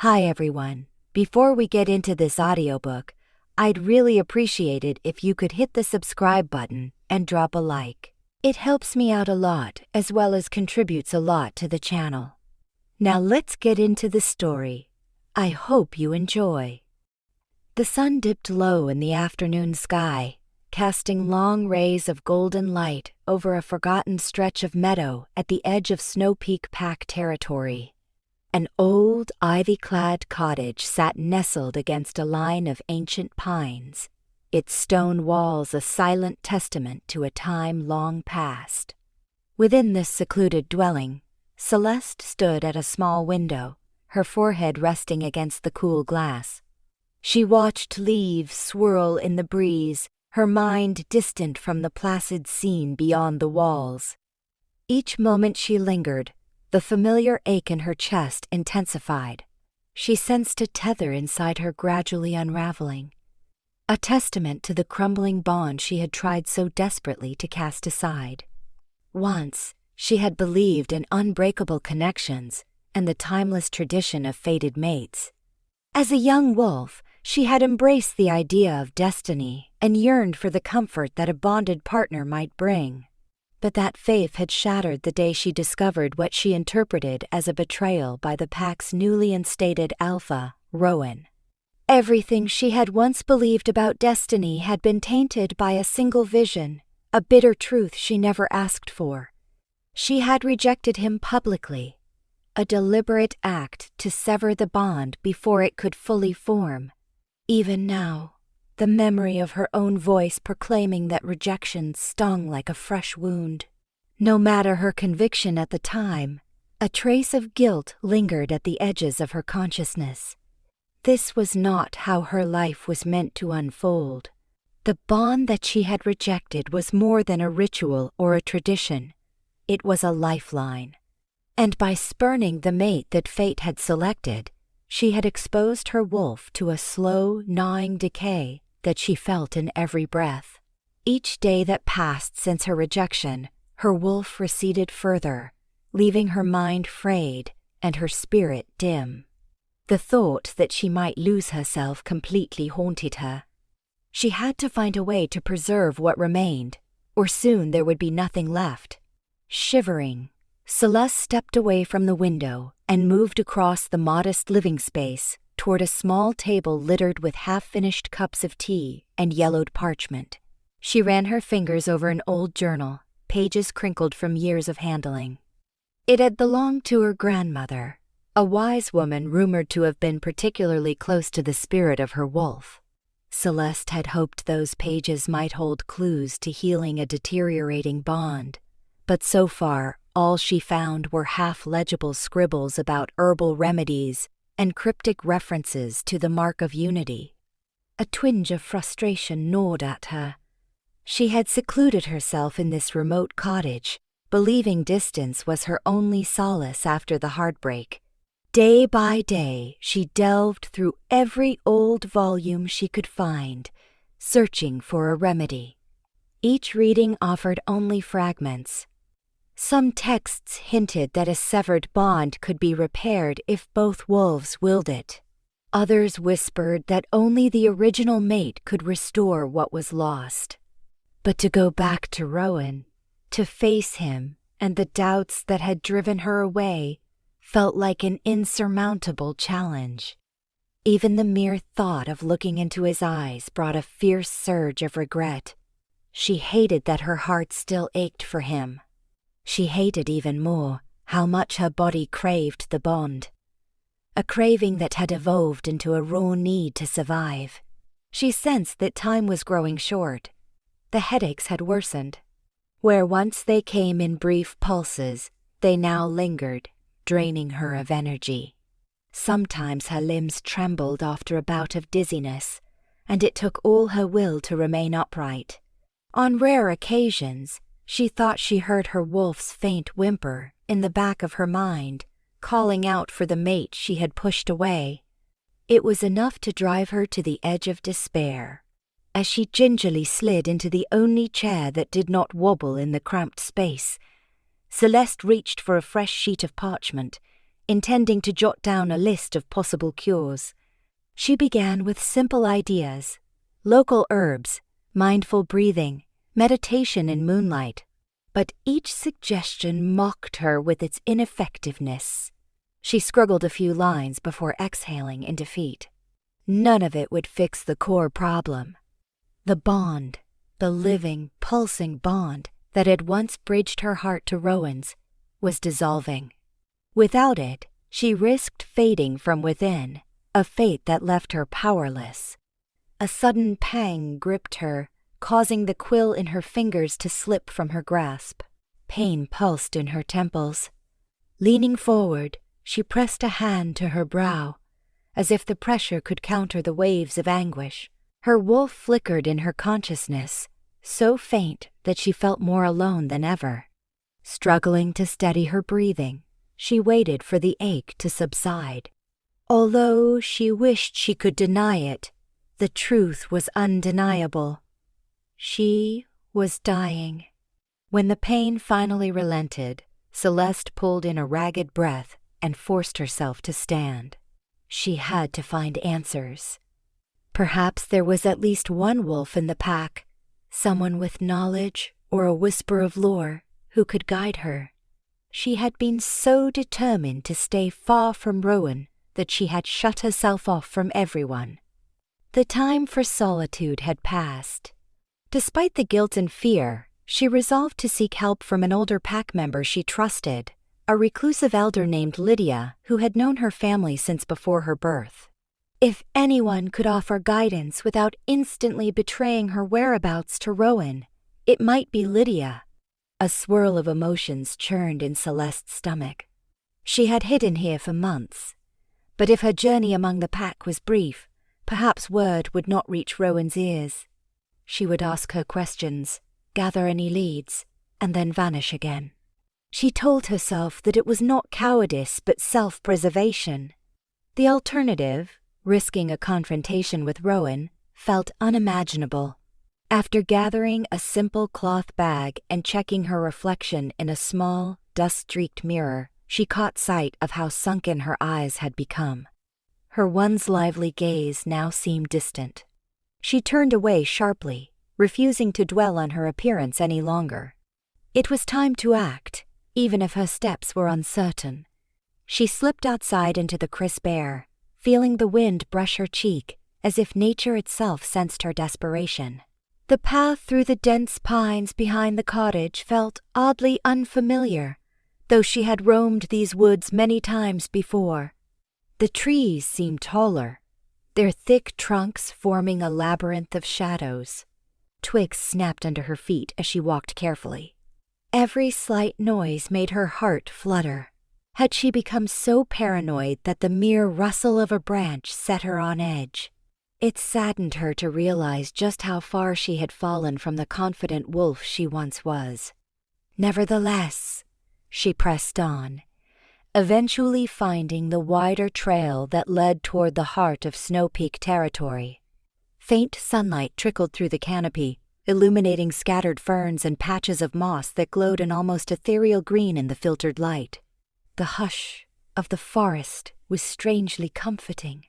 Hi everyone. Before we get into this audiobook, I'd really appreciate it if you could hit the subscribe button and drop a like. It helps me out a lot as well as contributes a lot to the channel. Now let's get into the story. I hope you enjoy. The sun dipped low in the afternoon sky, casting long rays of golden light over a forgotten stretch of meadow at the edge of Snow Peak Pack territory. An old, ivy-clad cottage sat nestled against a line of ancient pines, its stone walls a silent testament to a time long past. Within this secluded dwelling, Celeste stood at a small window, her forehead resting against the cool glass. She watched leaves swirl in the breeze, her mind distant from the placid scene beyond the walls. Each moment she lingered, the familiar ache in her chest intensified. She sensed a tether inside her gradually unraveling, a testament to the crumbling bond she had tried so desperately to cast aside. Once, she had believed in unbreakable connections and the timeless tradition of fated mates. As a young wolf, she had embraced the idea of destiny and yearned for the comfort that a bonded partner might bring. But that faith had shattered the day she discovered what she interpreted as a betrayal by the pack's newly instated alpha, Rowan. Everything she had once believed about destiny had been tainted by a single vision, a bitter truth she never asked for. She had rejected him publicly, a deliberate act to sever the bond before it could fully form. Even now, the memory of her own voice proclaiming that rejection stung like a fresh wound. No matter her conviction at the time, a trace of guilt lingered at the edges of her consciousness. This was not how her life was meant to unfold. The bond that she had rejected was more than a ritual or a tradition. It was a lifeline. And by spurning the mate that fate had selected, she had exposed her wolf to a slow, gnawing decay that she felt in every breath. Each day that passed since her rejection, her wolf receded further, leaving her mind frayed and her spirit dim. The thought that she might lose herself completely haunted her. She had to find a way to preserve what remained, or soon there would be nothing left. Shivering, Celeste stepped away from the window and moved across the modest living space toward a small table littered with half-finished cups of tea and yellowed parchment. She ran her fingers over an old journal, pages crinkled from years of handling. It had belonged to her grandmother, a wise woman rumored to have been particularly close to the spirit of her wolf. Celeste had hoped those pages might hold clues to healing a deteriorating bond, but so far all she found were half-legible scribbles about herbal remedies and cryptic references to the mark of unity. A twinge of frustration gnawed at her. She had secluded herself in this remote cottage, believing distance was her only solace after the heartbreak. Day by day, she delved through every old volume she could find, searching for a remedy. Each reading offered only fragments. Some texts hinted that a severed bond could be repaired if both wolves willed it. Others whispered that only the original mate could restore what was lost. But to go back to Rowan, to face him and the doubts that had driven her away, felt like an insurmountable challenge. Even the mere thought of looking into his eyes brought a fierce surge of regret. She hated that her heart still ached for him. She hated even more how much her body craved the bond, a craving that had evolved into a raw need to survive. She sensed that time was growing short. The headaches had worsened. Where once they came in brief pulses, they now lingered, draining her of energy. Sometimes her limbs trembled after a bout of dizziness, and it took all her will to remain upright. On rare occasions, she thought she heard her wolf's faint whimper in the back of her mind, calling out for the mate she had pushed away. It was enough to drive her to the edge of despair. As she gingerly slid into the only chair that did not wobble in the cramped space, Celeste reached for a fresh sheet of parchment, intending to jot down a list of possible cures. She began with simple ideas: local herbs, mindful breathing, meditation in moonlight. But each suggestion mocked her with its ineffectiveness. She scribbled a few lines before exhaling in defeat. None of it would fix the core problem. The bond, the living, pulsing bond that had once bridged her heart to Rowan's, was dissolving. Without it, she risked fading from within, a fate that left her powerless. A sudden pang gripped her, causing the quill in her fingers to slip from her grasp. Pain pulsed in her temples. Leaning forward, she pressed a hand to her brow, as if the pressure could counter the waves of anguish. Her wolf flickered in her consciousness, so faint that she felt more alone than ever. Struggling to steady her breathing, she waited for the ache to subside. Although she wished she could deny it, the truth was undeniable. She was dying. When the pain finally relented, Celeste pulled in a ragged breath and forced herself to stand. She had to find answers. Perhaps there was at least one wolf in the pack, someone with knowledge or a whisper of lore who could guide her. She had been so determined to stay far from Rowan that she had shut herself off from everyone. The time for solitude had passed. Despite the guilt and fear, she resolved to seek help from an older pack member she trusted, a reclusive elder named Lydia who had known her family since before her birth. If anyone could offer guidance without instantly betraying her whereabouts to Rowan, it might be Lydia. A swirl of emotions churned in Celeste's stomach. She had hidden here for months, but if her journey among the pack was brief, perhaps word would not reach Rowan's ears. She would ask her questions, gather any leads, and then vanish again. She told herself that it was not cowardice but self-preservation. The alternative, risking a confrontation with Rowan, felt unimaginable. After gathering a simple cloth bag and checking her reflection in a small, dust-streaked mirror, she caught sight of how sunken her eyes had become. Her once lively gaze now seemed distant. She turned away sharply, refusing to dwell on her appearance any longer. It was time to act, even if her steps were uncertain. She slipped outside into the crisp air, feeling the wind brush her cheek, as if nature itself sensed her desperation. The path through the dense pines behind the cottage felt oddly unfamiliar, though she had roamed these woods many times before. The trees seemed taller, their thick trunks forming a labyrinth of shadows. Twigs snapped under her feet as she walked carefully. Every slight noise made her heart flutter. Had she become so paranoid that the mere rustle of a branch set her on edge? It saddened her to realize just how far she had fallen from the confident wolf she once was. Nevertheless, she pressed on, eventually finding the wider trail that led toward the heart of Snow Peak territory. Faint sunlight trickled through the canopy, illuminating scattered ferns and patches of moss that glowed an almost ethereal green in the filtered light. The hush of the forest was strangely comforting.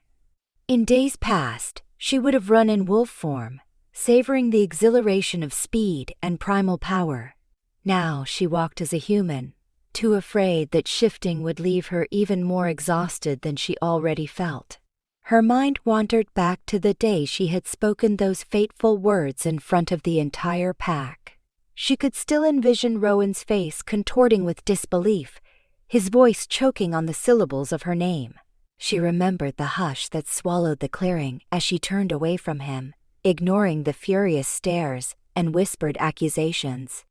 In days past, she would have run in wolf form, savoring the exhilaration of speed and primal power. Now she walked as a human, too afraid that shifting would leave her even more exhausted than she already felt. Her mind wandered back to the day she had spoken those fateful words in front of the entire pack. She could still envision Rowan's face contorting with disbelief, his voice choking on the syllables of her name. She remembered the hush that swallowed the clearing as she turned away from him, ignoring the furious stares and whispered accusations.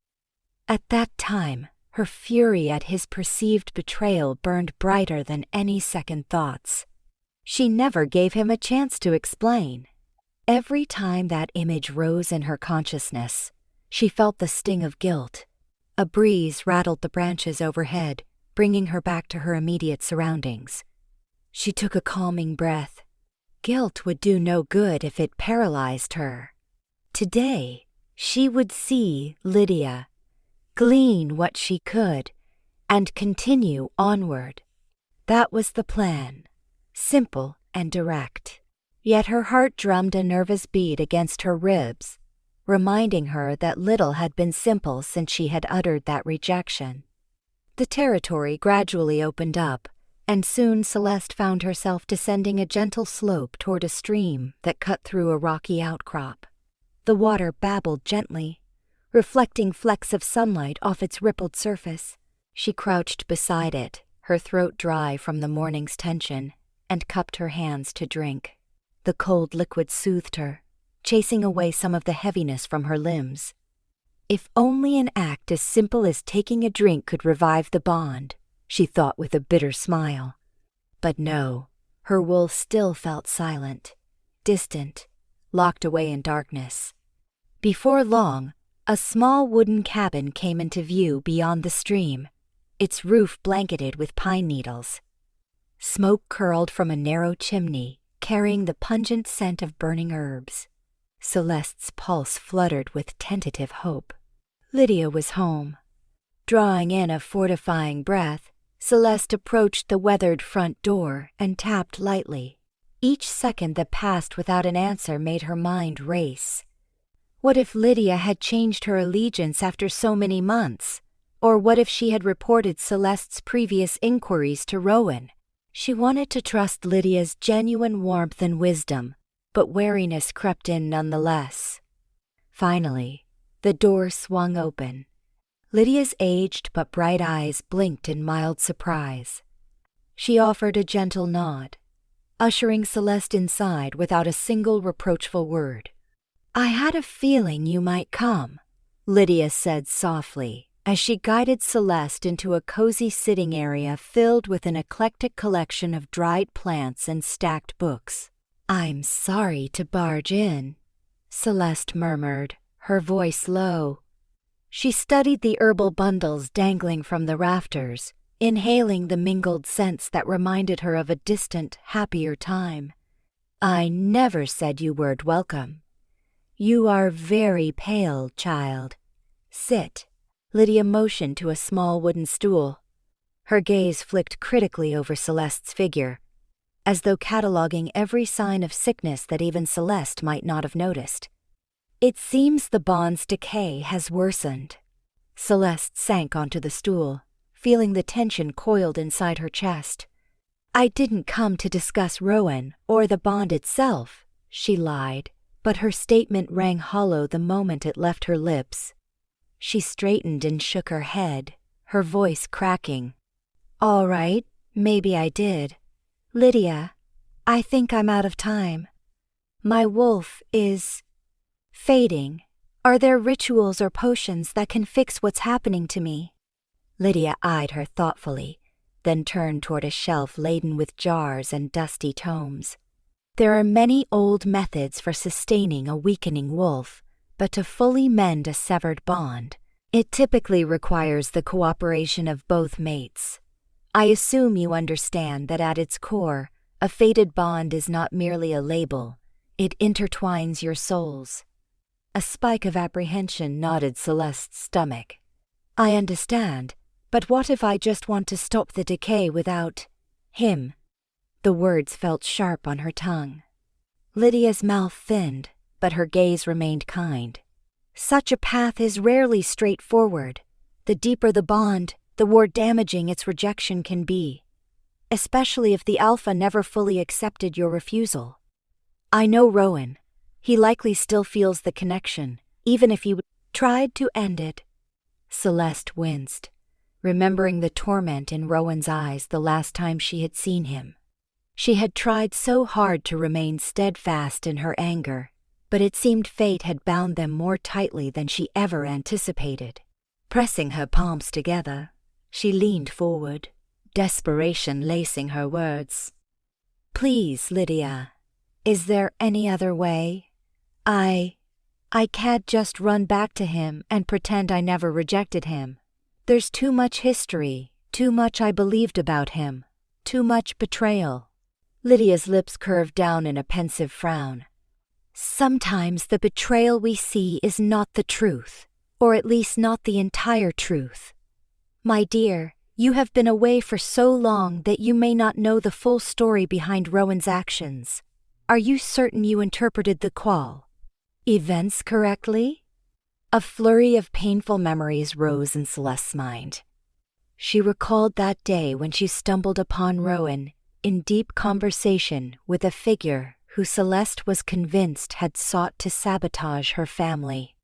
At that time, her fury at his perceived betrayal burned brighter than any second thoughts. She never gave him a chance to explain. Every time that image rose in her consciousness, she felt the sting of guilt. A breeze rattled the branches overhead, bringing her back to her immediate surroundings. She took a calming breath. Guilt would do no good if it paralyzed her. Today, she would see Lydia, glean what she could, and continue onward. That was the plan. Simple and direct. Yet her heart drummed a nervous beat against her ribs, reminding her that little had been simple since she had uttered that rejection. The territory gradually opened up, and soon Celeste found herself descending a gentle slope toward a stream that cut through a rocky outcrop. The water babbled gently, reflecting flecks of sunlight off its rippled surface. She crouched beside it, her throat dry from the morning's tension, and cupped her hands to drink. The cold liquid soothed her, chasing away some of the heaviness from her limbs. If only an act as simple as taking a drink could revive the bond, she thought with a bitter smile. But no, her wolf still felt silent, distant, locked away in darkness. Before long, a small wooden cabin came into view beyond the stream, its roof blanketed with pine needles. Smoke curled from a narrow chimney, carrying the pungent scent of burning herbs. Celeste's pulse fluttered with tentative hope. Lydia was home. Drawing in a fortifying breath, Celeste approached the weathered front door and tapped lightly. Each second that passed without an answer made her mind race. What if Lydia had changed her allegiance after so many months? Or what if she had reported Celeste's previous inquiries to Rowan? She wanted to trust Lydia's genuine warmth and wisdom, but wariness crept in nonetheless. Finally, the door swung open. Lydia's aged but bright eyes blinked in mild surprise. She offered a gentle nod, ushering Celeste inside without a single reproachful word. "I had a feeling you might come," Lydia said softly, as she guided Celeste into a cozy sitting area filled with an eclectic collection of dried plants and stacked books. "I'm sorry to barge in," Celeste murmured, her voice low. She studied the herbal bundles dangling from the rafters, inhaling the mingled scents that reminded her of a distant, happier time. "I never said you weren't welcome. You are very pale, child. Sit." Lydia motioned to a small wooden stool. Her gaze flicked critically over Celeste's figure, as though cataloging every sign of sickness that even Celeste might not have noticed. "It seems the bond's decay has worsened." Celeste sank onto the stool, feeling the tension coiled inside her chest. "I didn't come to discuss Rowan or the bond itself," she lied, but her statement rang hollow the moment it left her lips. She straightened and shook her head, her voice cracking. "All right, maybe I did. Lydia, I think I'm out of time. My wolf is fading. Are there rituals or potions that can fix what's happening to me?" Lydia eyed her thoughtfully, then turned toward a shelf laden with jars and dusty tomes. There are many old methods for sustaining a weakening wolf, but to fully mend a severed bond, it typically requires the cooperation of both mates. I assume you understand that at its core, a fated bond is not merely a label, it intertwines your souls. A spike of apprehension knotted Celeste's stomach. "I understand, but what if I just want to stop the decay without him?" The words felt sharp on her tongue. Lydia's mouth thinned, but her gaze remained kind. "Such a path is rarely straightforward. The deeper the bond, the more damaging its rejection can be, especially if the alpha never fully accepted your refusal. I know Rowan. He likely still feels the connection, even if you tried to end it." Celeste winced, remembering the torment in Rowan's eyes the last time she had seen him. She had tried so hard to remain steadfast in her anger, but it seemed fate had bound them more tightly than she ever anticipated. Pressing her palms together, she leaned forward, desperation lacing her words. "Please, Lydia, is there any other way? I can't just run back to him and pretend I never rejected him. There's too much history, too much I believed about him, too much betrayal." Lydia's lips curved down in a pensive frown. "Sometimes the betrayal we see is not the truth, or at least not the entire truth. My dear, You have been away for so long that you may not know the full story behind Rowan's actions. Are you certain you interpreted the events correctly? A flurry of painful memories rose in Celeste's mind. She recalled that day when she stumbled upon Rowan in deep conversation with a figure who Celeste was convinced had sought to sabotage her family.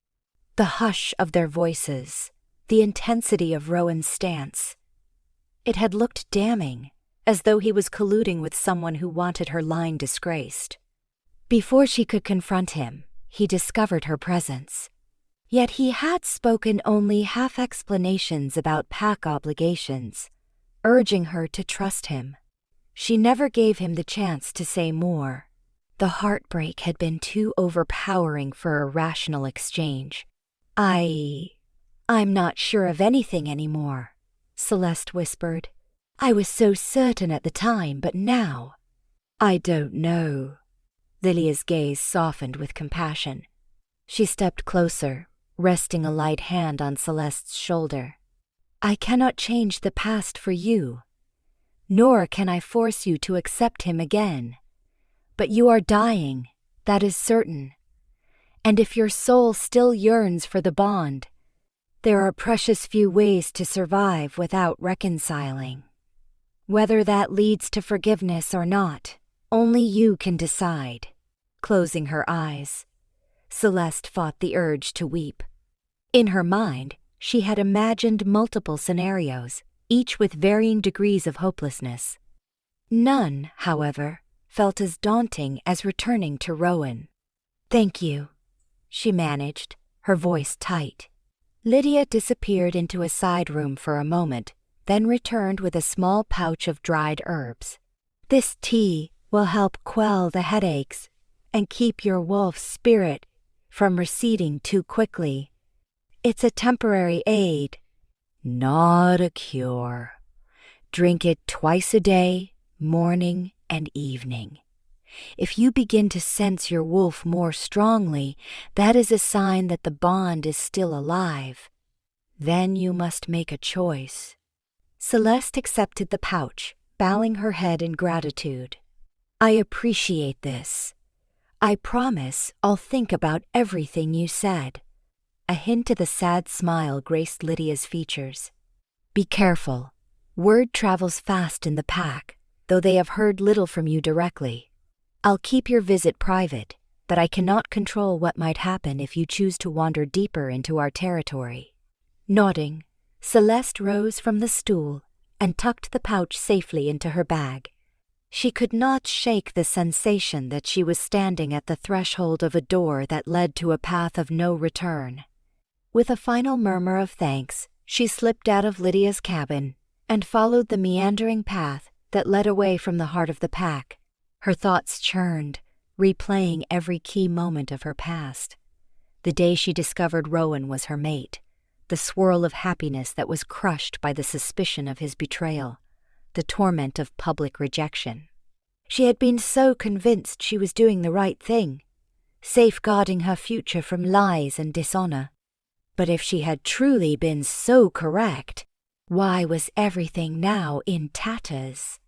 The hush of their voices, the intensity of Rowan's stance. It had looked damning, as though he was colluding with someone who wanted her line disgraced. Before she could confront him, he discovered her presence. Yet he had spoken only half explanations about pack obligations, urging her to trust him. She never gave him the chance to say more. The heartbreak had been too overpowering for a rational exchange. I'm not sure of anything anymore, Celeste whispered. I was so certain at the time, but now, I don't know. Lydia's gaze softened with compassion. She stepped closer, resting a light hand on Celeste's shoulder. I cannot change the past for you, nor can I force you to accept him again. But you are dying, that is certain. And if your soul still yearns for the bond, there are precious few ways to survive without reconciling. Whether that leads to forgiveness or not, only you can decide. Closing her eyes, Celeste fought the urge to weep. In her mind, she had imagined multiple scenarios, each with varying degrees of hopelessness. None, however, felt as daunting as returning to Rowan. Thank you, she managed, her voice tight. Lydia disappeared into a side room for a moment, then returned with a small pouch of dried herbs. This tea will help quell the headaches and keep your wolf's spirit from receding too quickly. It's a temporary aid, not a cure. Drink it twice a day, morning and evening. If you begin to sense your wolf more strongly, that is a sign that the bond is still alive. Then you must make a choice. Celeste accepted the pouch, bowing her head in gratitude. I appreciate this. I promise I'll think about everything you said. A hint of a sad smile graced Lydia's features. Be careful. Word travels fast in the pack, though they have heard little from you directly. I'll keep your visit private, but I cannot control what might happen if you choose to wander deeper into our territory. Nodding, Celeste rose from the stool and tucked the pouch safely into her bag. She could not shake the sensation that she was standing at the threshold of a door that led to a path of no return. With a final murmur of thanks, she slipped out of Lydia's cabin and followed the meandering path that led away from the heart of the pack. Her thoughts churned, replaying every key moment of her past. The day she discovered Rowan was her mate, the swirl of happiness that was crushed by the suspicion of his betrayal, the torment of public rejection. She had been so convinced she was doing the right thing, safeguarding her future from lies and dishonor. But if she had truly been so correct, why was everything now in tatters?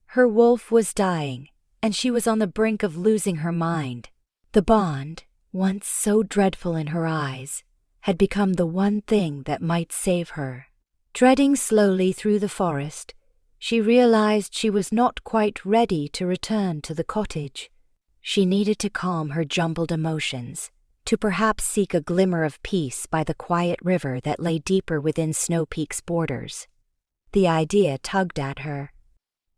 Her wolf was dying, and she was on the brink of losing her mind. The bond, once so dreadful in her eyes, had become the one thing that might save her. Treading slowly through the forest, she realized she was not quite ready to return to the cottage. She needed to calm her jumbled emotions, to perhaps seek a glimmer of peace by the quiet river that lay deeper within Snow Peak's borders. The idea tugged at her.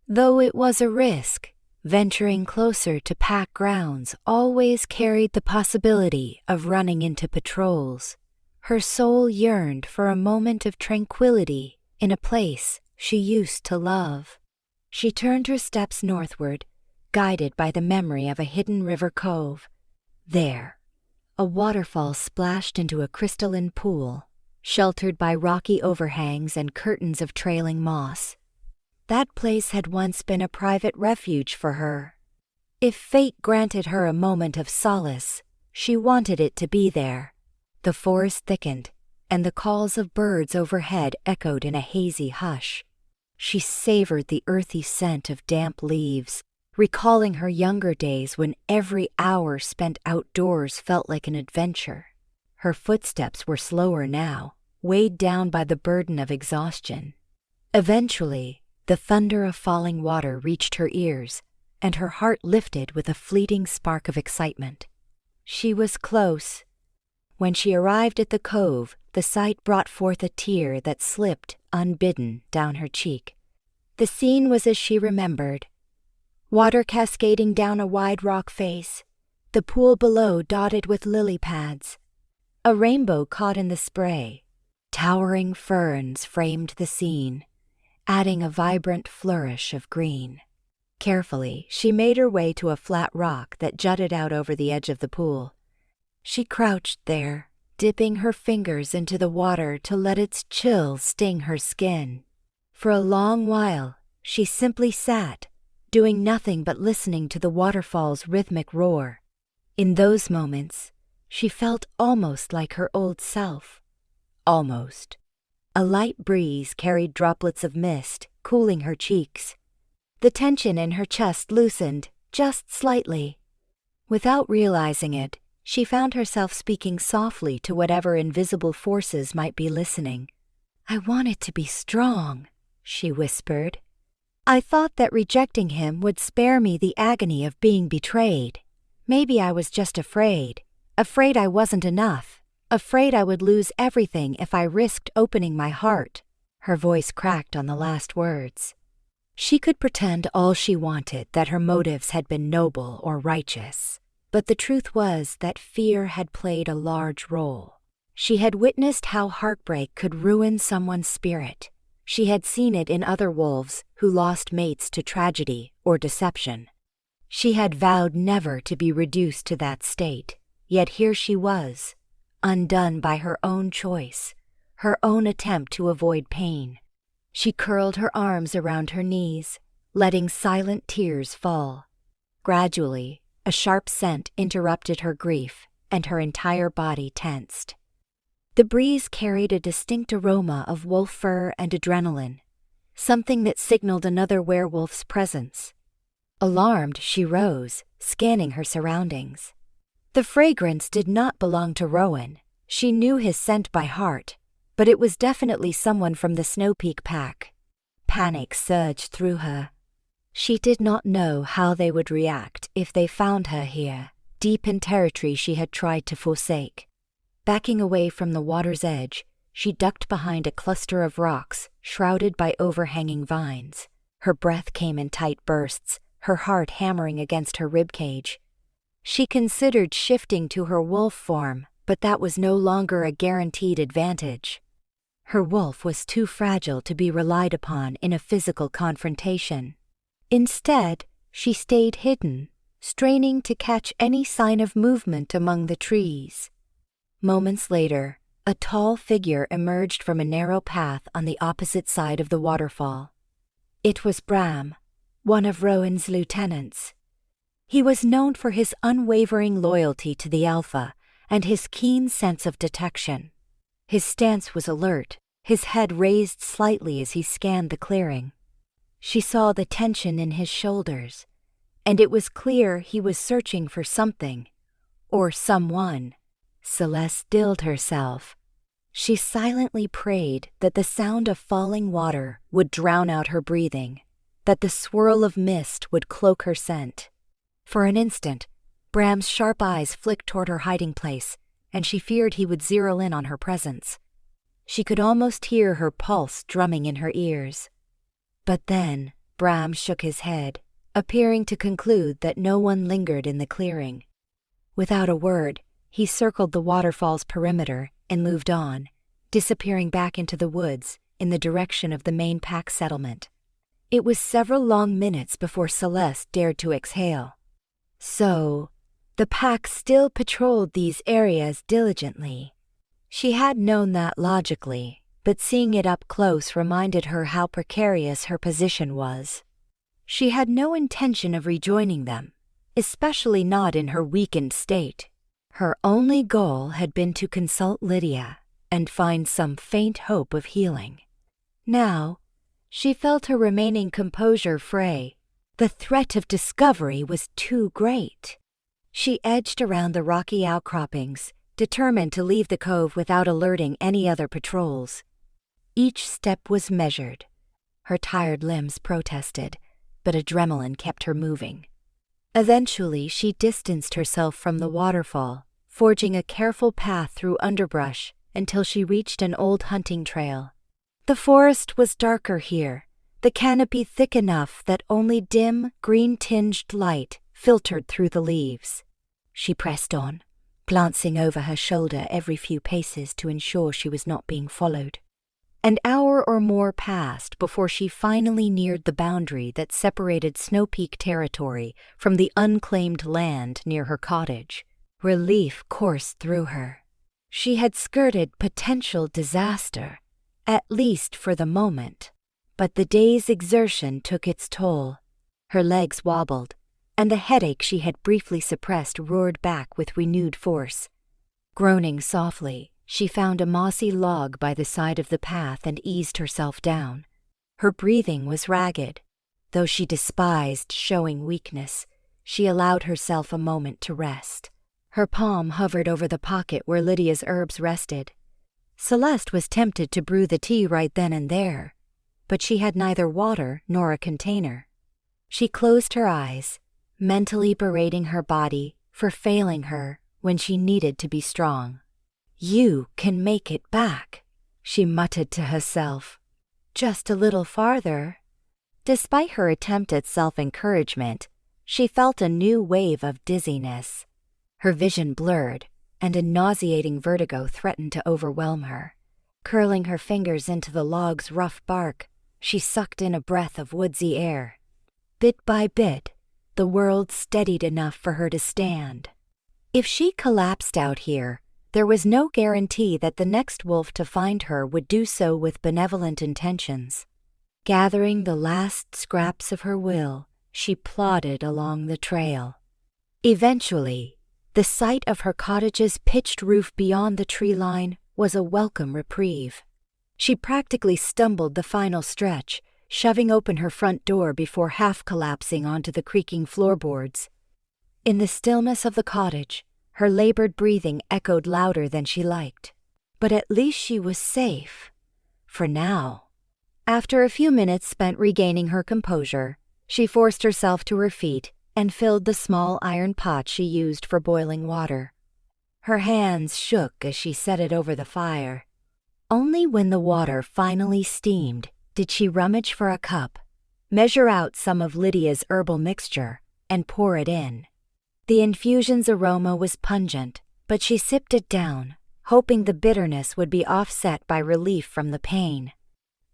Though it was a risk, venturing closer to pack grounds always carried the possibility of running into patrols. Her soul yearned for a moment of tranquility in a place she used to love. She turned her steps northward, guided by the memory of a hidden river cove. There, a waterfall splashed into a crystalline pool, sheltered by rocky overhangs and curtains of trailing moss. That place had once been a private refuge for her. If fate granted her a moment of solace, she wanted it to be there. The forest thickened, and the calls of birds overhead echoed in a hazy hush. She savored the earthy scent of damp leaves, recalling her younger days when every hour spent outdoors felt like an adventure. Her footsteps were slower now, weighed down by the burden of exhaustion. Eventually, the thunder of falling water reached her ears, and her heart lifted with a fleeting spark of excitement. She was close. When she arrived at the cove, the sight brought forth a tear that slipped, unbidden, down her cheek. The scene was as she remembered. Water cascading down a wide rock face, the pool below dotted with lily pads. A rainbow caught in the spray. Towering ferns framed the scene, adding a vibrant flourish of green. Carefully, she made her way to a flat rock that jutted out over the edge of the pool. She crouched there, dipping her fingers into the water to let its chill sting her skin. For a long while, she simply sat, doing nothing but listening to the waterfall's rhythmic roar. In those moments, she felt almost like her old self. Almost. A light breeze carried droplets of mist, cooling her cheeks. The tension in her chest loosened, just slightly. Without realizing it, she found herself speaking softly to whatever invisible forces might be listening. "I wanted to be strong," she whispered. "I thought that rejecting him would spare me the agony of being betrayed. Maybe I was just afraid I wasn't enough, afraid I would lose everything if I risked opening my heart." Her voice cracked on the last words. She could pretend all she wanted that her motives had been noble or righteous, but the truth was that fear had played a large role. She had witnessed how heartbreak could ruin someone's spirit. She had seen it in other wolves who lost mates to tragedy or deception. She had vowed never to be reduced to that state, yet here she was, undone by her own choice, her own attempt to avoid pain. She curled her arms around her knees, letting silent tears fall. Gradually, a sharp scent interrupted her grief, and her entire body tensed. The breeze carried a distinct aroma of wolf fur and adrenaline, something that signaled another werewolf's presence. Alarmed, she rose, scanning her surroundings. The fragrance did not belong to Rowan. She knew his scent by heart, but it was definitely someone from the Snow Peak pack. Panic surged through her. She did not know how they would react if they found her here, deep in territory she had tried to forsake. Backing away from the water's edge, she ducked behind a cluster of rocks shrouded by overhanging vines. Her breath came in tight bursts, her heart hammering against her ribcage. She considered shifting to her wolf form, but that was no longer a guaranteed advantage. Her wolf was too fragile to be relied upon in a physical confrontation. Instead, she stayed hidden, straining to catch any sign of movement among the trees. Moments later, a tall figure emerged from a narrow path on the opposite side of the waterfall. It was Bram, one of Rowan's lieutenants. He was known for his unwavering loyalty to the Alpha and his keen sense of detection. His stance was alert, his head raised slightly as he scanned the clearing. She saw the tension in his shoulders, and it was clear he was searching for something, or someone. Celeste stilled herself. She silently prayed that the sound of falling water would drown out her breathing, that the swirl of mist would cloak her scent. For an instant, Bram's sharp eyes flicked toward her hiding place, and she feared he would zero in on her presence. She could almost hear her pulse drumming in her ears. But then, Bram shook his head, appearing to conclude that no one lingered in the clearing. Without a word, he circled the waterfall's perimeter and moved on, disappearing back into the woods in the direction of the main pack settlement. It was several long minutes before Celeste dared to exhale. So, the pack still patrolled these areas diligently. She had known that logically, but seeing it up close reminded her how precarious her position was. She had no intention of rejoining them, especially not in her weakened state. Her only goal had been to consult Lydia and find some faint hope of healing. Now, She felt her remaining composure fray. The threat of discovery was too great. She edged around the rocky outcroppings, determined to leave the cove without alerting any other patrols. Each step was measured. Her tired limbs protested, but adrenaline kept her moving. Eventually, she distanced herself from the waterfall, forging a careful path through underbrush until she reached an old hunting trail. The forest was darker here, the canopy thick enough that only dim, green-tinged light filtered through the leaves. She pressed on, glancing over her shoulder every few paces to ensure she was not being followed. An hour or more passed before she finally neared the boundary that separated Snow Peak territory from the unclaimed land near her cottage. Relief coursed through her. She had skirted potential disaster, at least for the moment. But the day's exertion took its toll. Her legs wobbled, and the headache she had briefly suppressed roared back with renewed force. Groaning softly, she found a mossy log by the side of the path and eased herself down. Her breathing was ragged. Though she despised showing weakness, she allowed herself a moment to rest. Her palm hovered over the pocket where Lydia's herbs rested. Celeste was tempted to brew the tea right then and there, but she had neither water nor a container. She closed her eyes, mentally berating her body for failing her when she needed to be strong. "You can make it back," she muttered to herself. "Just a little farther." Despite her attempt at self-encouragement, she felt a new wave of dizziness. Her vision blurred, and a nauseating vertigo threatened to overwhelm her. Curling her fingers into the log's rough bark, she sucked in a breath of woodsy air. Bit by bit, the world steadied enough for her to stand. If she collapsed out here, there was no guarantee that the next wolf to find her would do so with benevolent intentions. Gathering the last scraps of her will, she plodded along the trail. Eventually, the sight of her cottage's pitched roof beyond the tree line was a welcome reprieve. She practically stumbled the final stretch, shoving open her front door before half-collapsing onto the creaking floorboards. In the stillness of the cottage, her labored breathing echoed louder than she liked. But at least she was safe. For now. After a few minutes spent regaining her composure, she forced herself to her feet and filled the small iron pot she used for boiling water. Her hands shook as she set it over the fire. Only when the water finally steamed did she rummage for a cup, measure out some of Lydia's herbal mixture, and pour it in. The infusion's aroma was pungent, but she sipped it down, hoping the bitterness would be offset by relief from the pain.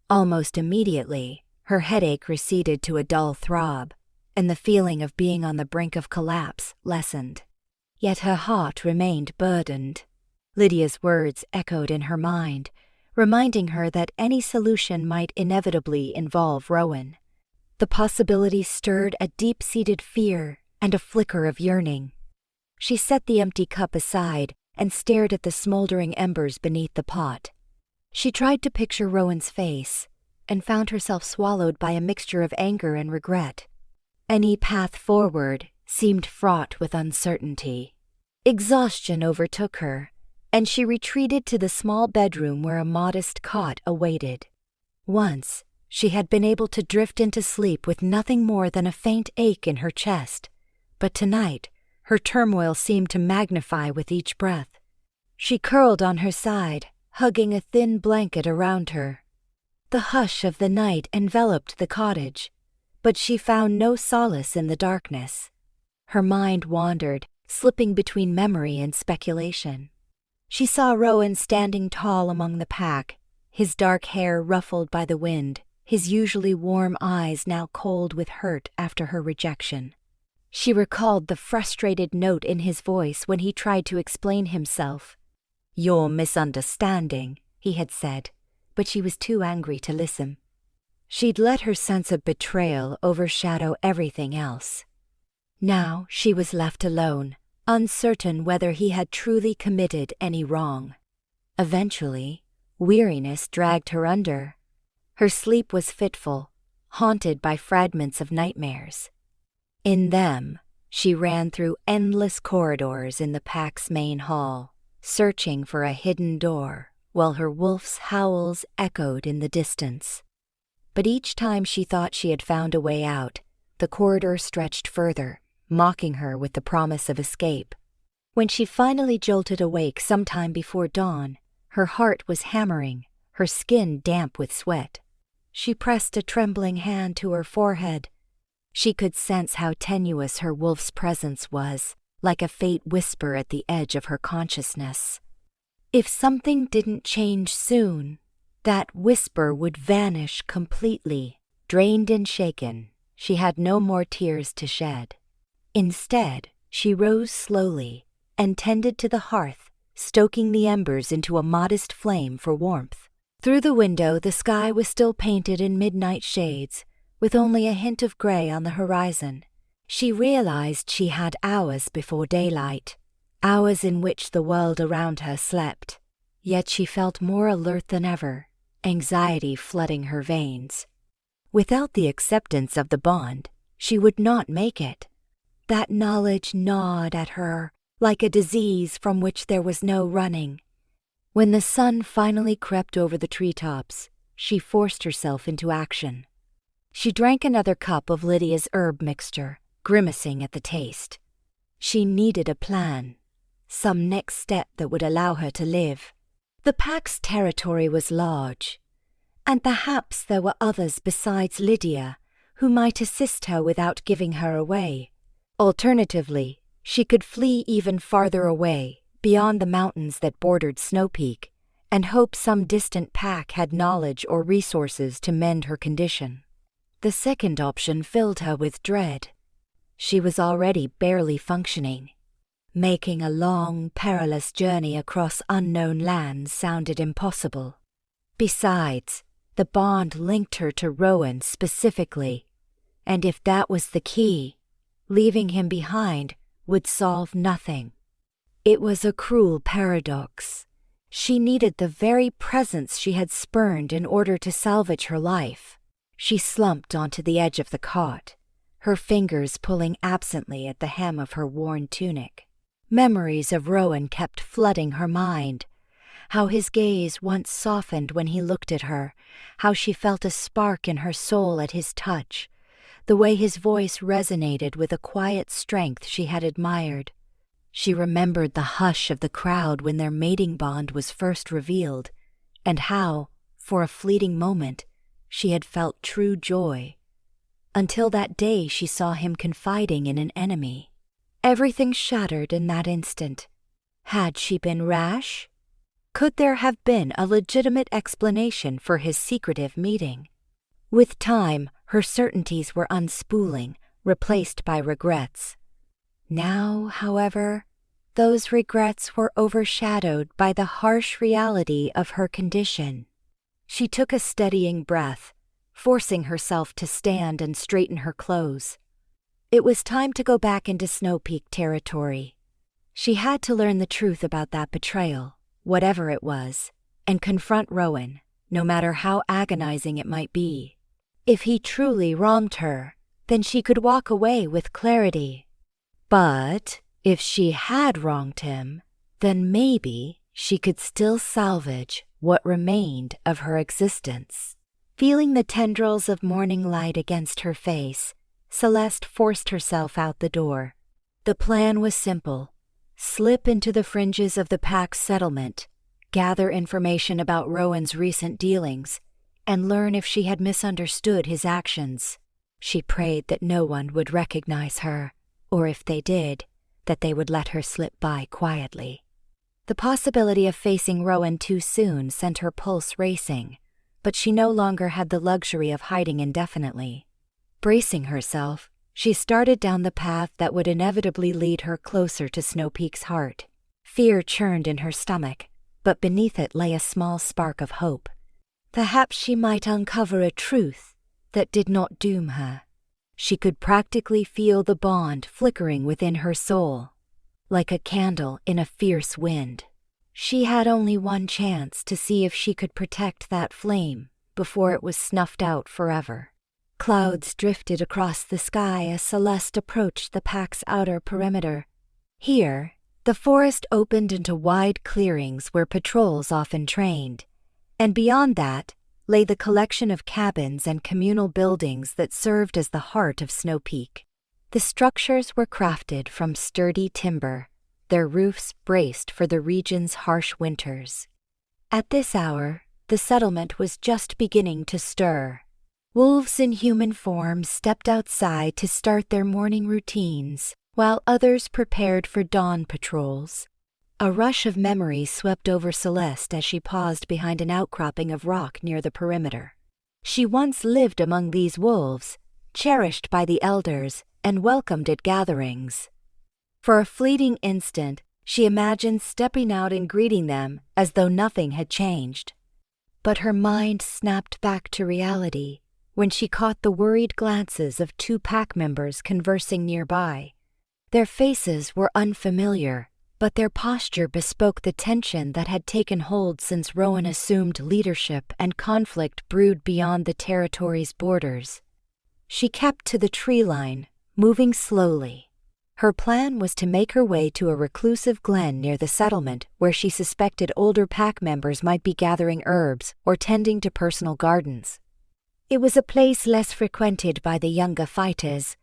Almost immediately, her headache receded to a dull throb, and the feeling of being on the brink of collapse lessened. Yet her heart remained burdened. Lydia's words echoed in her mind, reminding her that any solution might inevitably involve Rowan. The possibility stirred a deep-seated fear and a flicker of yearning. She set the empty cup aside and stared at the smoldering embers beneath the pot. She tried to picture Rowan's face and found herself swallowed by a mixture of anger and regret. Any path forward seemed fraught with uncertainty. Exhaustion overtook her, and she retreated to the small bedroom where a modest cot awaited. Once, she had been able to drift into sleep with nothing more than a faint ache in her chest, but tonight, her turmoil seemed to magnify with each breath. She curled on her side, hugging a thin blanket around her. The hush of the night enveloped the cottage, but she found no solace in the darkness. Her mind wandered, slipping between memory and speculation. She saw Rowan standing tall among the pack, his dark hair ruffled by the wind, his usually warm eyes now cold with hurt after her rejection. She recalled the frustrated note in his voice when he tried to explain himself. "You're misunderstanding," he had said, but she was too angry to listen. She'd let her sense of betrayal overshadow everything else. Now she was left alone, uncertain whether he had truly committed any wrong. Eventually, weariness dragged her under. Her sleep was fitful, haunted by fragments of nightmares. In them, she ran through endless corridors in the pack's main hall, searching for a hidden door, while her wolf's howls echoed in the distance. But each time she thought she had found a way out, the corridor stretched further, mocking her with the promise of escape. When she finally jolted awake sometime before dawn, her heart was hammering, her skin damp with sweat. She pressed a trembling hand to her forehead. She could sense how tenuous her wolf's presence was, like a faint whisper at the edge of her consciousness. If something didn't change soon, that whisper would vanish completely. Drained and shaken, she had no more tears to shed. Instead, she rose slowly and tended to the hearth, stoking the embers into a modest flame for warmth. Through the window, the sky was still painted in midnight shades, with only a hint of gray on the horizon. She realized she had hours before daylight, hours in which the world around her slept. Yet she felt more alert than ever, anxiety flooding her veins. Without the acceptance of the bond, she would not make it. That knowledge gnawed at her, like a disease from which there was no running. When the sun finally crept over the treetops, she forced herself into action. She drank another cup of Lydia's herb mixture, grimacing at the taste. She needed a plan, some next step that would allow her to live. The pack's territory was large, and perhaps there were others besides Lydia who might assist her without giving her away. Alternatively, she could flee even farther away, beyond the mountains that bordered Snow Peak, and hope some distant pack had knowledge or resources to mend her condition. The second option filled her with dread. She was already barely functioning. Making a long, perilous journey across unknown lands sounded impossible. Besides, the bond linked her to Rowan specifically, and if that was the key, leaving him behind would solve nothing. It was a cruel paradox. She needed the very presence she had spurned in order to salvage her life. She slumped onto the edge of the cot, her fingers pulling absently at the hem of her worn tunic. Memories of Rowan kept flooding her mind. How his gaze once softened when he looked at her, how she felt a spark in her soul at his touch, the way his voice resonated with a quiet strength she had admired. She remembered the hush of the crowd when their mating bond was first revealed, and how, for a fleeting moment, she had felt true joy. Until that day she saw him confiding in an enemy. Everything shattered in that instant. Had she been rash? Could there have been a legitimate explanation for his secretive meeting? With time, her certainties were unspooling, replaced by regrets. Now, however, those regrets were overshadowed by the harsh reality of her condition. She took a steadying breath, forcing herself to stand and straighten her clothes. It was time to go back into Snow Peak territory. She had to learn the truth about that betrayal, whatever it was, and confront Rowan, no matter how agonizing it might be. If he truly wronged her, then she could walk away with clarity. But if she had wronged him, then maybe she could still salvage what remained of her existence. Feeling the tendrils of morning light against her face, Celeste forced herself out the door. The plan was simple: slip into the fringes of the pack's settlement, gather information about Rowan's recent dealings, and learn if she had misunderstood his actions. She prayed that no one would recognize her, or if they did, that they would let her slip by quietly. The possibility of facing Rowan too soon sent her pulse racing, but she no longer had the luxury of hiding indefinitely. Bracing herself, she started down the path that would inevitably lead her closer to Snow Peak's heart. Fear churned in her stomach, but beneath it lay a small spark of hope. Perhaps she might uncover a truth that did not doom her. She could practically feel the bond flickering within her soul, like a candle in a fierce wind. She had only one chance to see if she could protect that flame before it was snuffed out forever. Clouds drifted across the sky as Celeste approached the pack's outer perimeter. Here, the forest opened into wide clearings where patrols often trained, and beyond that lay the collection of cabins and communal buildings that served as the heart of Snow Peak. The structures were crafted from sturdy timber, their roofs braced for the region's harsh winters. At this hour, the settlement was just beginning to stir. Wolves in human form stepped outside to start their morning routines, while others prepared for dawn patrols. A rush of memories swept over Celeste as she paused behind an outcropping of rock near the perimeter. She once lived among these wolves, cherished by the elders and welcomed at gatherings. For a fleeting instant, she imagined stepping out and greeting them as though nothing had changed. But her mind snapped back to reality when she caught the worried glances of two pack members conversing nearby. Their faces were unfamiliar, but their posture bespoke the tension that had taken hold since Rowan assumed leadership and conflict brewed beyond the territory's borders. She kept to the tree line, moving slowly. Her plan was to make her way to a reclusive glen near the settlement where she suspected older pack members might be gathering herbs or tending to personal gardens. It was a place less frequented by the younger fighters,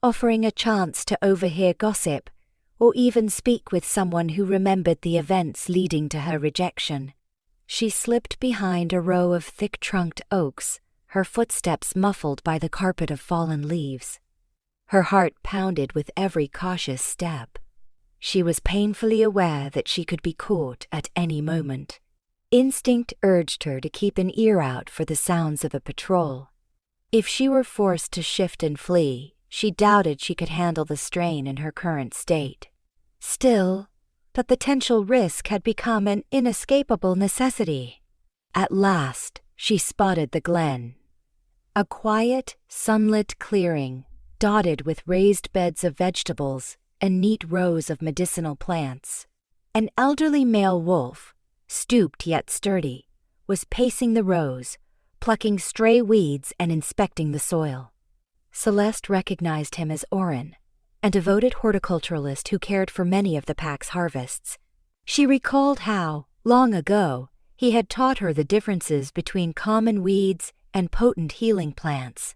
offering a chance to overhear gossip or even speak with someone who remembered the events leading to her rejection. She slipped behind a row of thick-trunked oaks, her footsteps muffled by the carpet of fallen leaves. Her heart pounded with every cautious step. She was painfully aware that she could be caught at any moment. Instinct urged her to keep an ear out for the sounds of a patrol. If she were forced to shift and flee, she doubted she could handle the strain in her current state. Still, the potential risk had become an inescapable necessity. At last, she spotted the glen. A quiet, sunlit clearing, dotted with raised beds of vegetables and neat rows of medicinal plants. An elderly male wolf, stooped yet sturdy, was pacing the rows, plucking stray weeds and inspecting the soil. Celeste recognized him as Oren, a devoted horticulturalist who cared for many of the pack's harvests. She recalled how, long ago, he had taught her the differences between common weeds and potent healing plants.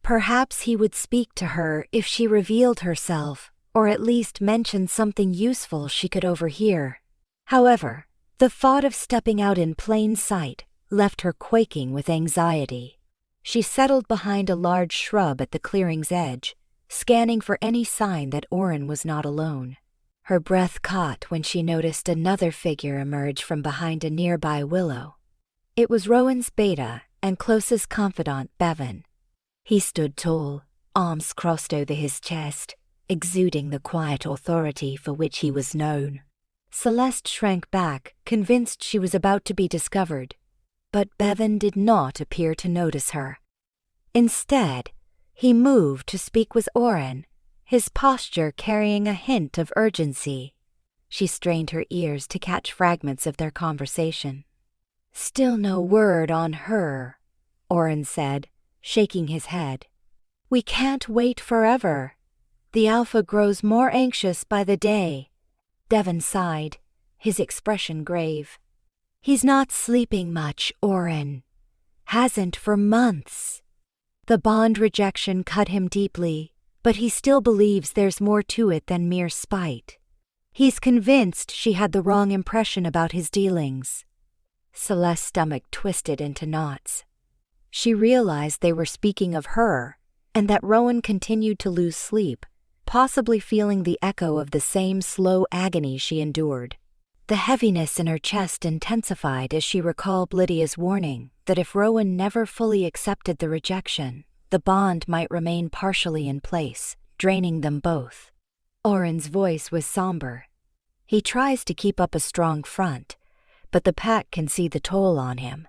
Perhaps he would speak to her if she revealed herself, or at least mentioned something useful she could overhear. However, the thought of stepping out in plain sight left her quaking with anxiety. She settled behind a large shrub at the clearing's edge, scanning for any sign that Oren was not alone. Her breath caught when she noticed another figure emerge from behind a nearby willow. It was Rowan's beta and closest confidant, Bevan. He stood tall, arms crossed over his chest, exuding the quiet authority for which he was known. Celeste shrank back, convinced she was about to be discovered. But Bevan did not appear to notice her. Instead, he moved to speak with Oren, his posture carrying a hint of urgency. She strained her ears to catch fragments of their conversation. "Still no word on her," Oren said, shaking his head. "We can't wait forever. The Alpha grows more anxious by the day." Devon sighed, his expression grave. "He's not sleeping much, Oren. Hasn't for months." The bond rejection cut him deeply, but he still believes there's more to it than mere spite. He's convinced she had the wrong impression about his dealings. Celeste's stomach twisted into knots. She realized they were speaking of her, and that Rowan continued to lose sleep, possibly feeling the echo of the same slow agony she endured. The heaviness in her chest intensified as she recalled Lydia's warning that if Rowan never fully accepted the rejection, the bond might remain partially in place, draining them both. Oren's voice was somber. He tries to keep up a strong front, but the pack can see the toll on him.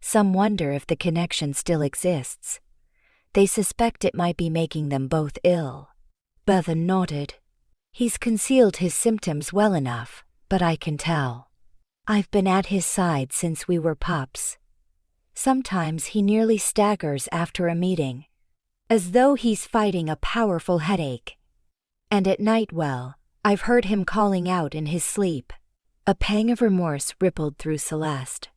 Some wonder if the connection still exists. They suspect it might be making them both ill. Bevan nodded. "He's concealed his symptoms well enough, but I can tell. I've been at his side since we were pups." Sometimes he nearly staggers after a meeting, as though he's fighting a powerful headache. And at night, well, I've heard him calling out in his sleep. A pang of remorse rippled through Celeste.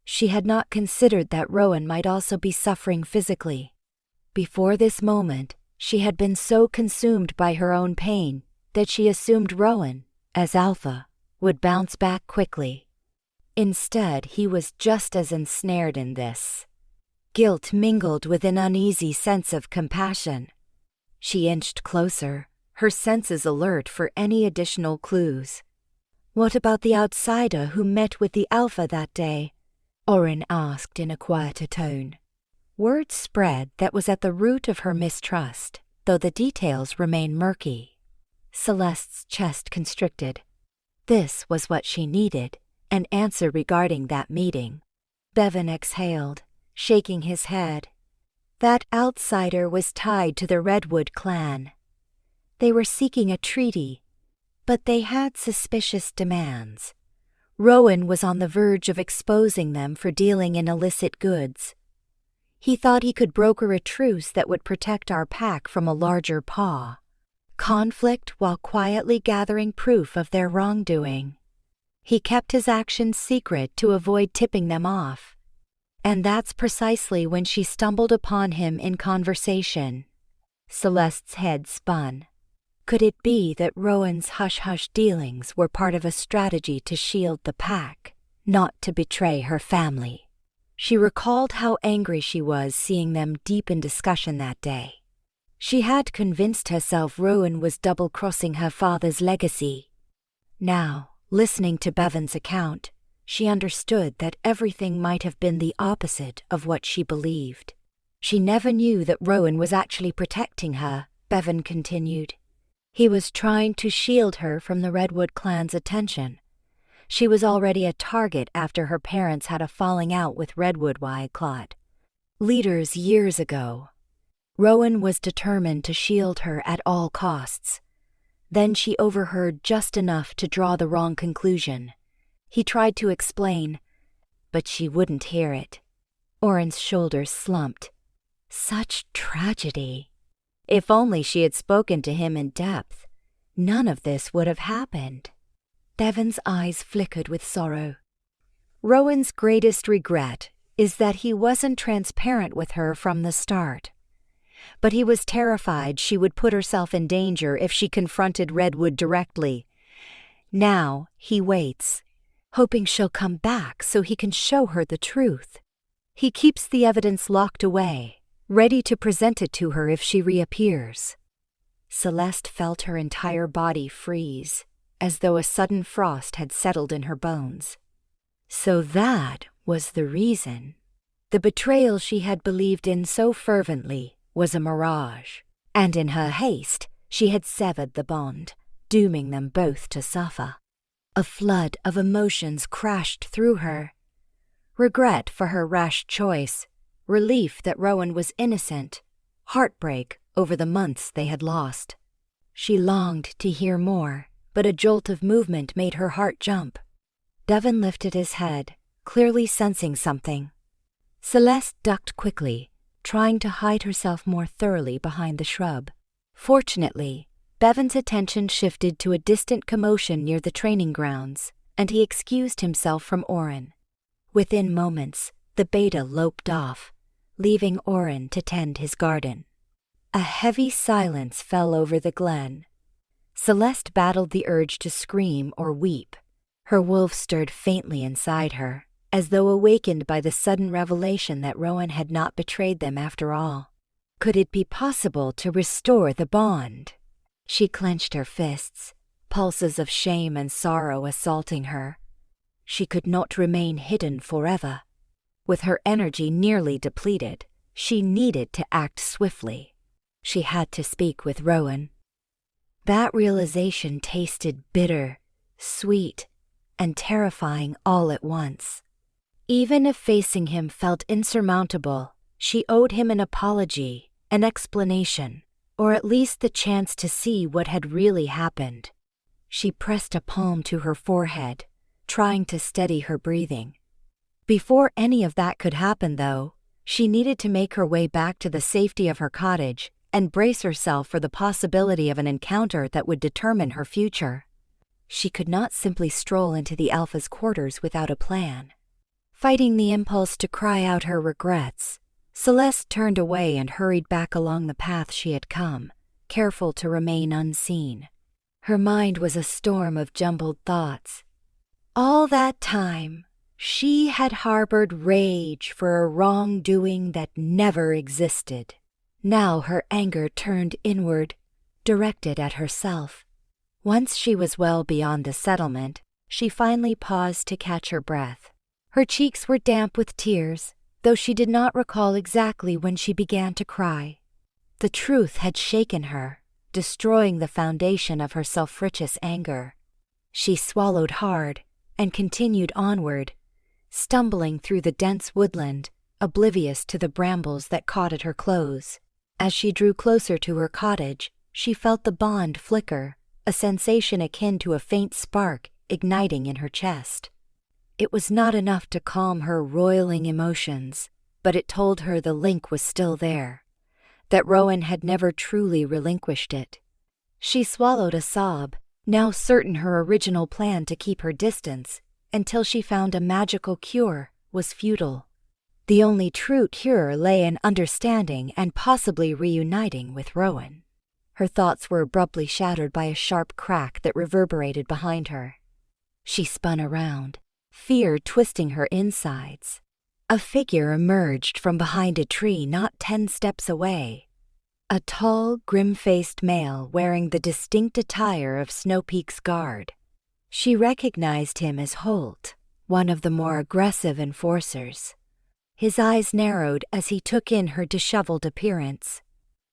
She had not considered that Rowan might also be suffering physically. Before this moment, she had been so consumed by her own pain that she assumed Rowan, as Alpha, would bounce back quickly. Instead, he was just as ensnared in this. Guilt mingled with an uneasy sense of compassion. She inched closer, her senses alert for any additional clues. "What about the outsider who met with the Alpha that day?" Oren asked in a quieter tone. Word spread that was at the root of her mistrust, though the details remain murky. Celeste's chest constricted. This was what she needed, an answer regarding that meeting. Bevan exhaled, shaking his head. That outsider was tied to the Redwood clan. They were seeking a treaty, but they had suspicious demands. Rowan was on the verge of exposing them for dealing in illicit goods. He thought he could broker a truce that would protect our pack from a larger paw. Conflict while quietly gathering proof of their wrongdoing. He kept his actions secret to avoid tipping them off. And that's precisely when she stumbled upon him in conversation. Celeste's head spun. Could it be that Rowan's hush-hush dealings were part of a strategy to shield the pack, not to betray her family? She recalled how angry she was seeing them deep in discussion that day. She had convinced herself Rowan was double-crossing her father's legacy. Now, listening to Bevan's account, she understood that everything might have been the opposite of what she believed. She never knew that Rowan was actually protecting her, Bevan continued. He was trying to shield her from the Redwood clan's attention. She was already a target after her parents had a falling out with Redwood Wyclot. Leaders years ago. Rowan was determined to shield her at all costs. Then she overheard just enough to draw the wrong conclusion. He tried to explain, but she wouldn't hear it. Oren's shoulders slumped. Such tragedy. If only she had spoken to him in depth, none of this would have happened. Bevan's eyes flickered with sorrow. Rowan's greatest regret is that he wasn't transparent with her from the start. But he was terrified she would put herself in danger if she confronted Redwood directly. Now he waits, hoping she'll come back so he can show her the truth. He keeps the evidence locked away, ready to present it to her if she reappears. Celeste felt her entire body freeze, as though a sudden frost had settled in her bones. So that was the reason. The betrayal she had believed in so fervently was a mirage, and in her haste she had severed the bond, dooming them both to suffer. A flood of emotions crashed through her. Regret for her rash choice, relief that Rowan was innocent, heartbreak over the months they had lost. She longed to hear more, but a jolt of movement made her heart jump. Bevan lifted his head, clearly sensing something. Celeste ducked quickly, trying to hide herself more thoroughly behind the shrub. Fortunately, Bevan's attention shifted to a distant commotion near the training grounds, and he excused himself from Oren. Within moments, the beta loped off, leaving Oren to tend his garden. A heavy silence fell over the glen. Celeste battled the urge to scream or weep. Her wolf stirred faintly inside her, as though awakened by the sudden revelation that Rowan had not betrayed them after all. Could it be possible to restore the bond? She clenched her fists, pulses of shame and sorrow assaulting her. She could not remain hidden forever. With her energy nearly depleted, she needed to act swiftly. She had to speak with Rowan. That realization tasted bitter, sweet, and terrifying all at once. Even if facing him felt insurmountable, she owed him an apology, an explanation, or at least the chance to see what had really happened. She pressed a palm to her forehead, trying to steady her breathing. Before any of that could happen, though, she needed to make her way back to the safety of her cottage and brace herself for the possibility of an encounter that would determine her future. She could not simply stroll into the Alpha's quarters without a plan. Fighting the impulse to cry out her regrets, Celeste turned away and hurried back along the path she had come, careful to remain unseen. Her mind was a storm of jumbled thoughts. All that time, she had harbored rage for a wrongdoing that never existed. Now her anger turned inward, directed at herself. Once she was well beyond the settlement, she finally paused to catch her breath. Her cheeks were damp with tears, though she did not recall exactly when she began to cry. The truth had shaken her, destroying the foundation of her self-righteous anger. She swallowed hard and continued onward, stumbling through the dense woodland, oblivious to the brambles that caught at her clothes. As she drew closer to her cottage, she felt the bond flicker, a sensation akin to a faint spark igniting in her chest. It was not enough to calm her roiling emotions, but it told her the link was still there, that Rowan had never truly relinquished it. She swallowed a sob, now certain her original plan to keep her distance until she found a magical cure was futile. The only true cure lay in understanding and possibly reuniting with Rowan. Her thoughts were abruptly shattered by a sharp crack that reverberated behind her. She spun around, fear twisting her insides. A figure emerged from behind a tree not 10 steps away. A tall, grim-faced male wearing the distinct attire of Snow Peak's guard. She recognized him as Holt, one of the more aggressive enforcers. His eyes narrowed as he took in her disheveled appearance.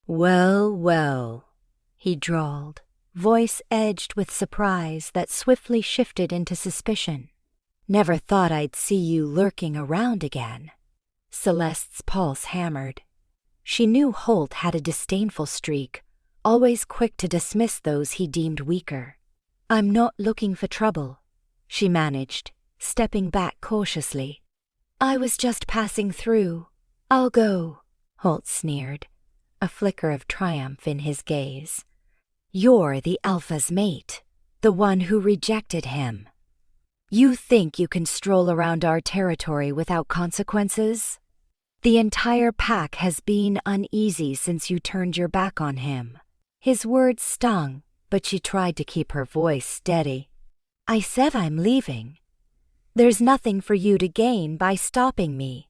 "Well, well," he drawled, voice edged with surprise that swiftly shifted into suspicion. "Never thought I'd see you lurking around again." Celeste's pulse hammered. She knew Holt had a disdainful streak, always quick to dismiss those he deemed weaker. "I'm not looking for trouble," she managed, stepping back cautiously. "I was just passing through. I'll go," Holt sneered, a flicker of triumph in his gaze. "You're the Alpha's mate, the one who rejected him. You think you can stroll around our territory without consequences? The entire pack has been uneasy since you turned your back on him." His words stung, but she tried to keep her voice steady. "I said I'm leaving. There's nothing for you to gain by stopping me."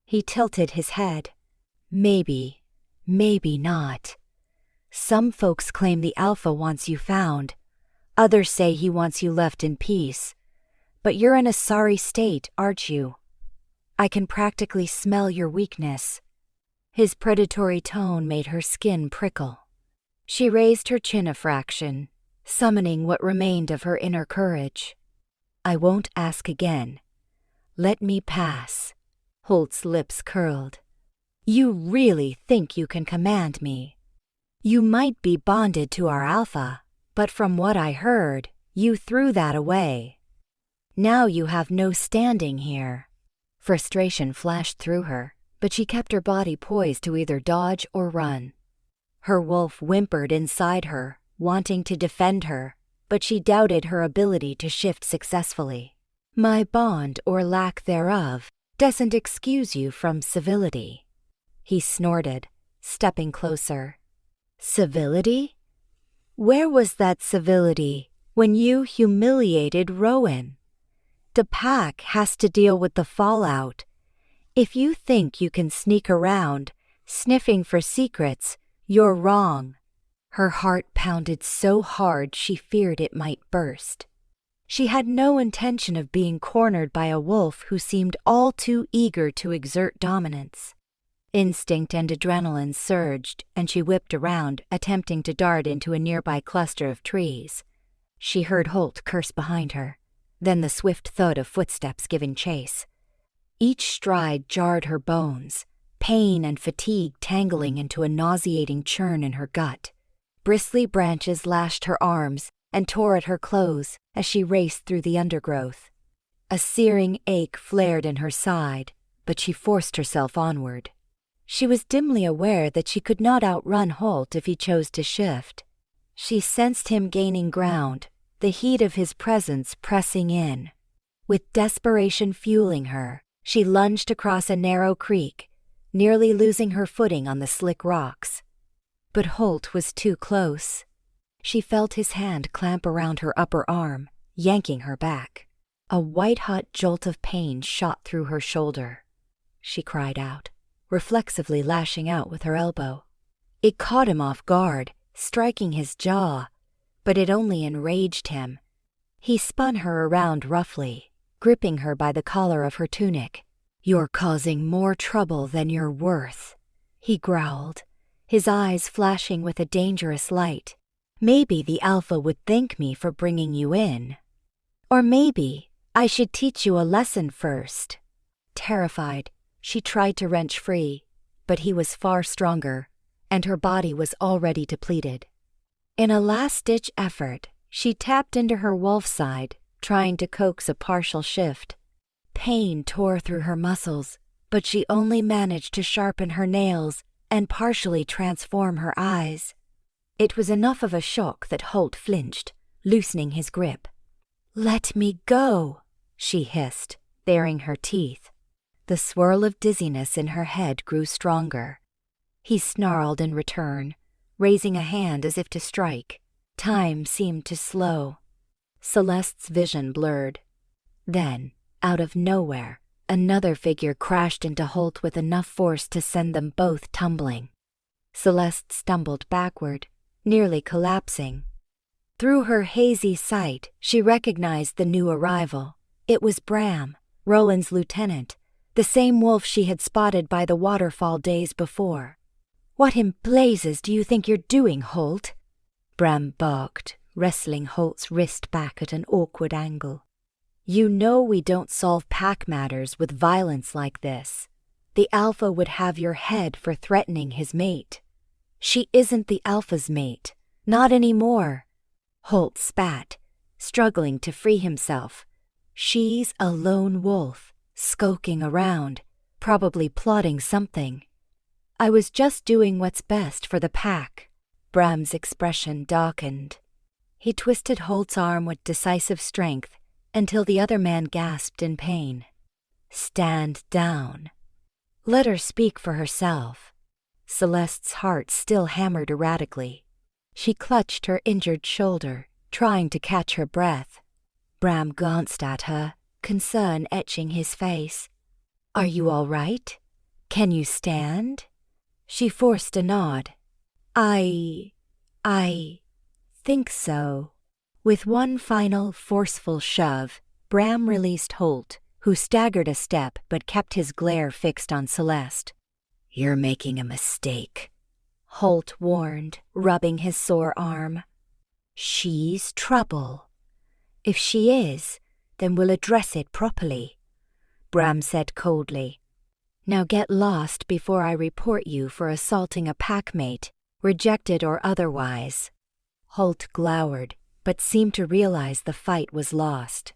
He tilted his head. "Maybe, maybe not. Some folks claim the Alpha wants you found. Others say he wants you left in peace. But you're in a sorry state, aren't you? I can practically smell your weakness." His predatory tone made her skin prickle. She raised her chin a fraction, summoning what remained of her inner courage. "I won't ask again. Let me pass." Holt's lips curled. "You really think you can command me? You might be bonded to our Alpha, but from what I heard, you threw that away. Now you have no standing here." Frustration flashed through her, but she kept her body poised to either dodge or run. Her wolf whimpered inside her, wanting to defend her, but she doubted her ability to shift successfully. "My bond or lack thereof doesn't excuse you from civility," he snorted, stepping closer. "Civility? Where was that civility when you humiliated Rowan? The pack has to deal with the fallout. If you think you can sneak around, sniffing for secrets, you're wrong." Her heart pounded so hard she feared it might burst. She had no intention of being cornered by a wolf who seemed all too eager to exert dominance. Instinct and adrenaline surged, and she whipped around, attempting to dart into a nearby cluster of trees. She heard Holt curse behind her, then the swift thud of footsteps giving chase. Each stride jarred her bones, pain and fatigue tangling into a nauseating churn in her gut. Bristly branches lashed her arms and tore at her clothes as she raced through the undergrowth. A searing ache flared in her side, but she forced herself onward. She was dimly aware that she could not outrun Holt if he chose to shift. She sensed him gaining ground, the heat of his presence pressing in. With desperation fueling her, she lunged across a narrow creek, nearly losing her footing on the slick rocks. But Holt was too close. She felt his hand clamp around her upper arm, yanking her back. A white-hot jolt of pain shot through her shoulder. She cried out, reflexively lashing out with her elbow. It caught him off guard, striking his jaw, but it only enraged him. He spun her around roughly, gripping her by the collar of her tunic. "You're causing more trouble than you're worth," he growled, his eyes flashing with a dangerous light. "Maybe the Alpha would thank me for bringing you in. Or maybe I should teach you a lesson first." Terrified, she tried to wrench free, but he was far stronger, and her body was already depleted. In a last-ditch effort, she tapped into her wolf side, trying to coax a partial shift. Pain tore through her muscles, but she only managed to sharpen her nails and partially transform her eyes. It was enough of a shock that Holt flinched, loosening his grip. "Let me go," she hissed, baring her teeth. The swirl of dizziness in her head grew stronger. He snarled in return, raising a hand as if to strike. Time seemed to slow. Celeste's vision blurred. Then, out of nowhere, another figure crashed into Holt with enough force to send them both tumbling. Celeste stumbled backward, nearly collapsing. Through her hazy sight, she recognized the new arrival. It was Bram, Rowan's lieutenant, the same wolf she had spotted by the waterfall days before. "What in blazes do you think you're doing, Holt?" Bram barked, wrestling Holt's wrist back at an awkward angle. "You know we don't solve pack matters with violence like this. The Alpha would have your head for threatening his mate." "She isn't the Alpha's mate. Not anymore." Holt spat, struggling to free himself. "She's a lone wolf, skulking around, probably plotting something." "I was just doing what's best for the pack." Bram's expression darkened. He twisted Holt's arm with decisive strength until the other man gasped in pain. "Stand down. Let her speak for herself." Celeste's heart still hammered erratically. She clutched her injured shoulder, trying to catch her breath. Bram glanced at her, concern etching his face. "Are you all right? Can you stand?" She forced a nod. I think so." With one final, forceful shove, Bram released Holt, who staggered a step but kept his glare fixed on Celeste. "You're making a mistake," Holt warned, rubbing his sore arm. "She's trouble." "If she is, then we'll address it properly," Bram said coldly. "Now get lost before I report you for assaulting a packmate, rejected or otherwise." Holt glowered, but seemed to realize the fight was lost.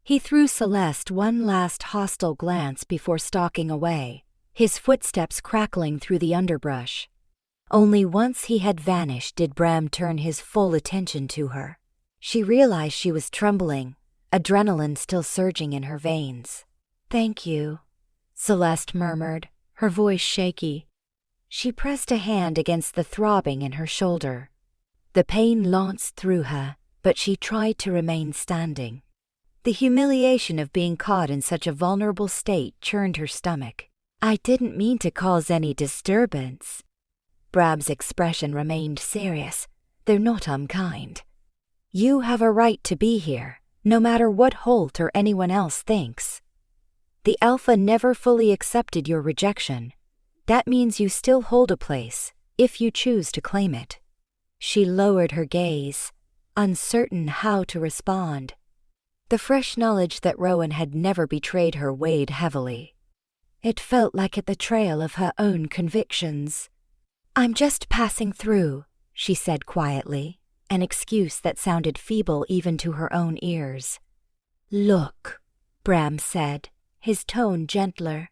He threw Celeste one last hostile glance before stalking away, his footsteps crackling through the underbrush. Only once he had vanished did Bram turn his full attention to her. She realized she was trembling, adrenaline still surging in her veins. "Thank you," Celeste murmured, her voice shaky. She pressed a hand against the throbbing in her shoulder. The pain lanced through her, but she tried to remain standing. The humiliation of being caught in such a vulnerable state churned her stomach. "I didn't mean to cause any disturbance." Bram's expression remained serious, though not unkind. "You have a right to be here, no matter what Holt or anyone else thinks. The Alpha never fully accepted your rejection. That means you still hold a place, if you choose to claim it." She lowered her gaze, uncertain how to respond. The fresh knowledge that Rowan had never betrayed her weighed heavily. It felt like a betrayal of her own convictions. "I'm just passing through," she said quietly, an excuse that sounded feeble even to her own ears. "Look," Bram said, his tone gentler.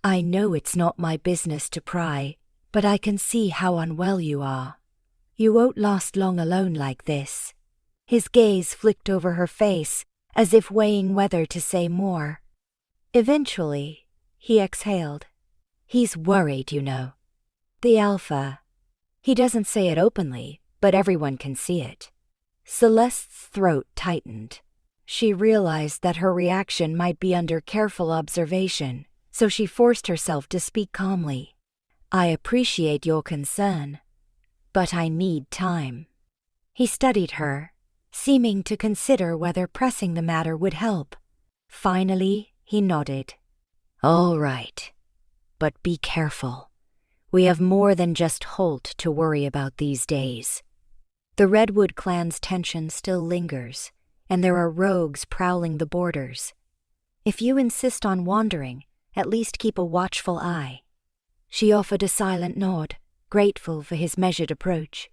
I know it's not my business to pry, but I can see how unwell you are. You won't last long alone like this. His gaze flicked over her face, as if weighing whether to say more. Eventually, he exhaled. He's worried, you know. The alpha. He doesn't say it openly, but everyone can see it. Celeste's throat tightened. She realized that her reaction might be under careful observation, so she forced herself to speak calmly. I appreciate your concern, but I need time. He studied her, seeming to consider whether pressing the matter would help. Finally, he nodded. All right, but be careful. We have more than just Holt to worry about these days. The Redwood clan's tension still lingers, and there are rogues prowling the borders. If you insist on wandering, at least keep a watchful eye. She offered a silent nod, grateful for his measured approach.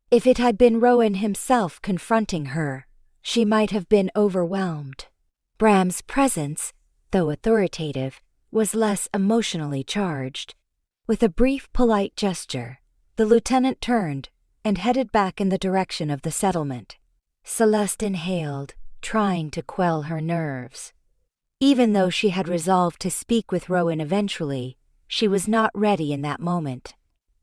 If it had been Rowan himself confronting her, she might have been overwhelmed. Bram's presence, though authoritative, was less emotionally charged. With a brief, polite gesture, the lieutenant turned and headed back in the direction of the settlement. Celeste inhaled, trying to quell her nerves. Even though she had resolved to speak with Rowan eventually, she was not ready in that moment.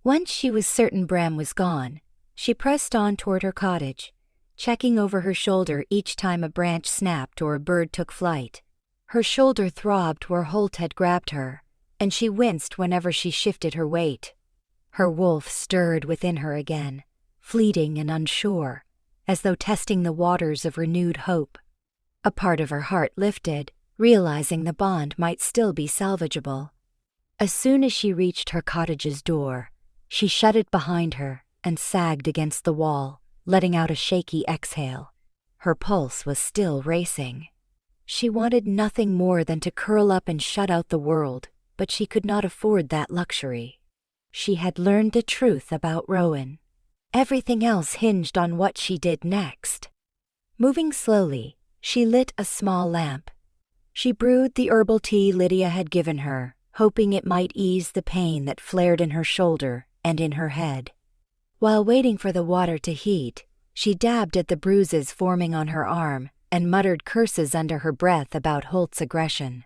Once she was certain Bram was gone, she pressed on toward her cottage, checking over her shoulder each time a branch snapped or a bird took flight. Her shoulder throbbed where Holt had grabbed her, and she winced whenever she shifted her weight. Her wolf stirred within her again, fleeting and unsure, as though testing the waters of renewed hope. A part of her heart lifted, realizing the bond might still be salvageable. As soon as she reached her cottage's door, she shut it behind her and sagged against the wall, letting out a shaky exhale. Her pulse was still racing. She wanted nothing more than to curl up and shut out the world, but she could not afford that luxury. She had learned the truth about Rowan. Everything else hinged on what she did next. Moving slowly, she lit a small lamp. She brewed the herbal tea Lydia had given her, hoping it might ease the pain that flared in her shoulder and in her head. While waiting for the water to heat, she dabbed at the bruises forming on her arm and muttered curses under her breath about Holt's aggression.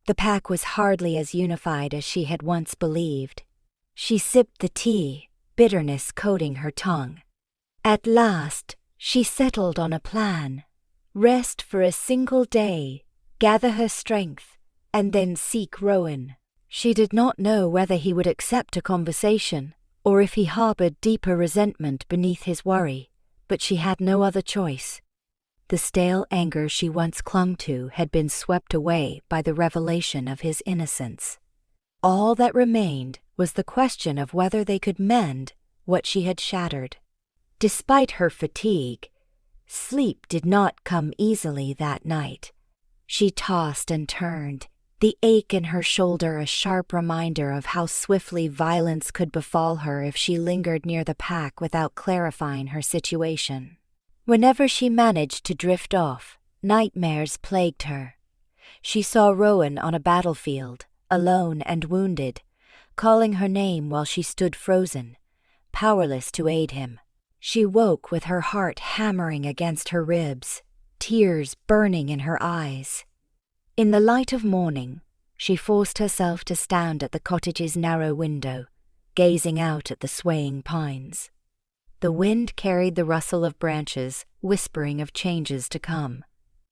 The pack was hardly as unified as she had once believed. She sipped the tea, bitterness coating her tongue. At last, she settled on a plan. Rest for a single day, gather her strength, and then seek Rowan. She did not know whether he would accept a conversation, or if he harbored deeper resentment beneath his worry, but she had no other choice. The stale anger she once clung to had been swept away by the revelation of his innocence. All that remained was the question of whether they could mend what she had shattered. Despite her fatigue, sleep did not come easily that night. She tossed and turned, the ache in her shoulder a sharp reminder of how swiftly violence could befall her if she lingered near the pack without clarifying her situation. Whenever she managed to drift off, nightmares plagued her. She saw Rowan on a battlefield, alone and wounded, calling her name while she stood frozen, powerless to aid him. She woke with her heart hammering against her ribs, tears burning in her eyes. In the light of morning, she forced herself to stand at the cottage's narrow window, gazing out at the swaying pines. The wind carried the rustle of branches, whispering of changes to come.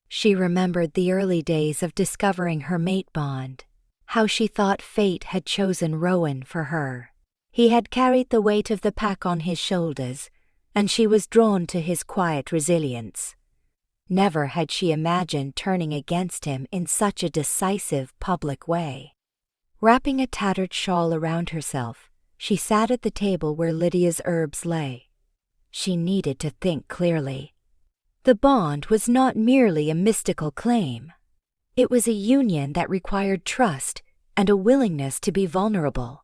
She remembered the early days of discovering her mate bond, how she thought fate had chosen Rowan for her. He had carried the weight of the pack on his shoulders, and she was drawn to his quiet resilience. Never had she imagined turning against him in such a decisive public way. Wrapping a tattered shawl around herself, she sat at the table where Lydia's herbs lay. She needed to think clearly. The bond was not merely a mystical claim. It was a union that required trust and a willingness to be vulnerable.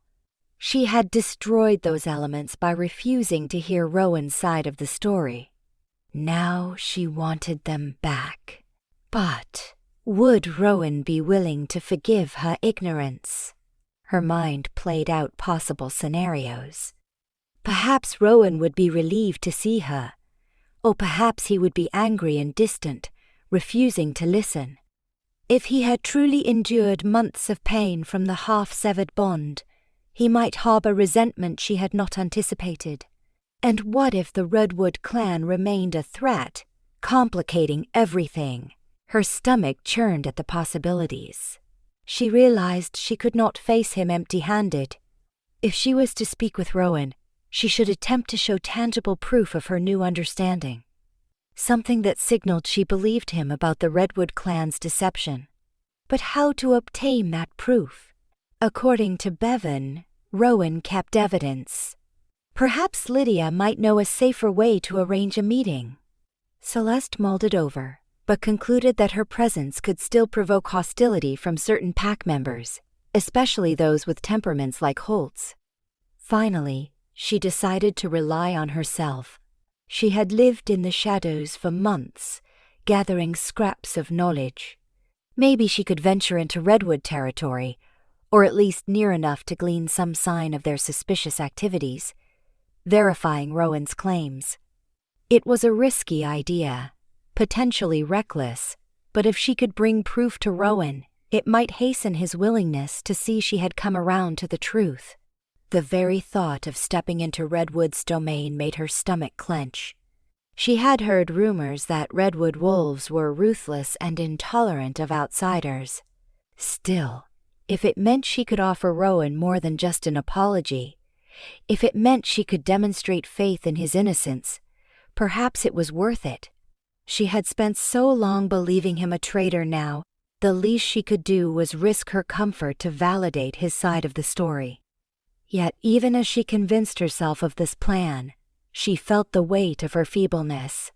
She had destroyed those elements by refusing to hear Rowan's side of the story. Now she wanted them back. But Would Rowan be willing to forgive her ignorance? Her mind played out possible scenarios. Perhaps Rowan would be relieved to see her, or perhaps he would be angry and distant, refusing to listen. If he had truly endured months of pain from the half-severed bond, he might harbor resentment she had not anticipated. And what if the Redwood clan remained a threat, complicating everything? Her stomach churned at the possibilities. She realized she could not face him empty-handed. If she was to speak with Rowan, she should attempt to show tangible proof of her new understanding. Something that signaled she believed him about the Redwood clan's deception. But how to obtain that proof? According to Bevan, Rowan kept evidence. Perhaps Lydia might know a safer way to arrange a meeting. Celeste mulled it over, but concluded that her presence could still provoke hostility from certain pack members, especially those with temperaments like Holt's. Finally, she decided to rely on herself. She had lived in the shadows for months, gathering scraps of knowledge. Maybe she could venture into Redwood territory, or at least near enough to glean some sign of their suspicious activities, verifying Rowan's claims. It was a risky idea, potentially reckless, but if she could bring proof to Rowan, it might hasten his willingness to see she had come around to the truth. The very thought of stepping into Redwood's domain made her stomach clench. She had heard rumors that Redwood wolves were ruthless and intolerant of outsiders. Still, if it meant she could offer Rowan more than just an apology, if it meant she could demonstrate faith in his innocence, perhaps it was worth it. She had spent so long believing him a traitor now, the least she could do was risk her comfort to validate his side of the story. Yet even as she convinced herself of this plan, she felt the weight of her feebleness.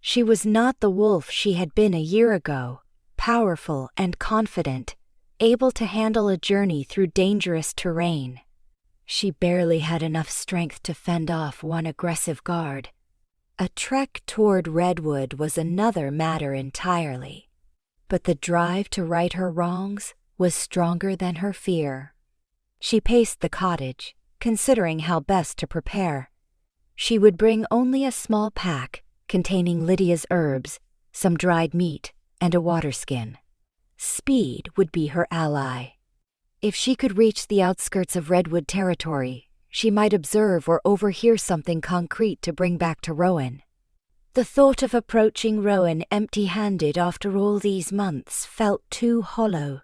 She was not the wolf she had been a year ago, powerful and confident, able to handle a journey through dangerous terrain. She barely had enough strength to fend off one aggressive guard. A trek toward Redwood was another matter entirely. But the drive to right her wrongs was stronger than her fear. She paced the cottage, considering how best to prepare. She would bring only a small pack containing Lydia's herbs, some dried meat, and a water skin. Speed would be her ally. If she could reach the outskirts of Redwood territory, she might observe or overhear something concrete to bring back to Rowan. The thought of approaching Rowan empty-handed after all these months felt too hollow.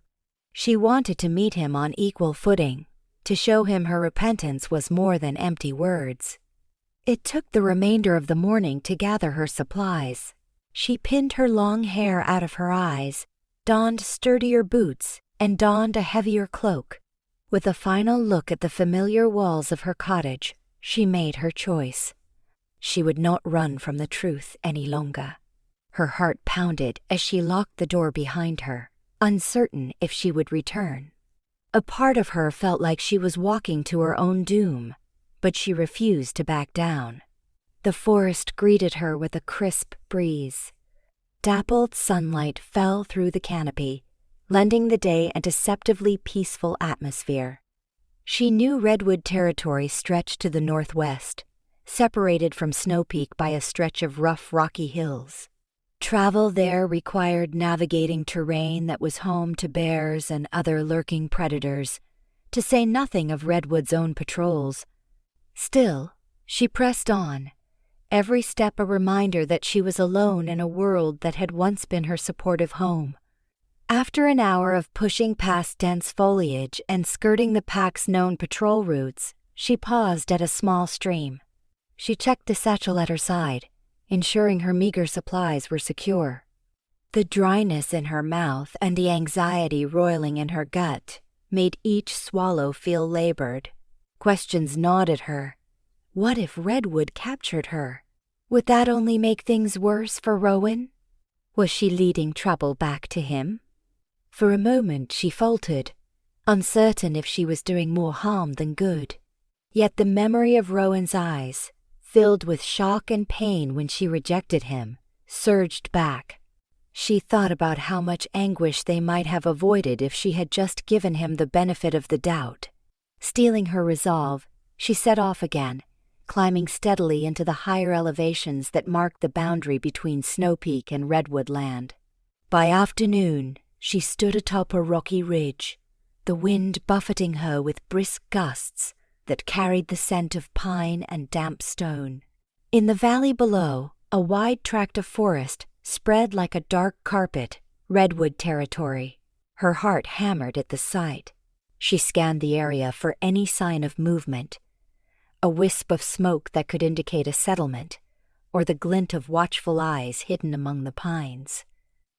She wanted to meet him on equal footing, to show him her repentance was more than empty words. It took the remainder of the morning to gather her supplies. She pinned her long hair out of her eyes, donned sturdier boots, and donned a heavier cloak. With a final look at the familiar walls of her cottage, she made her choice. She would not run from the truth any longer. Her heart pounded as she locked the door behind her, uncertain if she would return. A part of her felt like she was walking to her own doom, but she refused to back down. The forest greeted her with a crisp breeze. Dappled sunlight fell through the canopy, lending the day a deceptively peaceful atmosphere. She knew Redwood territory stretched to the northwest, separated from Snow Peak by a stretch of rough rocky hills. Travel there required navigating terrain that was home to bears and other lurking predators, to say nothing of Redwood's own patrols. Still, she pressed on, every step a reminder that she was alone in a world that had once been her supportive home. After an hour of pushing past dense foliage and skirting the pack's known patrol routes, she paused at a small stream. She checked the satchel at her side, ensuring her meager supplies were secure. The dryness in her mouth and the anxiety roiling in her gut made each swallow feel labored. Questions gnawed at her. What if Redwood captured her? Would that only make things worse for Rowan? Was she leading trouble back to him? For a moment she faltered, uncertain if she was doing more harm than good. Yet the memory of Rowan's eyes, filled with shock and pain when she rejected him, surged back. She thought about how much anguish they might have avoided if she had just given him the benefit of the doubt. Steeling her resolve, she set off again, climbing steadily into the higher elevations that marked the boundary between Snow Peak and Redwood Land. By afternoon, she stood atop a rocky ridge, the wind buffeting her with brisk gusts that carried the scent of pine and damp stone. In the valley below, a wide tract of forest spread like a dark carpet, redwood territory. Her heart hammered at the sight. She scanned the area for any sign of movement, a wisp of smoke that could indicate a settlement, or the glint of watchful eyes hidden among the pines.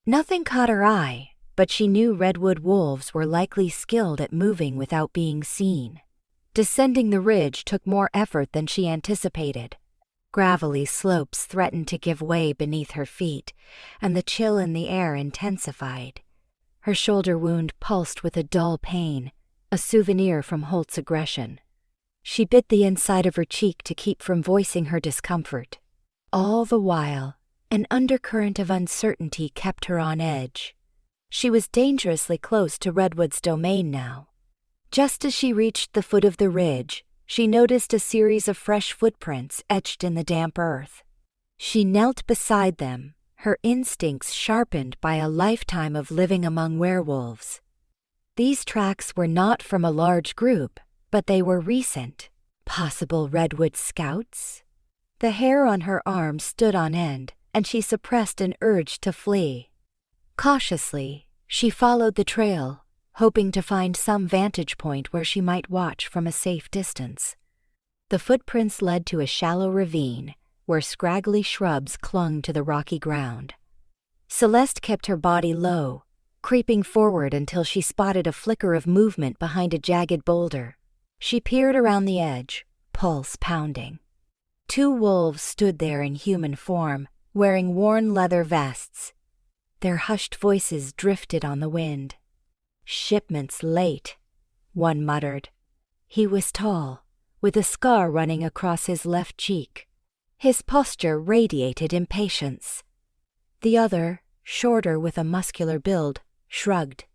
Nothing caught her eye, but she knew redwood wolves were likely skilled at moving without being seen. Descending the ridge took more effort than she anticipated. Gravelly slopes threatened to give way beneath her feet, and the chill in the air intensified. Her shoulder wound pulsed with a dull pain, a souvenir from Holt's aggression. She bit the inside of her cheek to keep from voicing her discomfort. All the while, an undercurrent of uncertainty kept her on edge. She was dangerously close to Redwood's domain now. Just as she reached the foot of the ridge, she noticed a series of fresh footprints etched in the damp earth. She knelt beside them, her instincts sharpened by a lifetime of living among werewolves. These tracks were not from a large group, but they were recent. Possible redwood scouts? The hair on her arm stood on end, and she suppressed an urge to flee. Cautiously, she followed the trail, hoping to find some vantage point where she might watch from a safe distance. The footprints led to a shallow ravine, where scraggly shrubs clung to the rocky ground. Celeste kept her body low, creeping forward until she spotted a flicker of movement behind a jagged boulder. She peered around the edge, pulse pounding. 2 wolves stood there in human form, wearing worn leather vests. Their hushed voices drifted on the wind. "Shipment's late," one muttered. He was tall, with a scar running across his left cheek. His posture radiated impatience. The other, shorter with a muscular build, shrugged.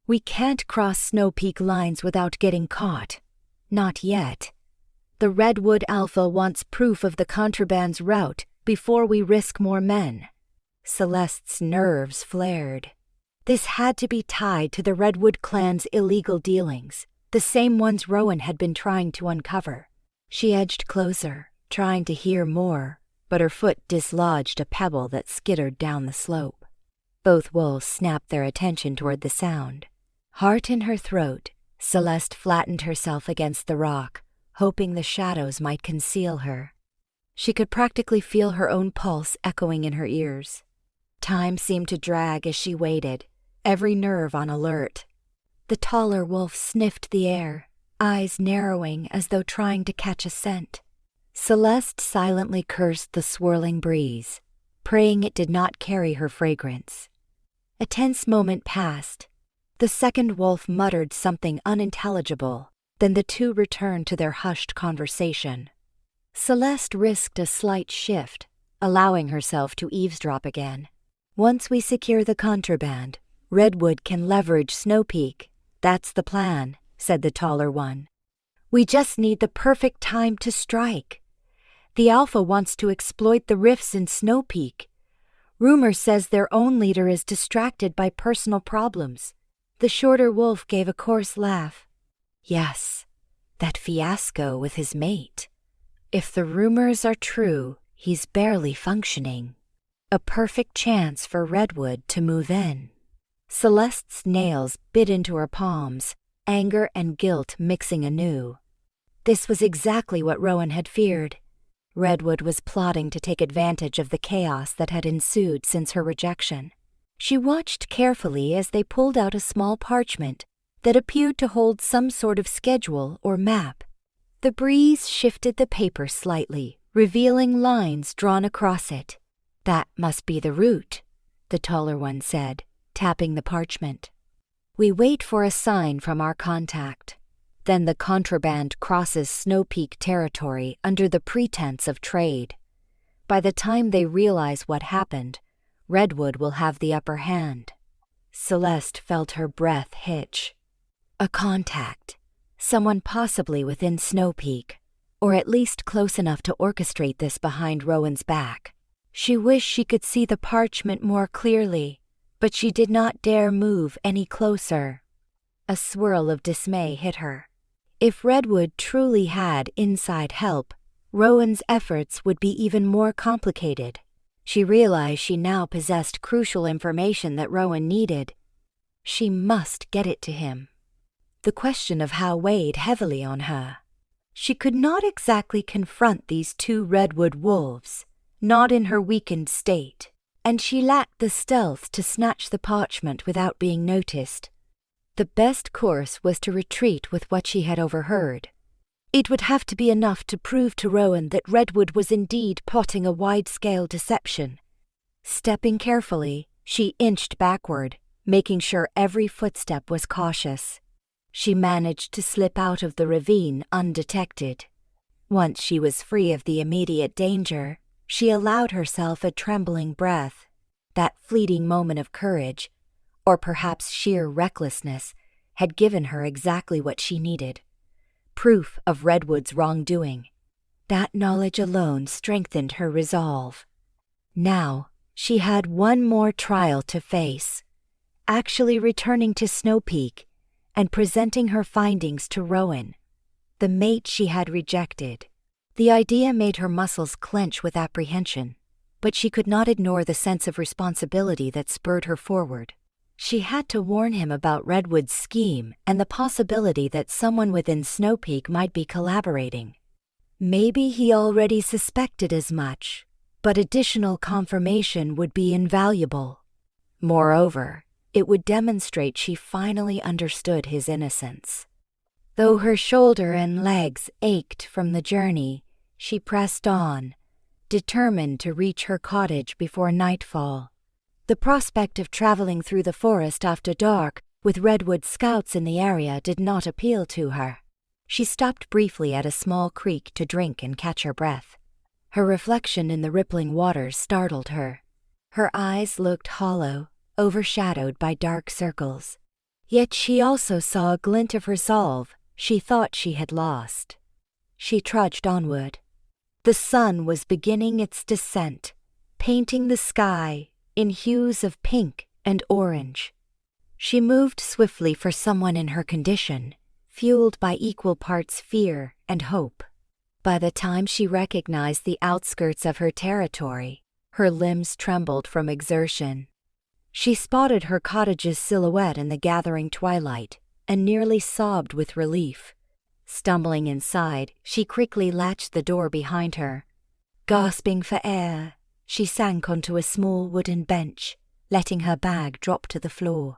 "We can't cross Snow Peak lines without getting caught. Not yet. The Redwood Alpha wants proof of the contraband's route before we risk more men." Celeste's nerves flared. This had to be tied to the Redwood clan's illegal dealings, the same ones Rowan had been trying to uncover. She edged closer, trying to hear more, but her foot dislodged a pebble that skittered down the slope. Both wolves snapped their attention toward the sound. Heart in her throat, Celeste flattened herself against the rock, hoping the shadows might conceal her. She could practically feel her own pulse echoing in her ears. Time seemed to drag as she waited, every nerve on alert. The taller wolf sniffed the air, eyes narrowing as though trying to catch a scent. Celeste silently cursed the swirling breeze, praying it did not carry her fragrance. A tense moment passed. The second wolf muttered something unintelligible, then the 2 returned to their hushed conversation. Celeste risked a slight shift, allowing herself to eavesdrop again. "Once we secure the contraband, Redwood can leverage Snow Peak. That's the plan," said the taller one. "We just need the perfect time to strike. The Alpha wants to exploit the rifts in Snow Peak. Rumor says their own leader is distracted by personal problems." The shorter wolf gave a coarse laugh. "Yes, that fiasco with his mate. If the rumors are true, he's barely functioning. A perfect chance for Redwood to move in." Celeste's nails bit into her palms, anger and guilt mixing anew. This was exactly what Rowan had feared. Redwood was plotting to take advantage of the chaos that had ensued since her rejection. She watched carefully as they pulled out a small parchment that appeared to hold some sort of schedule or map. The breeze shifted the paper slightly, revealing lines drawn across it. "That must be the route," the taller one said, tapping the parchment. "We wait for a sign from our contact. Then the contraband crosses Snow Peak territory under the pretense of trade. By the time they realize what happened, Redwood will have the upper hand. Celeste felt her breath hitch. A contact. Someone possibly within Snow Peak, or at least close enough to orchestrate this behind Rowan's back. She wished she could see the parchment more clearly, but she did not dare move any closer. A swirl of dismay hit her. If Redwood truly had inside help, Rowan's efforts would be even more complicated. She realized she now possessed crucial information that Rowan needed. She must get it to him. The question of how weighed heavily on her. She could not exactly confront these two Redwood wolves, not in her weakened state, and she lacked the stealth to snatch the parchment without being noticed. The best course was to retreat with what she had overheard. It would have to be enough to prove to Rowan that Redwood was indeed plotting a wide-scale deception. Stepping carefully, she inched backward, making sure every footstep was cautious. She managed to slip out of the ravine undetected. Once she was free of the immediate danger, she allowed herself a trembling breath. That fleeting moment of courage, or perhaps sheer recklessness, had given her exactly what she needed. Proof of Redwood's wrongdoing. That knowledge alone strengthened her resolve. Now, she had one more trial to face. Actually returning to Snow Peak and presenting her findings to Rowan, the mate she had rejected. The idea made her muscles clench with apprehension, but she could not ignore the sense of responsibility that spurred her forward. She had to warn him about Redwood's scheme and the possibility that someone within Snow Peak might be collaborating. Maybe he already suspected as much, but additional confirmation would be invaluable. Moreover, it would demonstrate she finally understood his innocence. Though her shoulder and legs ached from the journey, she pressed on, determined to reach her cottage before nightfall. The prospect of traveling through the forest after dark with Redwood scouts in the area did not appeal to her. She stopped briefly at a small creek to drink and catch her breath. Her reflection in the rippling waters startled her. Her eyes looked hollow, overshadowed by dark circles. Yet she also saw a glint of resolve she thought she had lost. She trudged onward. The sun was beginning its descent, painting the sky in hues of pink and orange. She moved swiftly for someone in her condition, fueled by equal parts fear and hope. By the time she recognized the outskirts of her territory, her limbs trembled from exertion. She spotted her cottage's silhouette in the gathering twilight and nearly sobbed with relief. Stumbling inside, she quickly latched the door behind her. Gasping for air, she sank onto a small wooden bench, letting her bag drop to the floor.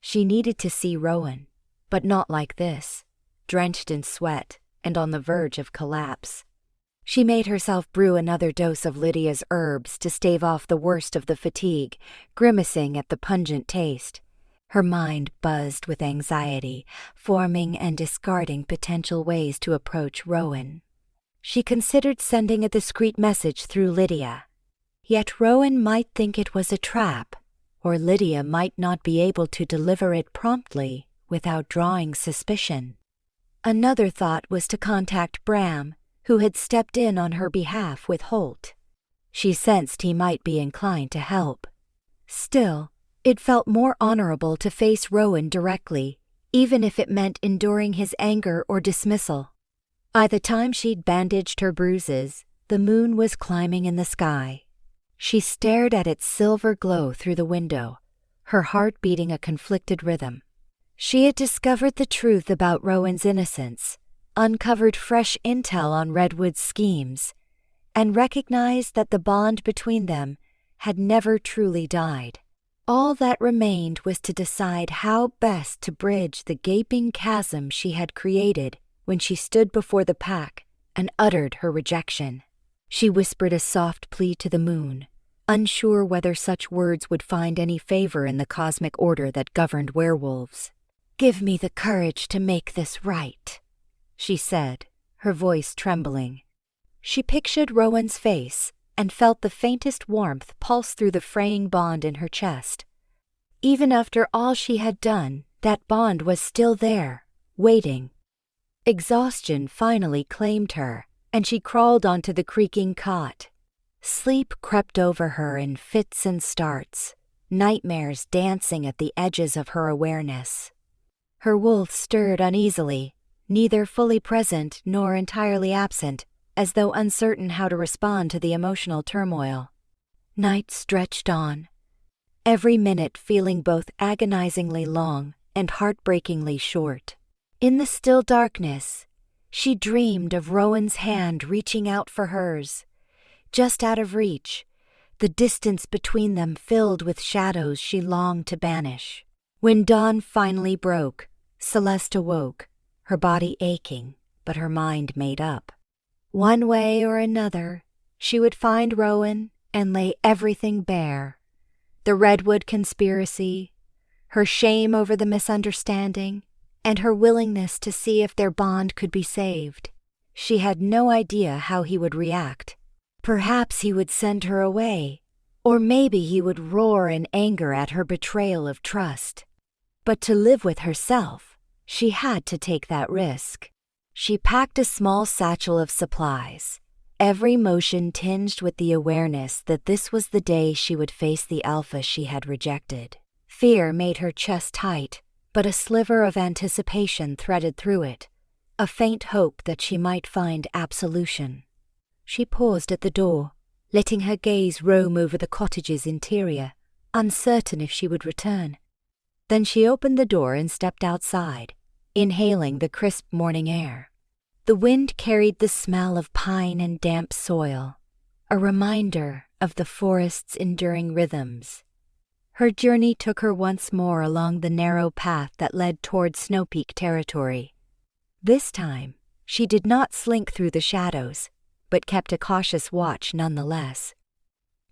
She needed to see Rowan, but not like this, drenched in sweat and on the verge of collapse. She made herself brew another dose of Lydia's herbs to stave off the worst of the fatigue, grimacing at the pungent taste. Her mind buzzed with anxiety, forming and discarding potential ways to approach Rowan. She considered sending a discreet message through Lydia. Yet Rowan might think it was a trap, or Lydia might not be able to deliver it promptly without drawing suspicion. Another thought was to contact Bram, who had stepped in on her behalf with Holt. She sensed he might be inclined to help. Still, it felt more honorable to face Rowan directly, even if it meant enduring his anger or dismissal. By the time she'd bandaged her bruises, the moon was climbing in the sky. She stared at its silver glow through the window, her heart beating a conflicted rhythm. She had discovered the truth about Rowan's innocence, uncovered fresh intel on Redwood's schemes, and recognized that the bond between them had never truly died. All that remained was to decide how best to bridge the gaping chasm she had created when she stood before the pack and uttered her rejection. She whispered a soft plea to the moon, unsure whether such words would find any favor in the cosmic order that governed werewolves. "Give me the courage to make this right," she said, her voice trembling. She pictured Rowan's face and felt the faintest warmth pulse through the fraying bond in her chest. Even after all she had done, that bond was still there, waiting. Exhaustion finally claimed her, and she crawled onto the creaking cot. Sleep crept over her in fits and starts, nightmares dancing at the edges of her awareness. Her wolf stirred uneasily, neither fully present nor entirely absent, as though uncertain how to respond to the emotional turmoil. Night stretched on, every minute feeling both agonizingly long and heartbreakingly short. In the still darkness, she dreamed of Rowan's hand reaching out for hers, just out of reach, the distance between them filled with shadows she longed to banish. When dawn finally broke, Celeste awoke, her body aching, but her mind made up. One way or another, she would find Rowan and lay everything bare. The Redwood conspiracy, her shame over the misunderstanding, and her willingness to see if their bond could be saved. She had no idea how he would react. Perhaps he would send her away, or maybe he would roar in anger at her betrayal of trust. But to live with herself, she had to take that risk. She packed a small satchel of supplies, every motion tinged with the awareness that this was the day she would face the alpha she had rejected. Fear made her chest tight, but a sliver of anticipation threaded through it, a faint hope that she might find absolution. She paused at the door, letting her gaze roam over the cottage's interior, uncertain if she would return. Then she opened the door and stepped outside, inhaling the crisp morning air. The wind carried the smell of pine and damp soil, a reminder of the forest's enduring rhythms. Her journey took her once more along the narrow path that led toward Snow Peak territory. This time, she did not slink through the shadows, but kept a cautious watch nonetheless.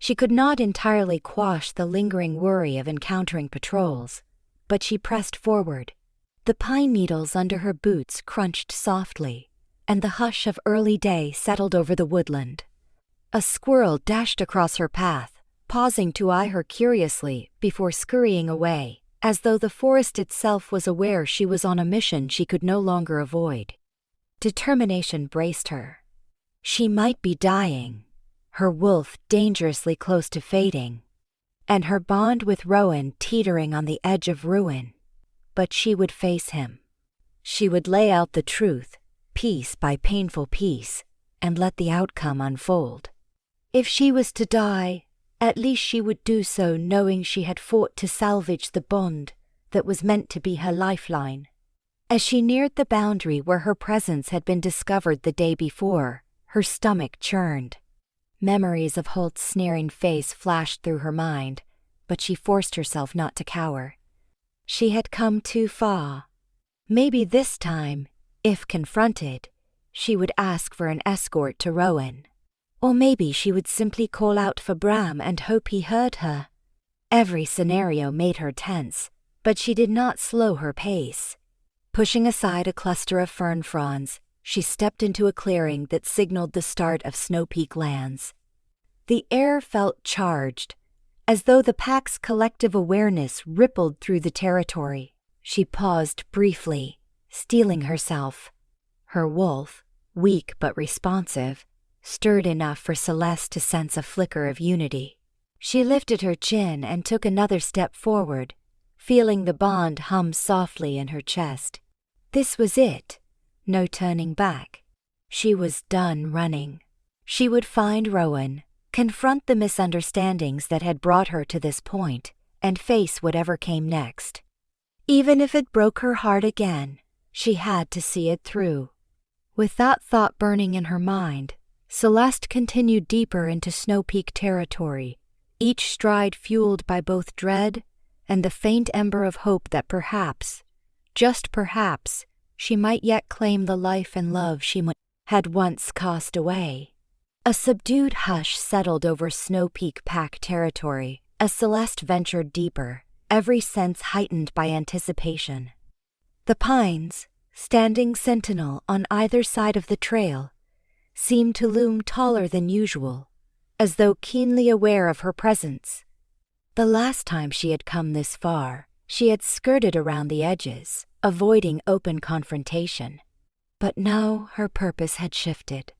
She could not entirely quash the lingering worry of encountering patrols, but she pressed forward. The pine needles under her boots crunched softly, and the hush of early day settled over the woodland. A squirrel dashed across her path, pausing to eye her curiously before scurrying away, as though the forest itself was aware she was on a mission she could no longer avoid. Determination braced her. She might be dying, her wolf dangerously close to fading, and her bond with Rowan teetering on the edge of ruin. But she would face him. She would lay out the truth, piece by painful piece, and let the outcome unfold. If she was to die, at least she would do so knowing she had fought to salvage the bond that was meant to be her lifeline. As she neared the boundary where her presence had been discovered the day before, her stomach churned. Memories of Holt's sneering face flashed through her mind, but she forced herself not to cower. She had come too far. Maybe this time, if confronted, she would ask for an escort to Rowan. Or maybe she would simply call out for Bram and hope he heard her. Every scenario made her tense, but she did not slow her pace. Pushing aside a cluster of fern fronds, she stepped into a clearing that signaled the start of Snow Peak lands. The air felt charged, as though the pack's collective awareness rippled through the territory. She paused briefly, steeling herself. Her wolf, weak but responsive, stirred enough for Celeste to sense a flicker of unity. She lifted her chin and took another step forward, feeling the bond hum softly in her chest. This was it. No turning back. She was done running. She would find Rowan, confront the misunderstandings that had brought her to this point, and face whatever came next. Even if it broke her heart again, she had to see it through. With that thought burning in her mind, Celeste continued deeper into Snow Peak territory, each stride fueled by both dread and the faint ember of hope that perhaps, just perhaps, she might yet claim the life and love she had once cast away. A subdued hush settled over Snow Peak Pack territory as Celeste ventured deeper, every sense heightened by anticipation. The pines, standing sentinel on either side of the trail, seemed to loom taller than usual, as though keenly aware of her presence. The last time she had come this far, she had skirted around the edges, avoiding open confrontation. But now her purpose had shifted.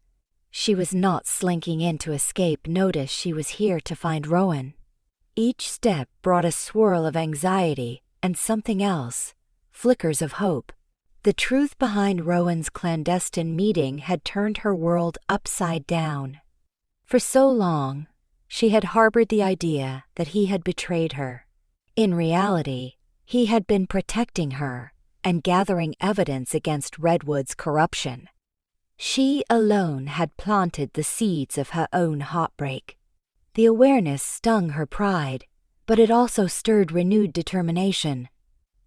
She was not slinking in to escape notice. She was here to find Rowan. Each step brought a swirl of anxiety and something else, flickers of hope. The truth behind Rowan's clandestine meeting had turned her world upside down. For so long, she had harbored the idea that he had betrayed her. In reality, he had been protecting her and gathering evidence against Redwood's corruption. She alone had planted the seeds of her own heartbreak. The awareness stung her pride, but it also stirred renewed determination.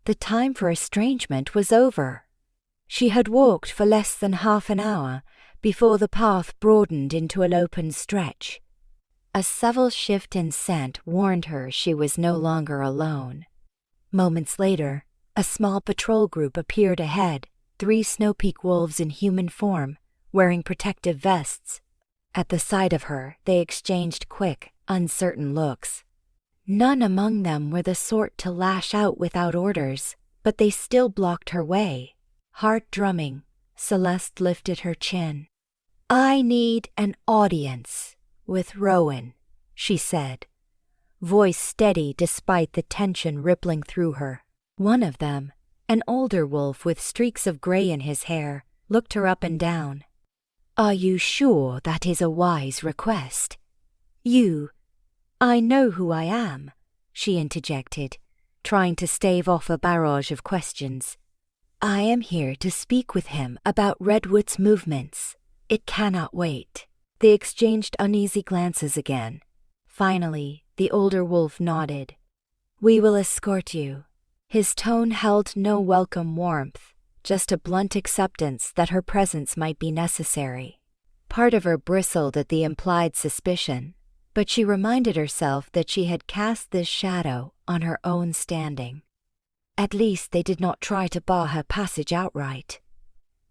The time for estrangement was over. She had walked for less than half an hour before the path broadened into an open stretch. A subtle shift in scent warned her she was no longer alone. Moments later, a small patrol group appeared ahead, 3 Snowpeak wolves in human form, wearing protective vests. At the sight of her, they exchanged quick, uncertain looks. None among them were the sort to lash out without orders, but they still blocked her way. Heart drumming, Celeste lifted her chin. "I need an audience with Rowan," she said, voice steady despite the tension rippling through her. One of them, an older wolf with streaks of gray in his hair, looked her up and down. "Are you sure that is a wise request?" I know who I am," she interjected, trying to stave off a barrage of questions. "I am here to speak with him about Redwood's movements. It cannot wait." They exchanged uneasy glances again. Finally, the older wolf nodded. "We will escort you." His tone held no welcome warmth, just a blunt acceptance that her presence might be necessary. Part of her bristled at the implied suspicion, but she reminded herself that she had cast this shadow on her own standing. At least they did not try to bar her passage outright.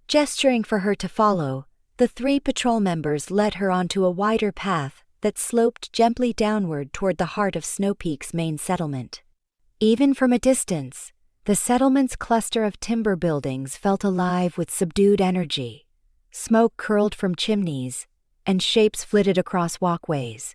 Gesturing for her to follow, the 3 patrol members led her onto a wider path that sloped gently downward toward the heart of Snowpeak's main settlement. Even from a distance, the settlement's cluster of timber buildings felt alive with subdued energy. Smoke curled from chimneys, and shapes flitted across walkways.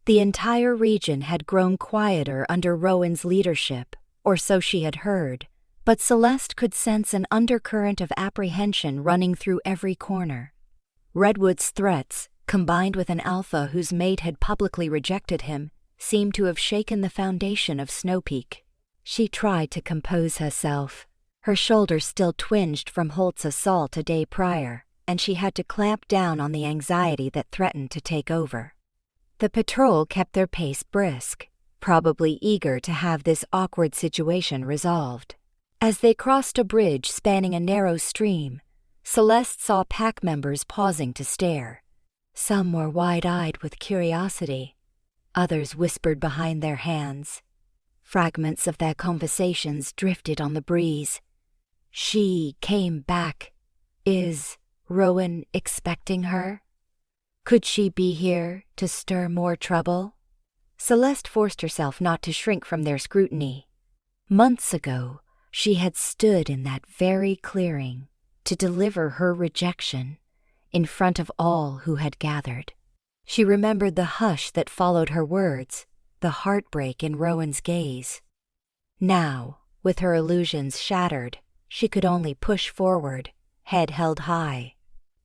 The entire region had grown quieter under Rowan's leadership, or so she had heard, but Celeste could sense an undercurrent of apprehension running through every corner. Redwood's threats, combined with an alpha whose mate had publicly rejected him, seemed to have shaken the foundation of Snowpeak. She tried to compose herself. Her shoulders still twinged from Holt's assault a day prior, and she had to clamp down on the anxiety that threatened to take over. The patrol kept their pace brisk, probably eager to have this awkward situation resolved. As they crossed a bridge spanning a narrow stream, Celeste saw pack members pausing to stare. Some were wide-eyed with curiosity. Others whispered behind their hands. Fragments of their conversations drifted on the breeze. She came back. Is Rowan expecting her? Could she be here to stir more trouble? Celeste forced herself not to shrink from their scrutiny. Months ago, she had stood in that very clearing to deliver her rejection in front of all who had gathered. She remembered the hush that followed her words, the heartbreak in Rowan's gaze. Now, with her illusions shattered, she could only push forward, head held high.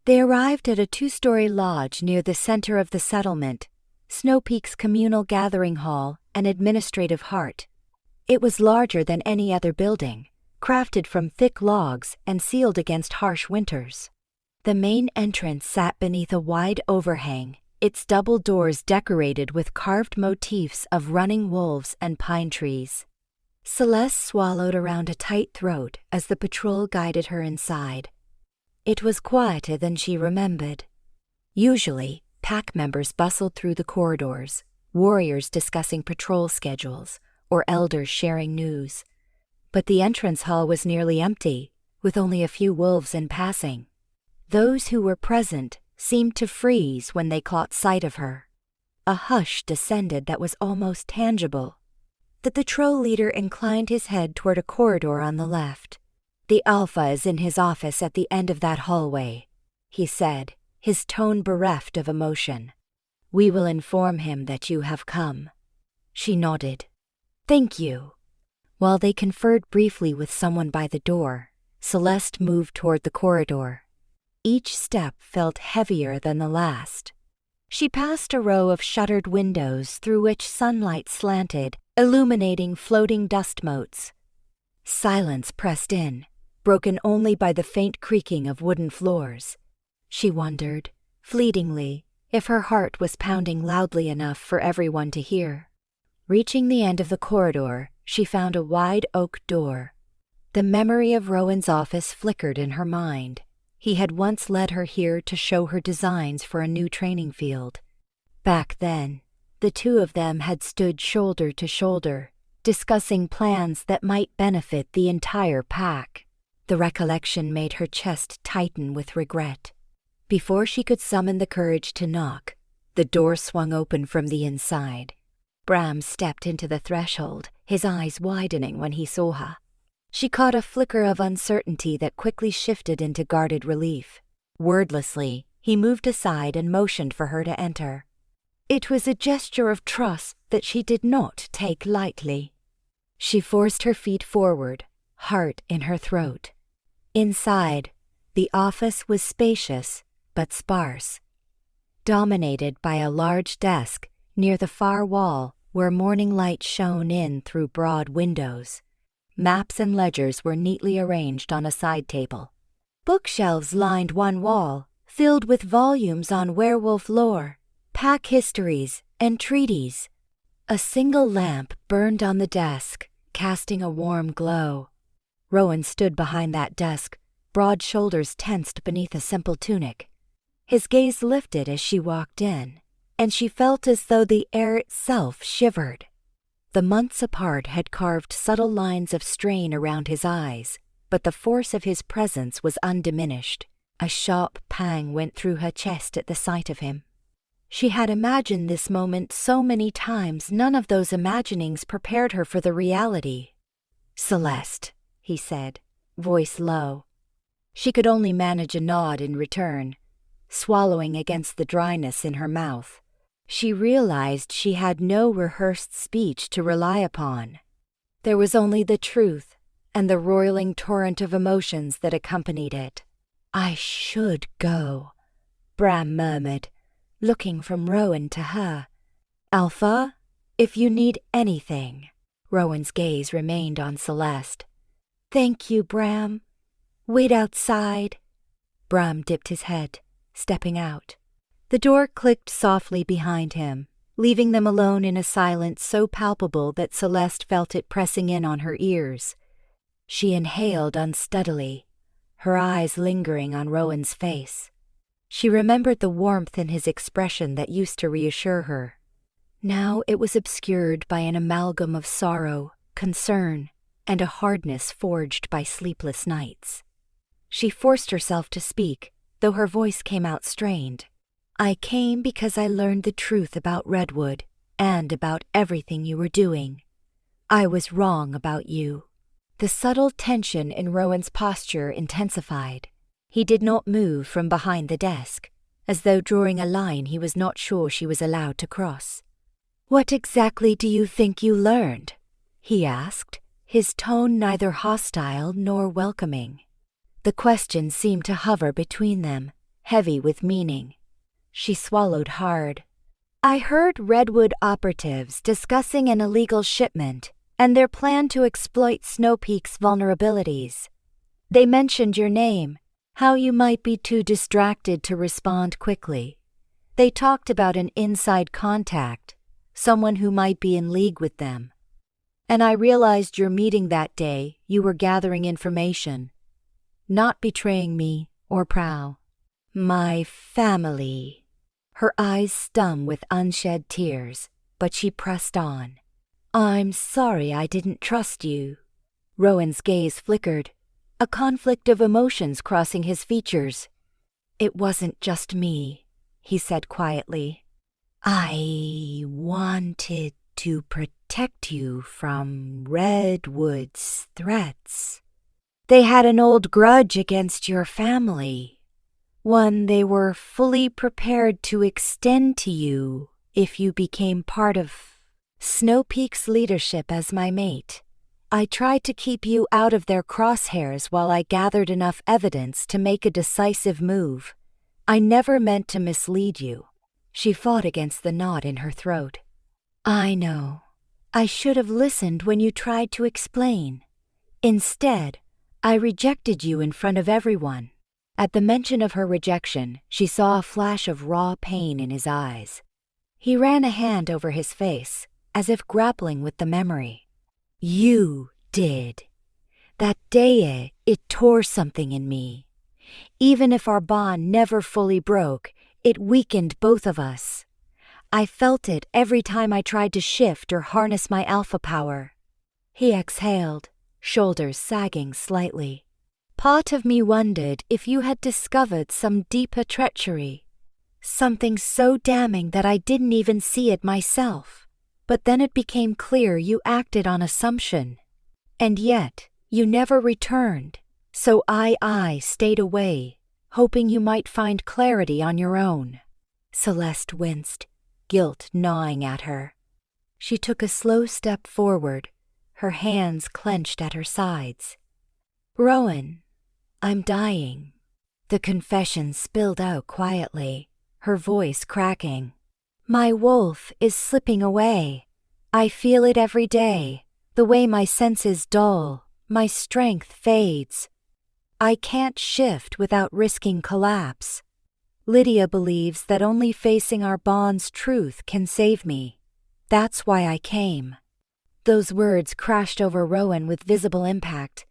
They arrived at a 2-story lodge near the center of the settlement, Snowpeak's communal gathering hall and administrative heart. It was larger than any other building, crafted from thick logs and sealed against harsh winters. The main entrance sat beneath a wide overhang, its double doors decorated with carved motifs of running wolves and pine trees. Celeste swallowed around a tight throat as the patrol guided her inside. It was quieter than she remembered. Usually, pack members bustled through the corridors, warriors discussing patrol schedules, or elders sharing news. But the entrance hall was nearly empty, with only a few wolves in passing. Those who were present seemed to freeze when they caught sight of her. a hush descended that was almost tangible. The patrol leader inclined his head toward a corridor on the left. "The Alpha is in his office at the end of that hallway," he said, his tone bereft of emotion. "We will inform him that you have come." She nodded. "Thank you." While they conferred briefly with someone by the door, Celeste moved toward the corridor. Each step felt heavier than the last. She passed a row of shuttered windows through which sunlight slanted, illuminating floating dust motes. Silence pressed in, broken only by the faint creaking of wooden floors. She wondered, fleetingly, if her heart was pounding loudly enough for everyone to hear. Reaching the end of the corridor, she found a wide oak door. The memory of Rowan's office flickered in her mind. He had once led her here to show her designs for a new training field. Back then, the two of them had stood shoulder to shoulder, discussing plans that might benefit the entire pack. The recollection made her chest tighten with regret. Before she could summon the courage to knock, the door swung open from the inside. Bram stepped into the threshold, his eyes widening when he saw her. She caught a flicker of uncertainty that quickly shifted into guarded relief. Wordlessly, he moved aside and motioned for her to enter. It was a gesture of trust that she did not take lightly. She forced her feet forward, heart in her throat. Inside, the office was spacious but sparse, dominated by a large desk near the far wall where morning light shone in through broad windows. Maps and ledgers were neatly arranged on a side table. Bookshelves lined one wall, filled with volumes on werewolf lore, pack histories, and treaties. A single lamp burned on the desk, casting a warm glow. Rowan stood behind that desk, broad shoulders tensed beneath a simple tunic. His gaze lifted as she walked in, and she felt as though the air itself shivered. The months apart had carved subtle lines of strain around his eyes, but the force of his presence was undiminished. A sharp pang went through her chest at the sight of him. She had imagined this moment so many times, none of those imaginings prepared her for the reality. "Celeste," he said, voice low. She could only manage a nod in return, swallowing against the dryness in her mouth. She realized she had no rehearsed speech to rely upon. There was only the truth and the roiling torrent of emotions that accompanied it. "I should go," Bram murmured, looking from Rowan to her. "Alpha, if you need anything." Rowan's gaze remained on Celeste. "Thank you, Bram. Wait outside." Bram dipped his head, stepping out. The door clicked softly behind him, leaving them alone in a silence so palpable that Celeste felt it pressing in on her ears. She inhaled unsteadily, her eyes lingering on Rowan's face. She remembered the warmth in his expression that used to reassure her. Now it was obscured by an amalgam of sorrow, concern, and a hardness forged by sleepless nights. She forced herself to speak, though her voice came out strained. "I came because I learned the truth about Redwood and about everything you were doing. I was wrong about you." The subtle tension in Rowan's posture intensified. He did not move from behind the desk, as though drawing a line he was not sure she was allowed to cross. "What exactly do you think you learned?" he asked, his tone neither hostile nor welcoming. The question seemed to hover between them, heavy with meaning. She swallowed hard. "I heard Redwood operatives discussing an illegal shipment and their plan to exploit Snow Peak's vulnerabilities. They mentioned your name, how you might be too distracted to respond quickly. They talked about an inside contact, someone who might be in league with them. And I realized your meeting that day, you were gathering information, not betraying me or Prow. My family." Her eyes stung with unshed tears, but she pressed on. "I'm sorry I didn't trust you." Rowan's gaze flickered, a conflict of emotions crossing his features. "It wasn't just me," he said quietly. I wanted to protect you from Redwood's threats. They had an old grudge against your family, one they were fully prepared to extend to you if you became part of Snow Peak's leadership as my mate. I tried to keep you out of their crosshairs while I gathered enough evidence to make a decisive move. I never meant to mislead you. She fought against the knot in her throat. I know. I should have listened when you tried to explain. Instead, I rejected you in front of everyone. At the mention of her rejection, she saw a flash of raw pain in his eyes. He ran a hand over his face, as if grappling with the memory. You did. That day it tore something in me. Even if our bond never fully broke, it weakened both of us. I felt it every time I tried to shift or harness my alpha power. He exhaled, shoulders sagging slightly. Part of me wondered if you had discovered some deeper treachery, something so damning that I didn't even see it myself. But then it became clear you acted on assumption. And yet, you never returned, so I stayed away, hoping you might find clarity on your own. Celeste winced, guilt gnawing at her. She took a slow step forward, her hands clenched at her sides. Rowan, I'm dying. The confession spilled out quietly, her voice cracking. My wolf is slipping away. I feel it every day, the way my senses dull, my strength fades. I can't shift without risking collapse. Lydia believes that only facing our bond's truth can save me. That's why I came. Those words crashed over Rowan with visible impact.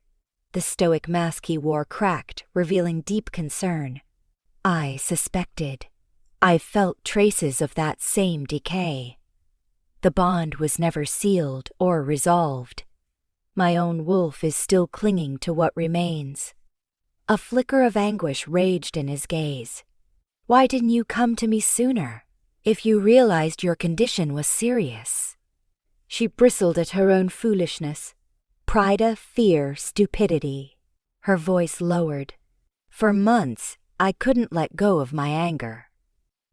The stoic mask he wore cracked, revealing deep concern. I suspected. I felt traces of that same decay. The bond was never sealed or resolved. My own wolf is still clinging to what remains. A flicker of anguish raged in his gaze. Why didn't you come to me sooner, if you realized your condition was serious? She bristled at her own foolishness. Pride, fear, stupidity. Her voice lowered. For months, I couldn't let go of my anger.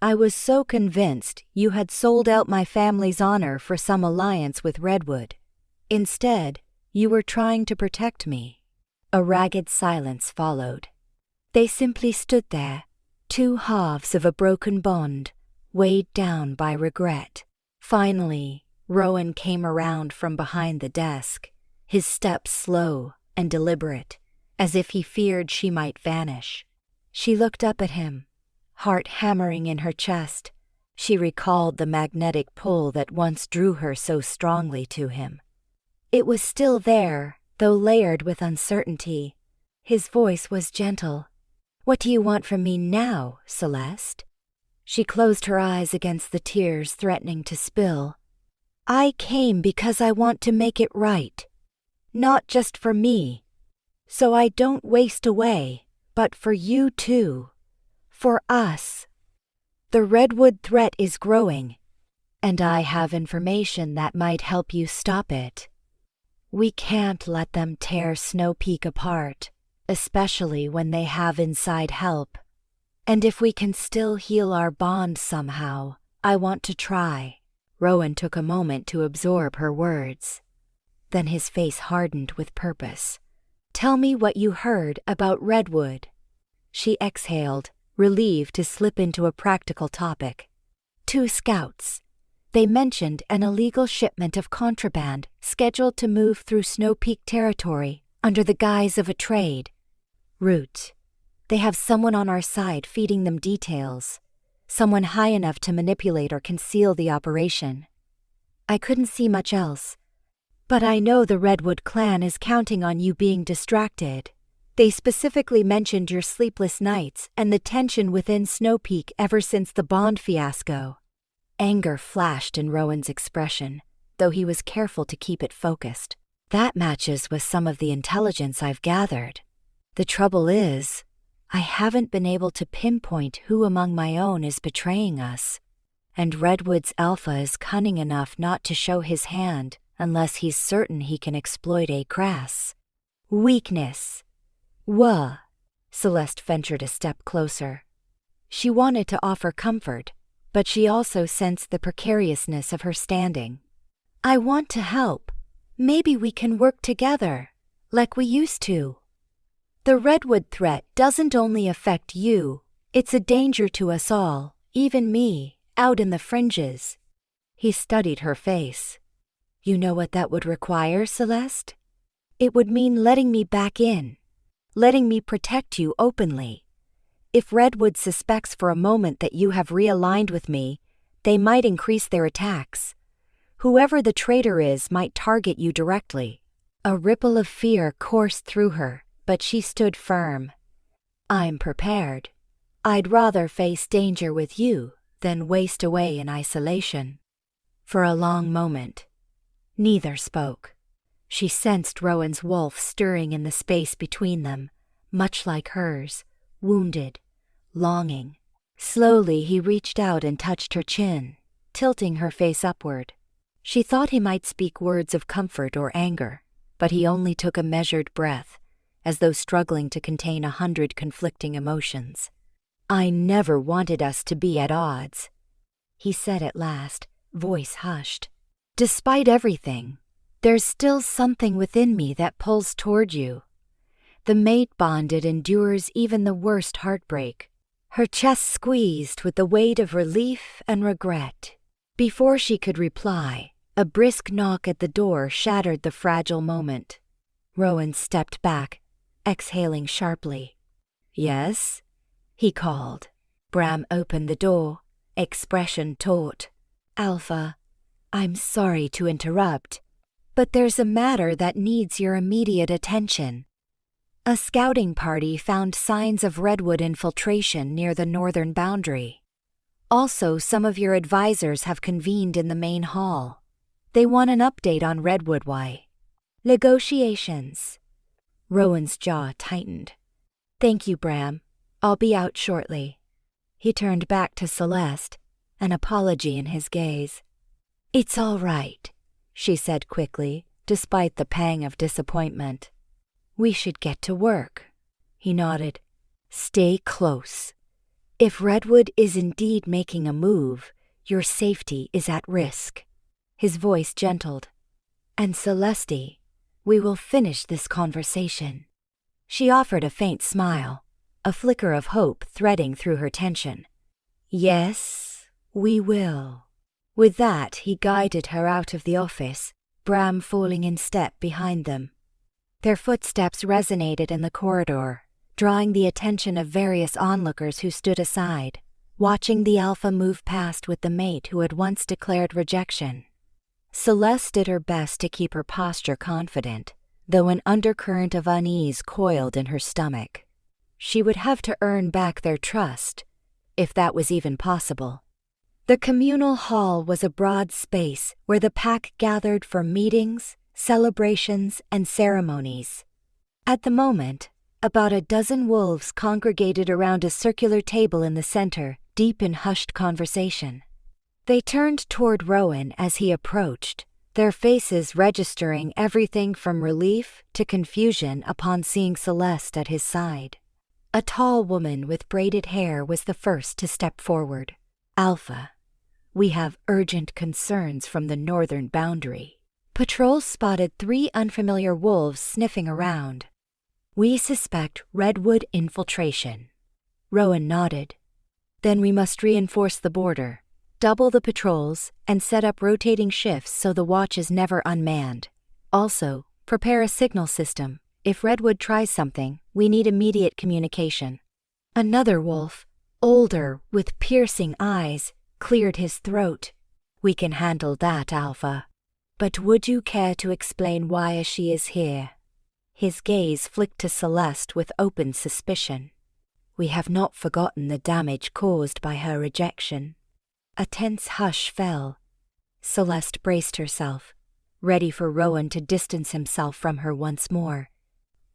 I was so convinced you had sold out my family's honor for some alliance with Redwood. Instead, you were trying to protect me. A ragged silence followed. They simply stood there, two halves of a broken bond, weighed down by regret. Finally, Rowan came around from behind the desk, his steps slow and deliberate, as if he feared she might vanish. She looked up at him, heart hammering in her chest. She recalled the magnetic pull that once drew her so strongly to him. It was still there, though layered with uncertainty. His voice was gentle. What do you want from me now, Celeste? She closed her eyes against the tears threatening to spill. I came because I want to make it right. Not just for me, so I don't waste away, but for you too. For us. The Redwood threat is growing, and I have information that might help you stop it. We can't let them tear Snow Peak apart, especially when they have inside help. And if we can still heal our bond somehow, I want to try. Rowan took a moment to absorb her words. Then his face hardened with purpose. Tell me what you heard about Redwood. She exhaled, relieved to slip into a practical topic. 2 scouts. They mentioned an illegal shipment of contraband scheduled to move through Snow Peak territory under the guise of a trade route. They have someone on our side feeding them details, someone high enough to manipulate or conceal the operation. I couldn't see much else, but I know the Redwood clan is counting on you being distracted. They specifically mentioned your sleepless nights and the tension within Snow Peak ever since the Bond fiasco. Anger flashed in Rowan's expression, though he was careful to keep it focused. That matches with some of the intelligence I've gathered. The trouble is, I haven't been able to pinpoint who among my own is betraying us. and Redwood's alpha is cunning enough not to show his hand unless he's certain he can exploit a crass weakness. Wah! Celeste ventured a step closer. She wanted to offer comfort, but she also sensed the precariousness of her standing. I want to help. Maybe we can work together, like we used to. The Redwood threat doesn't only affect you, it's a danger to us all, even me, out in the fringes. He studied her face. You know what that would require, Celeste? It would mean letting me back in, letting me protect you openly. If Redwood suspects for a moment that you have realigned with me, they might increase their attacks. Whoever the traitor is might target you directly. A ripple of fear coursed through her, but she stood firm. I'm prepared. I'd rather face danger with you than waste away in isolation. For a long moment, neither spoke. She sensed Rowan's wolf stirring in the space between them, much like hers, wounded, longing. Slowly he reached out and touched her chin, tilting her face upward. She thought he might speak words of comfort or anger, but he only took a measured breath, as though struggling to contain 100 conflicting emotions. I never wanted us to be at odds, he said at last, voice hushed. Despite everything, there's still something within me that pulls toward you. The mate bond it endures even the worst heartbreak. Her chest squeezed with the weight of relief and regret. Before she could reply, a brisk knock at the door shattered the fragile moment. Rowan stepped back, exhaling sharply. Yes? He called. Bram opened the door, expression taut. Alpha, I'm sorry to interrupt, but there's a matter that needs your immediate attention. A scouting party found signs of Redwood infiltration near the northern boundary. Also, some of your advisors have convened in the main hall. They want an update on Redwood. Why? Negotiations. Rowan's jaw tightened. Thank you, Bram. I'll be out shortly. He turned back to Celeste, an apology in his gaze. It's all right, she said quickly, despite the pang of disappointment. We should get to work. He nodded. Stay close. If Redwood is indeed making a move, your safety is at risk. His voice gentled. And Celeste, we will finish this conversation. She offered a faint smile, a flicker of hope threading through her tension. Yes, we will. With that, he guided her out of the office, Bram falling in step behind them. Their footsteps resonated in the corridor, drawing the attention of various onlookers who stood aside, watching the alpha move past with the mate who had once declared rejection. Celeste did her best to keep her posture confident, though an undercurrent of unease coiled in her stomach. She would have to earn back their trust, if that was even possible. The communal hall was a broad space where the pack gathered for meetings, celebrations, and ceremonies. At the moment, about a dozen wolves congregated around a circular table in the center, deep in hushed conversation. They turned toward Rowan as he approached, their faces registering everything from relief to confusion upon seeing Celeste at his side. A tall woman with braided hair was the first to step forward. Alpha, we have urgent concerns from the northern boundary. Patrols spotted 3 unfamiliar wolves sniffing around. We suspect Redwood infiltration. Rowan nodded. Then we must reinforce the border, double the patrols, and set up rotating shifts so the watch is never unmanned. Also, prepare a signal system. If Redwood tries something, we need immediate communication. Another wolf, older, with piercing eyes, cleared his throat. We can handle that, Alpha. But would you care to explain why she is here? His gaze flicked to Celeste with open suspicion. We have not forgotten the damage caused by her rejection. A tense hush fell. Celeste braced herself, ready for Rowan to distance himself from her once more.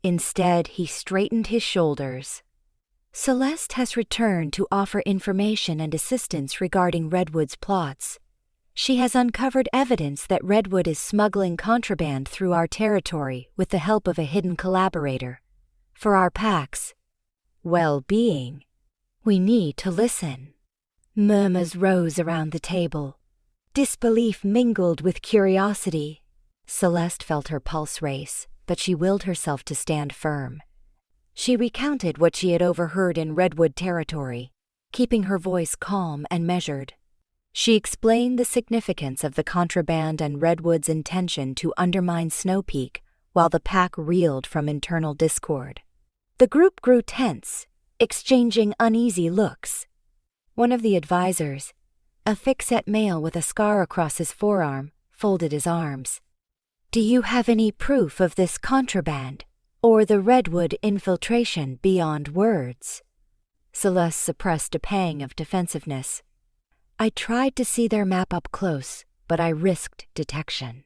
Instead, he straightened his shoulders. Celeste has returned to offer information and assistance regarding Redwood's plots. She has uncovered evidence that Redwood is smuggling contraband through our territory with the help of a hidden collaborator. For our pack's well-being, we need to listen. Murmurs rose around the table. Disbelief mingled with curiosity. Celeste felt her pulse race, but she willed herself to stand firm. She recounted what she had overheard in Redwood territory, keeping her voice calm and measured. She explained the significance of the contraband and Redwood's intention to undermine Snow Peak while the pack reeled from internal discord. The group grew tense, exchanging uneasy looks. One of the advisors, a thick-set male with a scar across his forearm, folded his arms. "Do you have any proof of this contraband, or the Redwood infiltration beyond words?" Celeste suppressed a pang of defensiveness. "I tried to see their map up close, but I risked detection.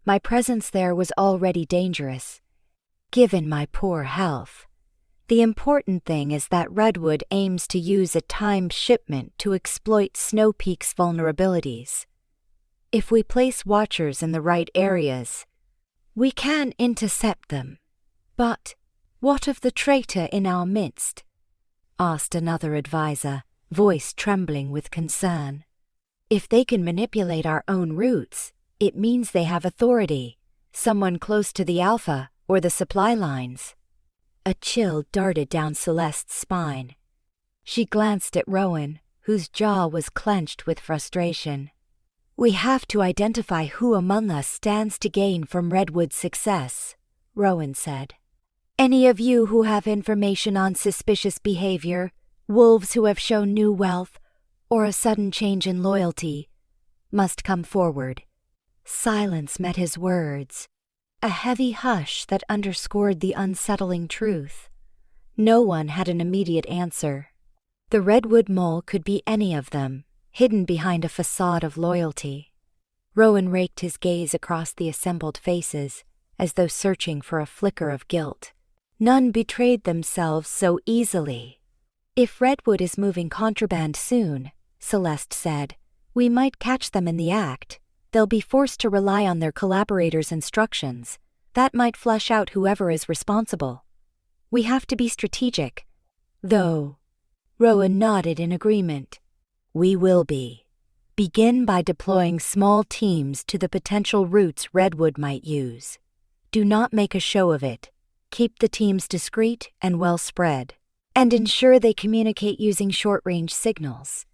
My presence there was already dangerous, given my poor health. The important thing is that Redwood aims to use a timed shipment to exploit Snow Peak's vulnerabilities. If we place watchers in the right areas, we can intercept them. But what of the traitor in our midst?" asked another advisor, voice trembling with concern. "If they can manipulate our own routes, it means they have authority, someone close to the Alpha or the supply lines." A chill darted down Celeste's spine. She glanced at Rowan, whose jaw was clenched with frustration. "We have to identify who among us stands to gain from Redwood's success," Rowan said. "Any of you who have information on suspicious behavior, wolves who have shown new wealth, or a sudden change in loyalty, must come forward." Silence met his words, a heavy hush that underscored the unsettling truth. No one had an immediate answer. The Redwood mole could be any of them, hidden behind a facade of loyalty. Rowan raked his gaze across the assembled faces, as though searching for a flicker of guilt. None betrayed themselves so easily. "If Redwood is moving contraband soon," Celeste said, "we might catch them in the act. They'll be forced to rely on their collaborators' instructions. That might flush out whoever is responsible. We have to be strategic, though." Rowan nodded in agreement. "We will be. Begin by deploying small teams to the potential routes Redwood might use. Do not make a show of it. Keep the teams discreet and well spread, and ensure they communicate using short-range signals.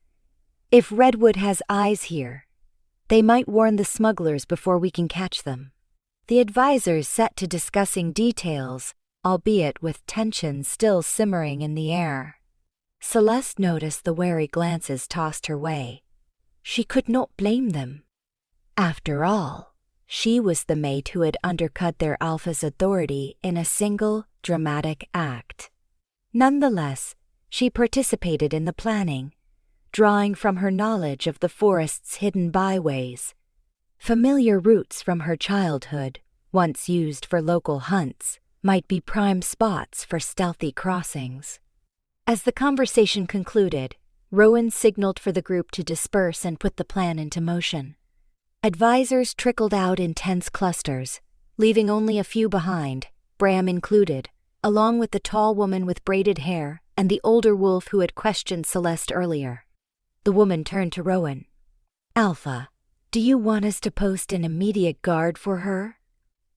If Redwood has eyes here, they might warn the smugglers before we can catch them." The advisors set to discussing details, albeit with tension still simmering in the air. Celeste noticed the wary glances tossed her way. She could not blame them. After all, she was the mate who had undercut their Alpha's authority in a single, dramatic act. Nonetheless, she participated in the planning, drawing from her knowledge of the forest's hidden byways. Familiar routes from her childhood, once used for local hunts, might be prime spots for stealthy crossings. As the conversation concluded, Rowan signaled for the group to disperse and put the plan into motion. Advisors trickled out in tense clusters, leaving only a few behind, Bram included, along with the tall woman with braided hair and the older wolf who had questioned Celeste earlier. The woman turned to Rowan. "Alpha, do you want us to post an immediate guard for her?"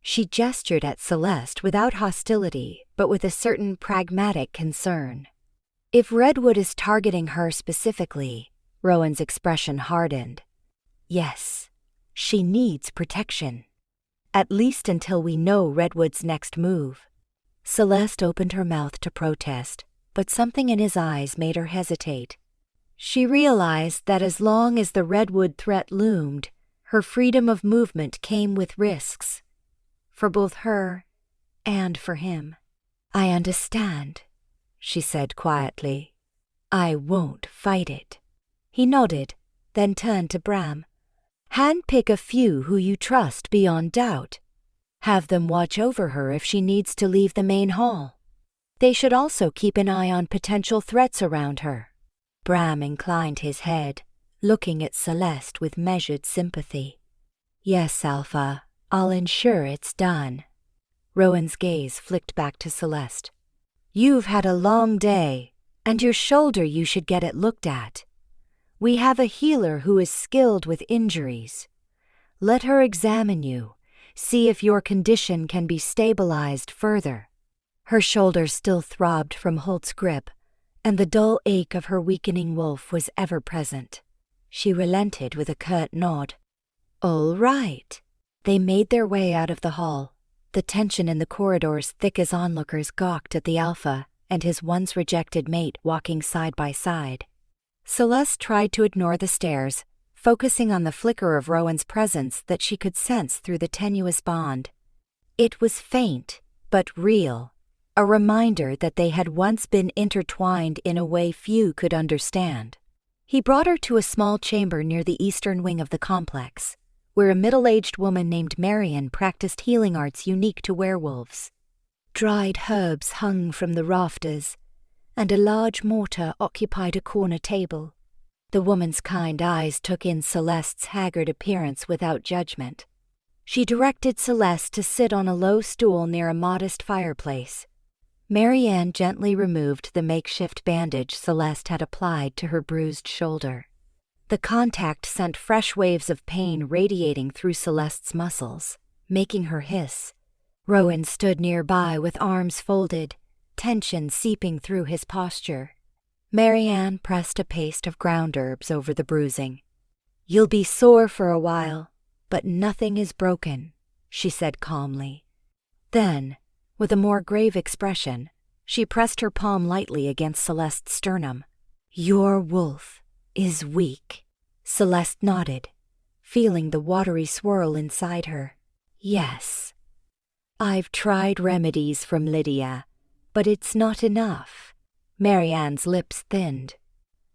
She gestured at Celeste without hostility, but with a certain pragmatic concern. "If Redwood is targeting her specifically," Rowan's expression hardened. "Yes, she needs protection. At least until we know Redwood's next move." Celeste opened her mouth to protest, but something in his eyes made her hesitate. She realized that as long as the Redwood threat loomed, her freedom of movement came with risks. For both her and for him. "I understand," she said quietly. "I won't fight it." He nodded, then turned to Bram. "Handpick a few who you trust beyond doubt. Have them watch over her if she needs to leave the main hall." They should also keep an eye on potential threats around her. Bram inclined his head, looking at Celeste with measured sympathy. Yes, Alpha, I'll ensure it's done. Rowan's gaze flicked back to Celeste. You've had a long day, and your shoulder you should get it looked at. We have a healer who is skilled with injuries. Let her examine you, see if your condition can be stabilized further. Her shoulder still throbbed from Holt's grip, and the dull ache of her weakening wolf was ever present. She relented with a curt nod. All right. They made their way out of the hall, the tension in the corridors thick as onlookers gawked at the Alpha and his once rejected mate walking side by side. Celeste tried to ignore the stares, focusing on the flicker of Rowan's presence that she could sense through the tenuous bond. It was faint, but real, a reminder that they had once been intertwined in a way few could understand. He brought her to a small chamber near the eastern wing of the complex, where a middle-aged woman named Marian practiced healing arts unique to werewolves. Dried herbs hung from the rafters, and a large mortar occupied a corner table. The woman's kind eyes took in Celeste's haggard appearance without judgment. She directed Celeste to sit on a low stool near a modest fireplace. Marianne gently removed the makeshift bandage Celeste had applied to her bruised shoulder. The contact sent fresh waves of pain radiating through Celeste's muscles, making her hiss. Rowan stood nearby with arms folded, tension seeping through his posture. Marianne pressed a paste of ground herbs over the bruising. You'll be sore for a while, but nothing is broken, she said calmly. Then, with a more grave expression, she pressed her palm lightly against Celeste's sternum. Your wolf is weak. Celeste nodded, feeling the watery swirl inside her. Yes. I've tried remedies from Lydia, but it's not enough. Marianne's lips thinned.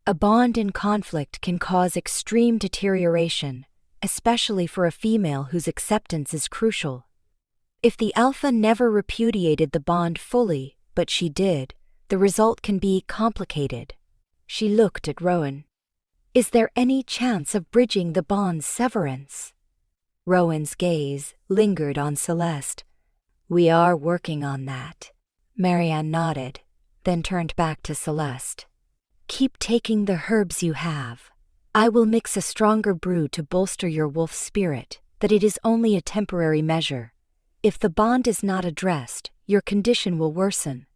A bond in conflict can cause extreme deterioration, especially for a female whose acceptance is crucial. If the Alpha never repudiated the bond fully, but she did, the result can be complicated. She looked at Rowan. Is there any chance of bridging the bond's severance? Rowan's gaze lingered on Celeste. We are working on that. Marianne nodded, then turned back to Celeste. Keep taking the herbs you have. I will mix a stronger brew to bolster your wolf's spirit, that it is only a temporary measure. If the bond is not addressed, your condition will worsen.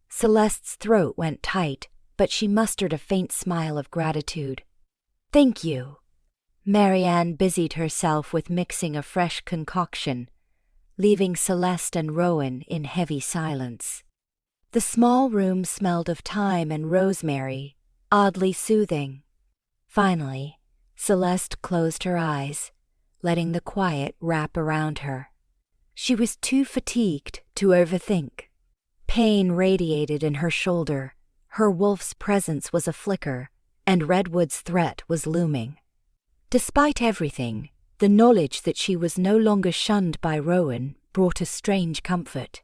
Celeste's throat went tight, but she mustered a faint smile of gratitude. Thank you. Marianne busied herself with mixing a fresh concoction, leaving Celeste and Rowan in heavy silence. The small room smelled of thyme and rosemary, oddly soothing. Finally, Celeste closed her eyes, letting the quiet wrap around her. She was too fatigued to overthink. Pain radiated in her shoulder, her wolf's presence was a flicker, and Redwood's threat was looming. Despite everything, the knowledge that she was no longer shunned by Rowan brought a strange comfort.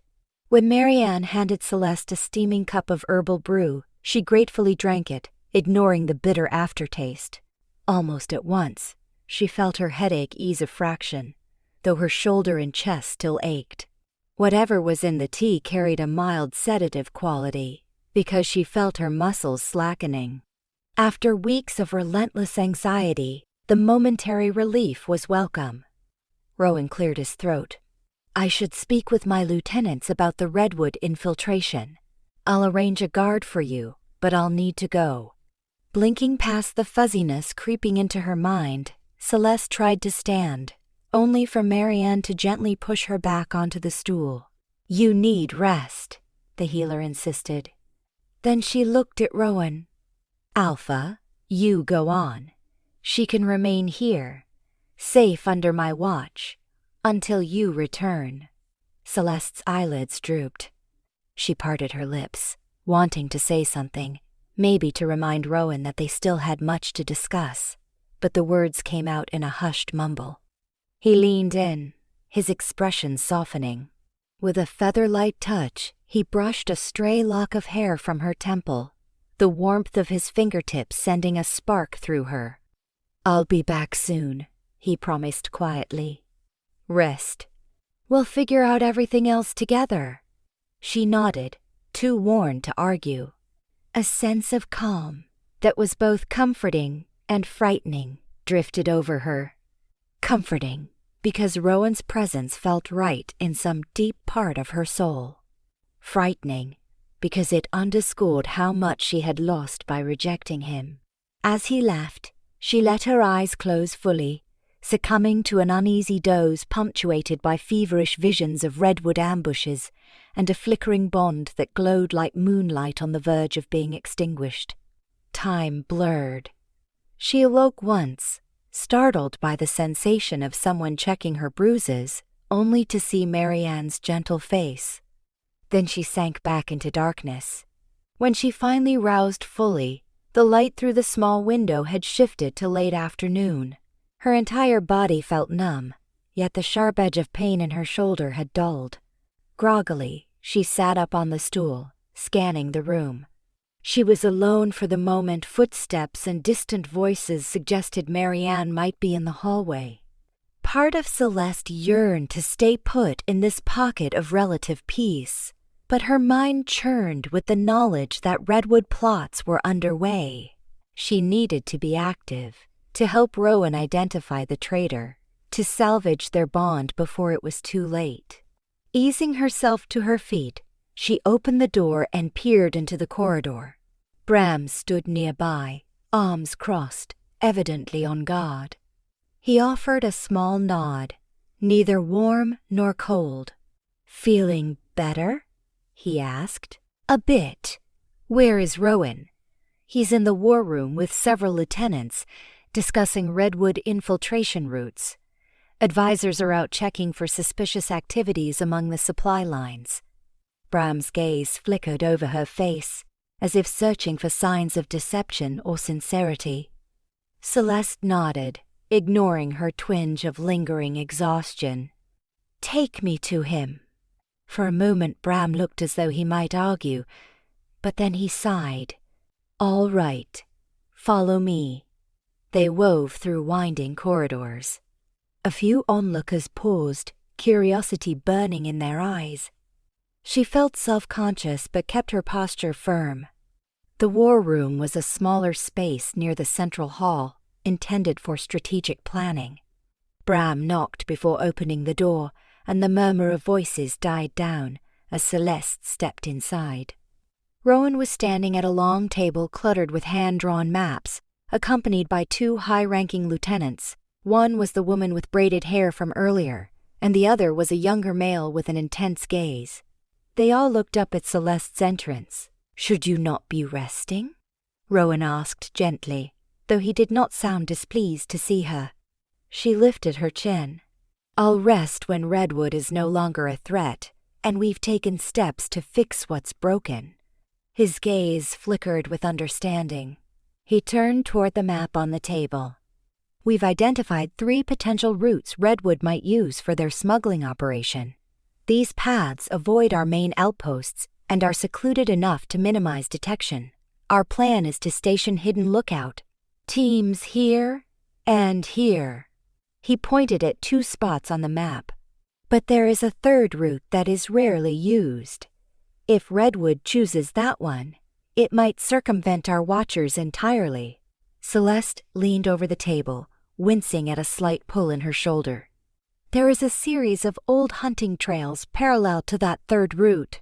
When Marianne handed Celeste a steaming cup of herbal brew, she gratefully drank it, ignoring the bitter aftertaste. Almost at once, she felt her headache ease a fraction, though her shoulder and chest still ached. Whatever was in the tea carried a mild sedative quality, because she felt her muscles slackening. After weeks of relentless anxiety, the momentary relief was welcome. Rowan cleared his throat. I should speak with my lieutenants about the Redwood infiltration. I'll arrange a guard for you, but I'll need to go. Blinking past the fuzziness creeping into her mind, Celeste tried to stand, only for Marianne to gently push her back onto the stool. You need rest, the healer insisted. Then she looked at Rowan. Alpha, you go on. She can remain here, safe under my watch, until you return. Celeste's eyelids drooped. She parted her lips, wanting to say something, maybe to remind Rowan that they still had much to discuss, but the words came out in a hushed mumble. He leaned in, his expression softening. With a feather-light touch, He brushed a stray lock of hair from her temple, the warmth of his fingertips sending a spark through her. "I'll be back soon," he promised quietly. "Rest. We'll figure out everything else together." She nodded, too worn to argue. A sense of calm that was both comforting and frightening drifted over her. Comforting, because Rowan's presence felt right in some deep part of her soul. Frightening, because it underscored how much she had lost by rejecting him. As he left, she let her eyes close fully, succumbing to an uneasy doze punctuated by feverish visions of redwood ambushes and a flickering bond that glowed like moonlight on the verge of being extinguished. Time blurred. She awoke once, startled by the sensation of someone checking her bruises, only to see Marianne's gentle face. Then she sank back into darkness. When she finally roused fully, the light through the small window had shifted to late afternoon. Her entire body felt numb, yet the sharp edge of pain in her shoulder had dulled. Groggily, she sat up on the stool, scanning the room. She was alone for the moment. Footsteps and distant voices suggested Marianne might be in the hallway. Part of Celeste yearned to stay put in this pocket of relative peace, but her mind churned with the knowledge that Redwood plots were underway. She needed to be active, to help Rowan identify the traitor, to salvage their bond before it was too late. Easing herself to her feet, she opened the door and peered into the corridor. Bram stood nearby, arms crossed, evidently on guard. He offered a small nod, neither warm nor cold. "Feeling better?" he asked. "A bit. Where is Rowan?" "He's in the war room with several lieutenants, discussing Redwood infiltration routes. Advisors are out checking for suspicious activities among the supply lines." Bram's gaze flickered over her face, as if searching for signs of deception or sincerity. Celeste nodded, ignoring her twinge of lingering exhaustion. "Take me to him." For a moment Bram looked as though he might argue, but then he sighed. "All right. Follow me." They wove through winding corridors. A few onlookers paused, curiosity burning in their eyes. She felt self-conscious but kept her posture firm. The war room was a smaller space near the central hall, intended for strategic planning. Bram knocked before opening the door, and the murmur of voices died down as Celeste stepped inside. Rowan was standing at a long table cluttered with hand-drawn maps, accompanied by two high-ranking lieutenants. One was the woman with braided hair from earlier, and the other was a younger male with an intense gaze. They all looked up at Celeste's entrance. "Should you not be resting?" Rowan asked gently, though he did not sound displeased to see her. She lifted her chin. "I'll rest when Redwood is no longer a threat, and we've taken steps to fix what's broken." His gaze flickered with understanding. He turned toward the map on the table. "We've identified 3 potential routes Redwood might use for their smuggling operation. These paths avoid our main outposts and are secluded enough to minimize detection. Our plan is to station hidden lookout teams here and here." He pointed at 2 spots on the map. "But there is a third route that is rarely used. If Redwood chooses that one, it might circumvent our watchers entirely." Celeste leaned over the table, wincing at a slight pull in her shoulder. "There is a series of old hunting trails parallel to that third route.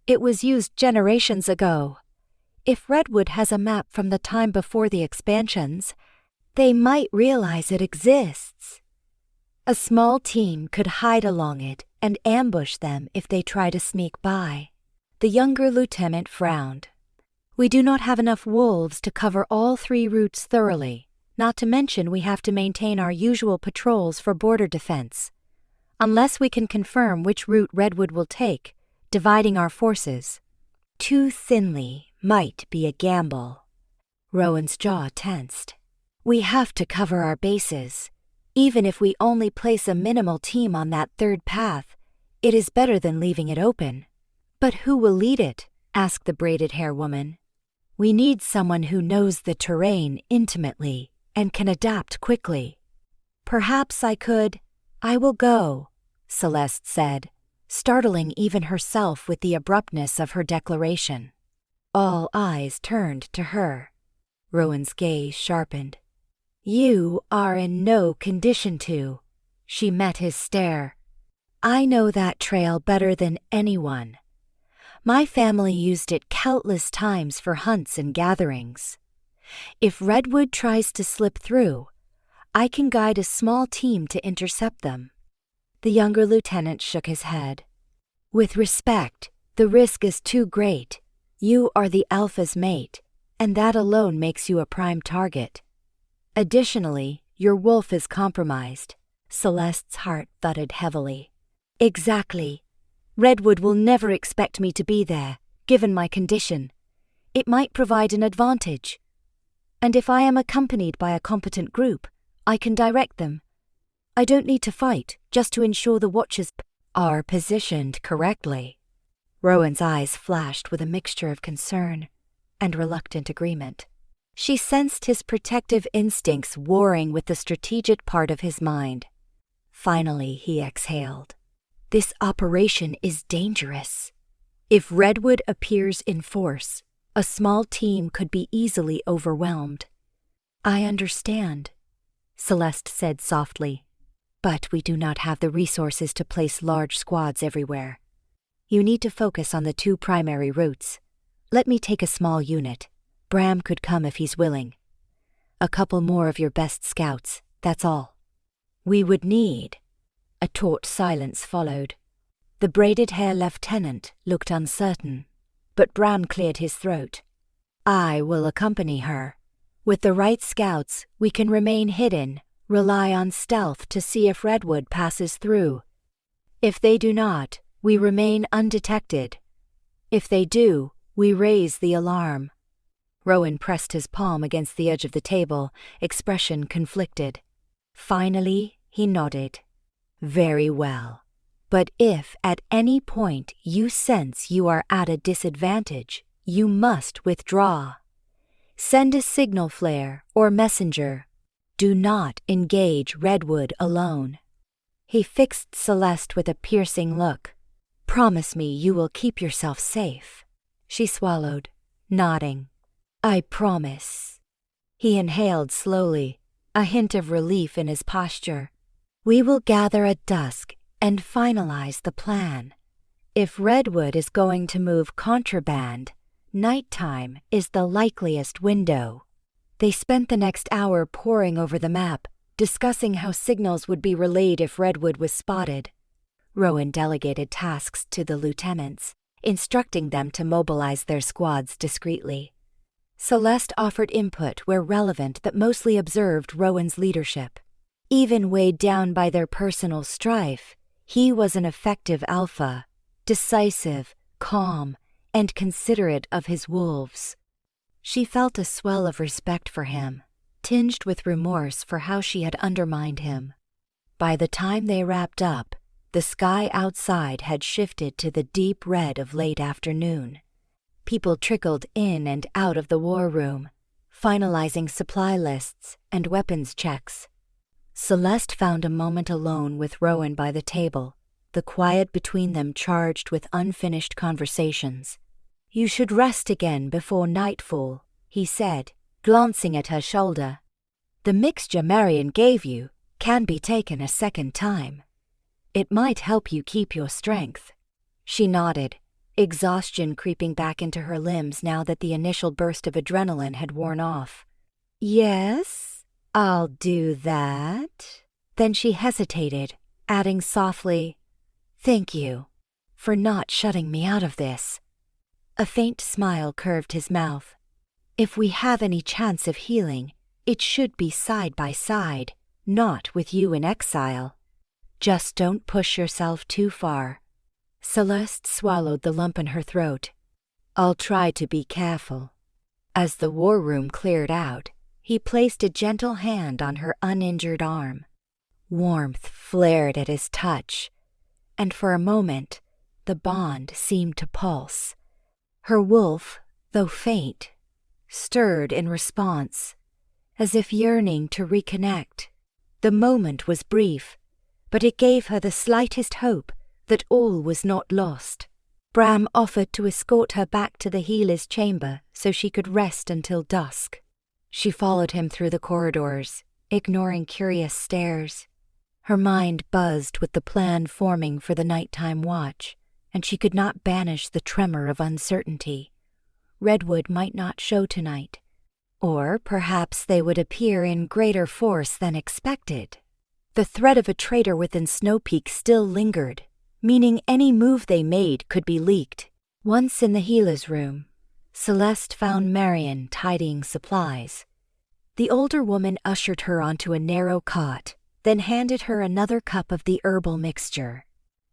It was used generations ago. If Redwood has a map from the time before the expansions, they might realize it exists. A small team could hide along it and ambush them if they try to sneak by." The younger lieutenant frowned. "We do not have enough wolves to cover all 3 routes thoroughly, not to mention we have to maintain our usual patrols for border defense. Unless we can confirm which route Redwood will take, dividing our forces too thinly might be a gamble." Rowan's jaw tensed. "We have to cover our bases. Even if we only place a minimal team on that third path, it is better than leaving it open." But who will lead it? Asked the braided hair woman. We need someone who knows the terrain intimately and can adapt quickly. Perhaps I could. I will go, Celeste said, startling even herself with the abruptness of her declaration. All eyes turned to her. Rowan's gaze sharpened. You are in no condition to. She met his stare. I know that trail better than anyone. My family used it countless times for hunts and gatherings. If Redwood tries to slip through, I can guide a small team to intercept them. The younger lieutenant shook his head. With respect, the risk is too great. You are the Alpha's mate, and that alone makes you a prime target. Additionally, your wolf is compromised. Celeste's heart thudded heavily. Exactly. Redwood will never expect me to be there, given my condition. It might provide an advantage. And if I am accompanied by a competent group, I can direct them. I don't need to fight, just to ensure the watchers are positioned correctly. Rowan's eyes flashed with a mixture of concern and reluctant agreement. She sensed his protective instincts warring with the strategic part of his mind. Finally, he exhaled. This operation is dangerous. If Redwood appears in force, a small team could be easily overwhelmed. I understand, Celeste said softly, but we do not have the resources to place large squads everywhere. You need to focus on the two primary routes. Let me take a small unit. Bram could come if he's willing. A couple more of your best scouts, that's all. We would need. A taut silence followed. The braided hair lieutenant looked uncertain, but Bram cleared his throat. I will accompany her. With the right scouts, we can remain hidden, rely on stealth to see if Redwood passes through. If they do not, we remain undetected. If they do, we raise the alarm. Rowan pressed his palm against the edge of the table, expression conflicted. Finally, he nodded. Very well. But if at any point you sense you are at a disadvantage, you must withdraw. Send a signal flare or messenger. Do not engage Redwood alone. He fixed Celeste with a piercing look. Promise me you will keep yourself safe. She swallowed, nodding. I promise. He inhaled slowly, a hint of relief in his posture. We will gather at dusk and finalize the plan. If Redwood is going to move contraband, nighttime is the likeliest window. They spent the next hour poring over the map, discussing how signals would be relayed if Redwood was spotted. Rowan delegated tasks to the lieutenants, instructing them to mobilize their squads discreetly. Celeste offered input where relevant that mostly observed Rowan's leadership. Even weighed down by their personal strife, he was an effective alpha, decisive, calm, and considerate of his wolves. She felt a swell of respect for him, tinged with remorse for how she had undermined him. By the time they wrapped up, the sky outside had shifted to the deep red of late afternoon. People trickled in and out of the war room, finalizing supply lists and weapons checks. Celeste found a moment alone with Rowan by the table, the quiet between them charged with unfinished conversations. You should rest again before nightfall, he said, glancing at her shoulder. The mixture Marion gave you can be taken a second time. It might help you keep your strength. She nodded, exhaustion creeping back into her limbs now that the initial burst of adrenaline had worn off. Yes, I'll do that. Then she hesitated, adding softly, Thank you for not shutting me out of this. A faint smile curved his mouth. If we have any chance of healing, it should be side by side, not with you in exile. Just don't push yourself too far. Celeste swallowed the lump in her throat. I'll try to be careful. As the war room cleared out, he placed a gentle hand on her uninjured arm. Warmth flared at his touch, and for a moment, the bond seemed to pulse. Her wolf, though faint, stirred in response, as if yearning to reconnect. The moment was brief, but it gave her the slightest hope that all was not lost. Bram offered to escort her back to the healer's chamber so she could rest until dusk. She followed him through the corridors, ignoring curious stares. Her mind buzzed with the plan forming for the nighttime watch, and she could not banish the tremor of uncertainty. Redwood might not show tonight, or perhaps they would appear in greater force than expected. The threat of a traitor within Snow Peak still lingered, meaning any move they made could be leaked. Once in the healer's room, Celeste found Marion tidying supplies. The older woman ushered her onto a narrow cot, then handed her another cup of the herbal mixture.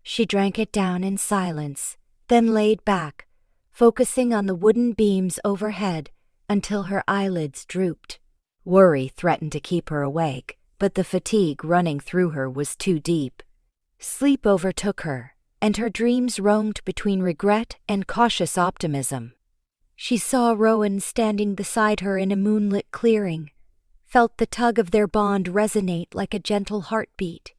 She drank it down in silence, then laid back, focusing on the wooden beams overhead until her eyelids drooped. Worry threatened to keep her awake, but the fatigue running through her was too deep. Sleep overtook her, and her dreams roamed between regret and cautious optimism. She saw Rowan standing beside her in a moonlit clearing, felt the tug of their bond resonate like a gentle heartbeat.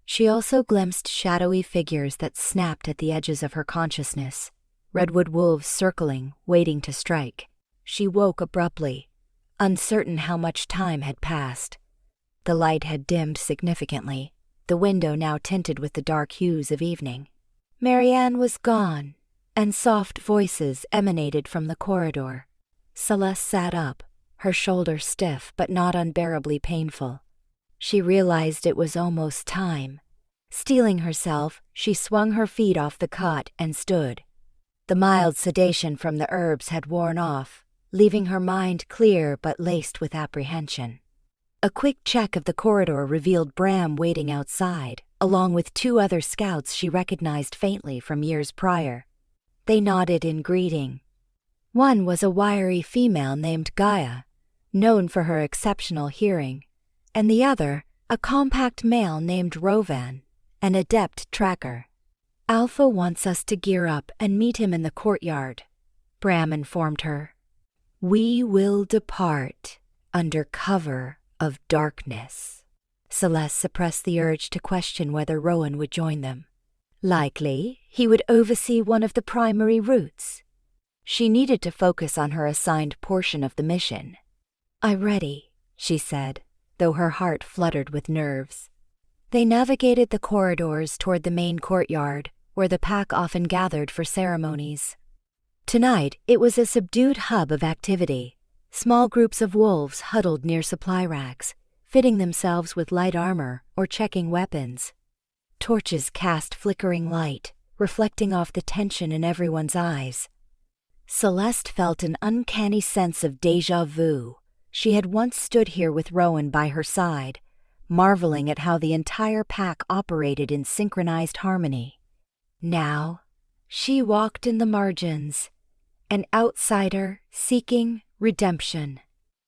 She also glimpsed shadowy figures that snapped at the edges of her consciousness, redwood wolves circling, waiting to strike. She woke abruptly, uncertain how much time had passed. The light had dimmed significantly, the window now tinted with the dark hues of evening. Marianne was gone, and soft voices emanated from the corridor. Celeste sat up, her shoulders stiff but not unbearably painful. She realized it was almost time. Steeling herself, she swung her feet off the cot and stood. The mild sedation from the herbs had worn off, leaving her mind clear but laced with apprehension. A quick check of the corridor revealed Bram waiting outside, along with 2 other scouts she recognized faintly from years prior. They nodded in greeting. One was a wiry female named Gaia, known for her exceptional hearing, and the other, a compact male named Rowan, an adept tracker. "Alpha wants us to gear up and meet him in the courtyard," Bram informed her. "We will depart under cover of darkness." Celeste suppressed the urge to question whether Rowan would join them. Likely, he would oversee one of the primary routes. She needed to focus on her assigned portion of the mission. "I'm ready," she said, though her heart fluttered with nerves. They navigated the corridors toward the main courtyard, where the pack often gathered for ceremonies. Tonight, it was a subdued hub of activity. Small groups of wolves huddled near supply racks, fitting themselves with light armor or checking weapons. Torches cast flickering light, reflecting off the tension in everyone's eyes. Celeste felt an uncanny sense of déjà vu. She had once stood here with Rowan by her side, marveling at how the entire pack operated in synchronized harmony. Now, she walked in the margins, an outsider seeking redemption.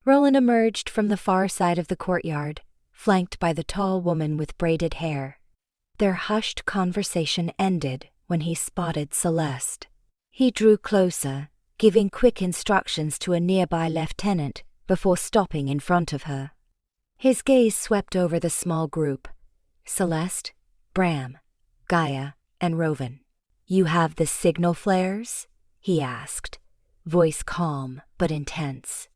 Rowan emerged from the far side of the courtyard, flanked by the tall woman with braided hair. Their hushed conversation ended when he spotted Celeste. He drew closer, giving quick instructions to a nearby lieutenant before stopping in front of her. His gaze swept over the small group: Celeste, Bram, Gaia, and Rowan. "You have the signal flares?" he asked, voice calm but intense.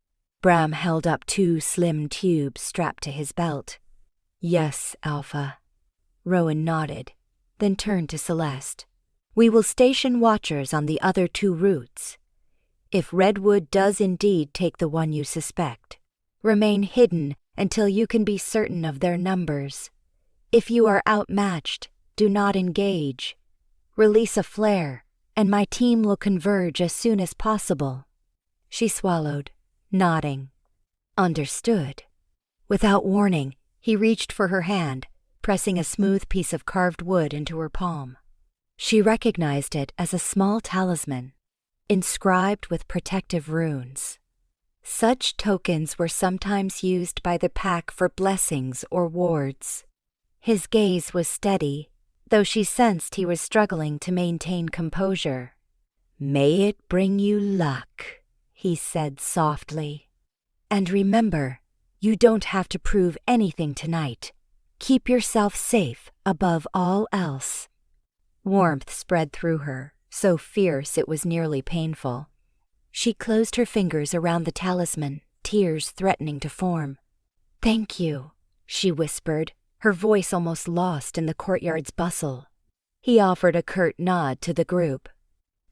Bram held up 2 slim tubes strapped to his belt. "Yes, Alpha." Rowan nodded, then turned to Celeste. "We will station watchers on the other 2 routes. If Redwood does indeed take the one you suspect, remain hidden until you can be certain of their numbers. If you are outmatched, do not engage. Release a flare, and my team will converge as soon as possible." She swallowed, nodding. "Understood." Without warning, he reached for her hand, pressing a smooth piece of carved wood into her palm. She recognized it as a small talisman, inscribed with protective runes. Such tokens were sometimes used by the pack for blessings or wards. His gaze was steady, though she sensed he was struggling to maintain composure. "May it bring you luck," he said softly. "And remember, you don't have to prove anything tonight. Keep yourself safe above all else." Warmth spread through her, so fierce it was nearly painful. She closed her fingers around the talisman, tears threatening to form. "Thank you," she whispered, her voice almost lost in the courtyard's bustle. He offered a curt nod to the group.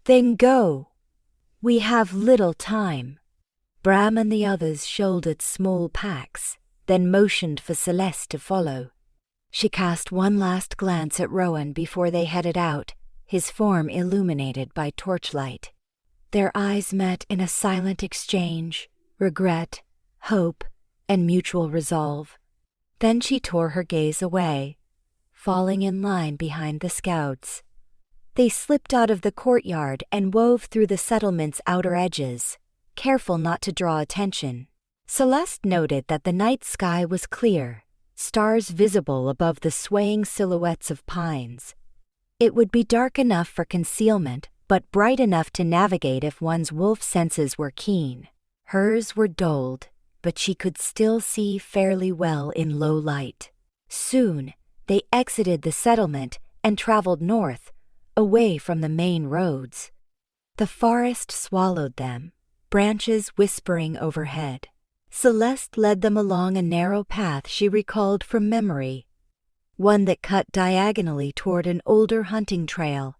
"Then go. We have little time." Bram and the others shouldered small packs, then motioned for Celeste to follow. She cast one last glance at Rowan before they headed out, his form illuminated by torchlight. Their eyes met in a silent exchange, regret, hope, and mutual resolve. Then she tore her gaze away, falling in line behind the scouts. They slipped out of the courtyard and wove through the settlement's outer edges, careful not to draw attention. Celeste noted that the night sky was clear, stars visible above the swaying silhouettes of pines. It would be dark enough for concealment, but bright enough to navigate if one's wolf senses were keen. Hers were dulled, but she could still see fairly well in low light. Soon, they exited the settlement and traveled north, away from the main roads. The forest swallowed them, branches whispering overhead. Celeste led them along a narrow path she recalled from memory, one that cut diagonally toward an older hunting trail.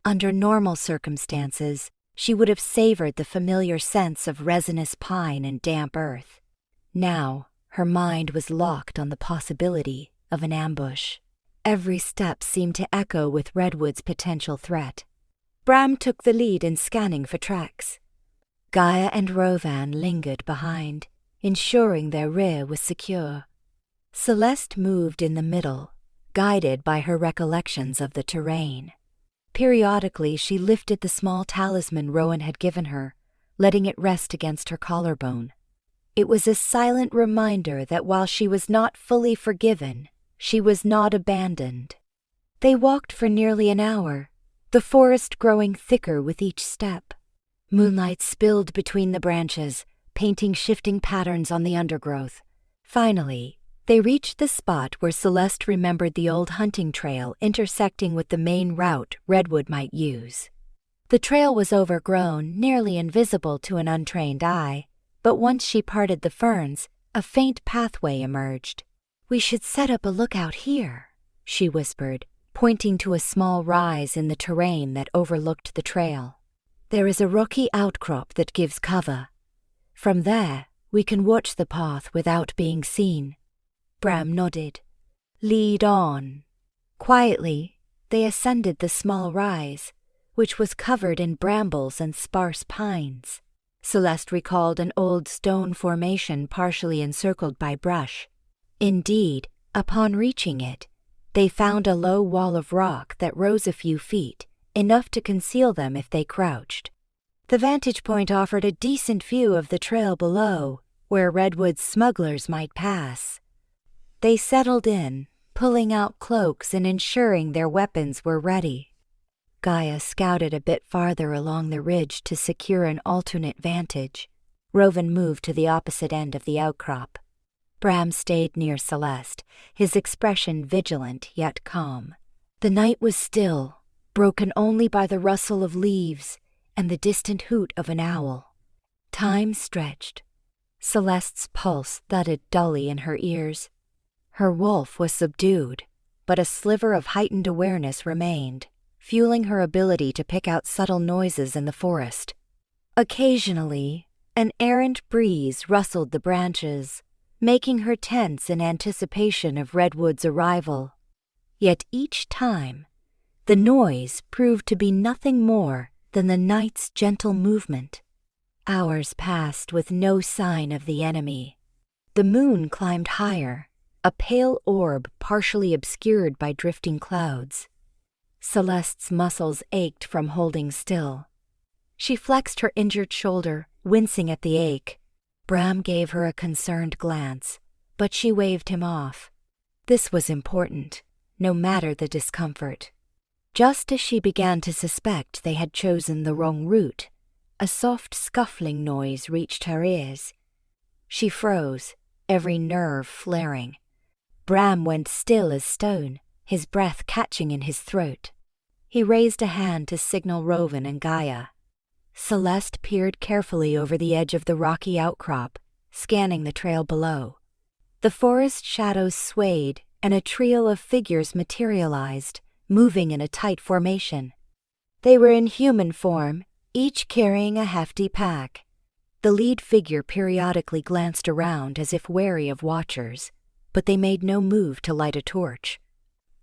Under normal circumstances, she would have savored the familiar scents of resinous pine and damp earth. Now, her mind was locked on the possibility of an ambush. Every step seemed to echo with Redwood's potential threat. Bram took the lead in scanning for tracks. Gaia and Rowan lingered behind, ensuring their rear was secure. Celeste moved in the middle, guided by her recollections of the terrain. Periodically, she lifted the small talisman Rowan had given her, letting it rest against her collarbone. It was a silent reminder that while she was not fully forgiven, she was not abandoned. They walked for nearly an hour, the forest growing thicker with each step. Moonlight spilled between the branches, painting shifting patterns on the undergrowth. Finally, they reached the spot where Celeste remembered the old hunting trail intersecting with the main route Redwood might use. The trail was overgrown, nearly invisible to an untrained eye, but once she parted the ferns, a faint pathway emerged. "We should set up a lookout here," she whispered, pointing to a small rise in the terrain that overlooked the trail. "There is a rocky outcrop that gives cover. From there, we can watch the path without being seen." Bram nodded. "Lead on." Quietly, they ascended the small rise, which was covered in brambles and sparse pines. Celeste recalled an old stone formation partially encircled by brush. Indeed, upon reaching it, they found a low wall of rock that rose a few feet, enough to conceal them if they crouched. The vantage point offered a decent view of the trail below, where Redwood's smugglers might pass. They settled in, pulling out cloaks and ensuring their weapons were ready. Gaia scouted a bit farther along the ridge to secure an alternate vantage. Rowan moved to the opposite end of the outcrop. Bram stayed near Celeste, his expression vigilant yet calm. The night was still, broken only by the rustle of leaves and the distant hoot of an owl. Time stretched. Celeste's pulse thudded dully in her ears. Her wolf was subdued, but a sliver of heightened awareness remained, fueling her ability to pick out subtle noises in the forest. Occasionally, an errant breeze rustled the branches, making her tense in anticipation of Redwood's arrival. Yet each time, the noise proved to be nothing more than the night's gentle movement. Hours passed with no sign of the enemy. The moon climbed higher, a pale orb partially obscured by drifting clouds. Celeste's muscles ached from holding still. She flexed her injured shoulder, wincing at the ache. Bram gave her a concerned glance, but she waved him off. This was important. no matter the discomfort. Just as she began to suspect they had chosen the wrong route, a soft scuffling noise reached her ears. She froze, every nerve flaring. Bram went still as stone, his breath catching in his throat. He raised a hand to signal Rowan and Gaia. Celeste peered carefully over the edge of the rocky outcrop, scanning the trail below. The forest shadows swayed, and a trio of figures materialized, moving in a tight formation. They were in human form, each carrying a hefty pack. The lead figure periodically glanced around as if wary of watchers, but they made no move to light a torch.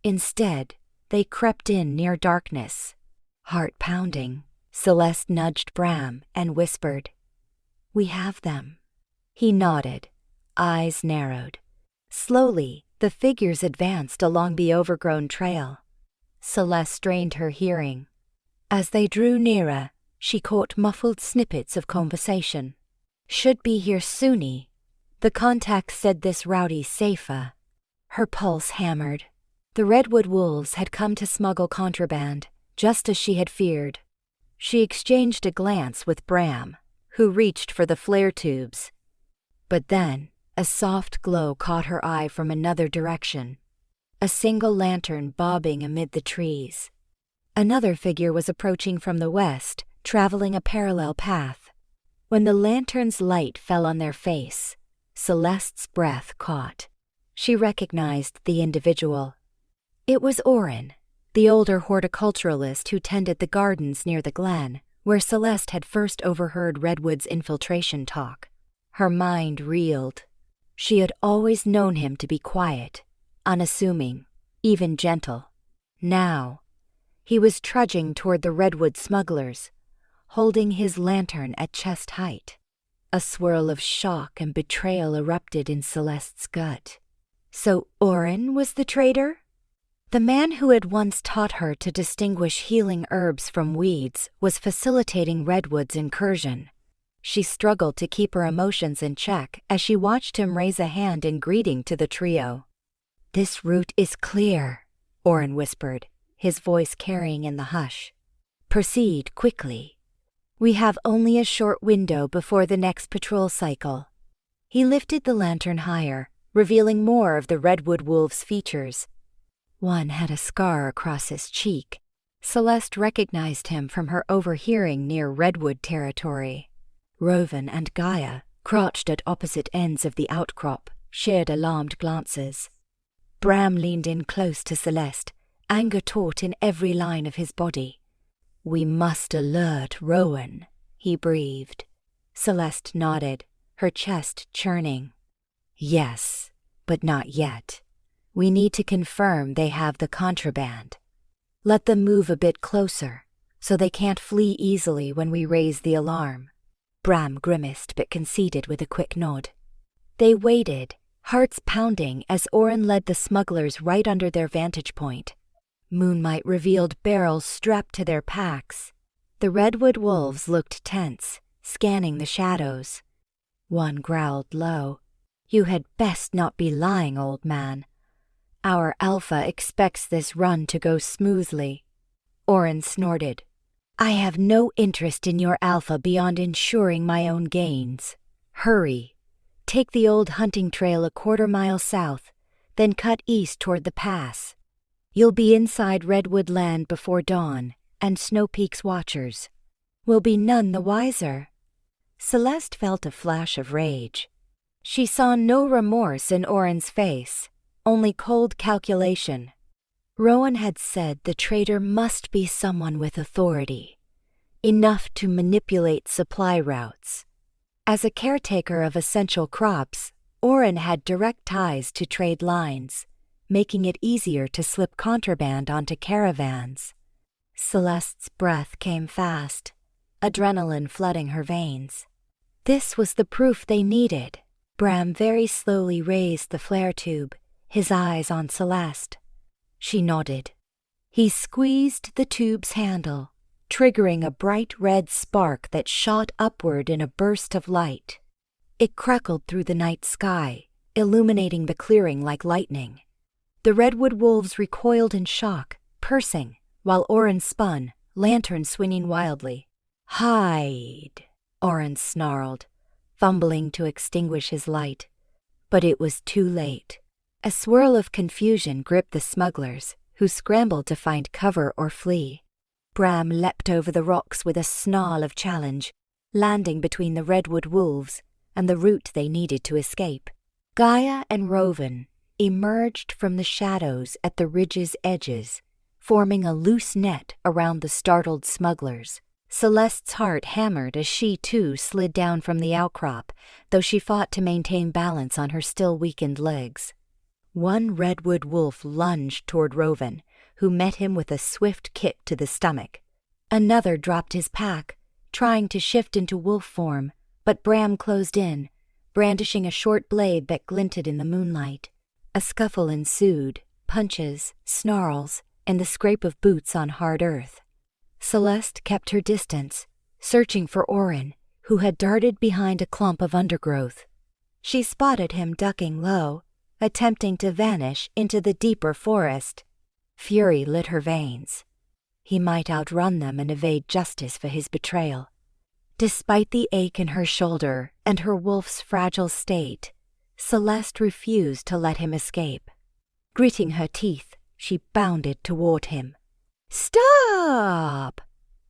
Instead, they crept in near darkness. Heart pounding, Celeste nudged Bram and whispered, "We have them." He nodded, eyes narrowed. Slowly, the figures advanced along the overgrown trail. Celeste strained her hearing. As they drew nearer, she caught muffled snippets of conversation. "Should be here soony." The contact said this rowdy safer. Her pulse hammered. The Redwood wolves had come to smuggle contraband, just as she had feared. She exchanged a glance with Bram, who reached for the flare tubes. But then, a soft glow caught her eye from another direction. A single lantern bobbing amid the trees. Another figure was approaching from the west, traveling a parallel path. When the lantern's light fell on their face, Celeste's breath caught. She recognized the individual. It was Oren, the older horticulturalist who tended the gardens near the glen, where Celeste had first overheard Redwood's infiltration talk. Her mind reeled. She had always known him to be quiet, unassuming, even gentle. Now, he was trudging toward the Redwood smugglers, holding his lantern at chest height. A swirl of shock and betrayal erupted in Celeste's gut. So Oren was the traitor? The man who had once taught her to distinguish healing herbs from weeds was facilitating Redwood's incursion. She struggled to keep her emotions in check as she watched him raise a hand in greeting to the trio. "This route is clear," Oren whispered, his voice carrying in the hush. "Proceed quickly. We have only a short window before the next patrol cycle." He lifted the lantern higher, revealing more of the Redwood wolf's features. One had a scar across his cheek. Celeste recognized him from her overhearing near Redwood territory. Rowan and Gaia, crouched at opposite ends of the outcrop, shared alarmed glances. Bram leaned in close to Celeste, anger taut in every line of his body. "We must alert Rowan," he breathed. Celeste nodded, her chest churning. "Yes, but not yet. We need to confirm they have the contraband. Let them move a bit closer, so they can't flee easily when we raise the alarm." Bram grimaced but conceded with a quick nod. They waited, hearts pounding as Oren led the smugglers right under their vantage point. Moonlight revealed barrels strapped to their packs. The Redwood wolves looked tense, scanning the shadows. One growled low, "You had best not be lying, old man. Our Alpha expects this run to go smoothly." Oren snorted, "I have no interest in your Alpha beyond ensuring my own gains. Hurry. Take the old hunting trail a quarter-mile south, then cut east toward the pass. You'll be inside Redwood land before dawn, and Snow Peak's watchers will be none the wiser." Celeste felt a flash of rage. She saw no remorse in Oren's face, only cold calculation. Rowan had said the traitor must be someone with authority, enough to manipulate supply routes. As a caretaker of essential crops, Oren had direct ties to trade lines, making it easier to slip contraband onto caravans. Celeste's breath came fast, adrenaline flooding her veins. This was the proof they needed. Bram very slowly raised the flare tube, his eyes on Celeste. She nodded. He squeezed the tube's handle, triggering a bright red spark that shot upward in a burst of light. It crackled through the night sky, illuminating the clearing like lightning. The redwood wolves recoiled in shock, cursing, while Oren spun, lantern swinging wildly. "Hide," Oren snarled, fumbling to extinguish his light. But it was too late. A swirl of confusion gripped the smugglers, who scrambled to find cover or flee. Bram leapt over the rocks with a snarl of challenge, landing between the redwood wolves and the route they needed to escape. Gaia and Rowan emerged from the shadows at the ridge's edges, forming a loose net around the startled smugglers. Celeste's heart hammered as she too slid down from the outcrop, though she fought to maintain balance on her still weakened legs. One redwood wolf lunged toward Rowan, who met him with a swift kick to the stomach. Another dropped his pack, trying to shift into wolf form, but Bram closed in, brandishing a short blade that glinted in the moonlight. A scuffle ensued, punches, snarls, and the scrape of boots on hard earth. Celeste kept her distance, searching for Oren, who had darted behind a clump of undergrowth. She spotted him ducking low, attempting to vanish into the deeper forest. Fury lit her veins. He might outrun them and evade justice for his betrayal. Despite the ache in her shoulder and her wolf's fragile state, Celeste refused to let him escape. Gritting her teeth, she bounded toward him. "Stop!"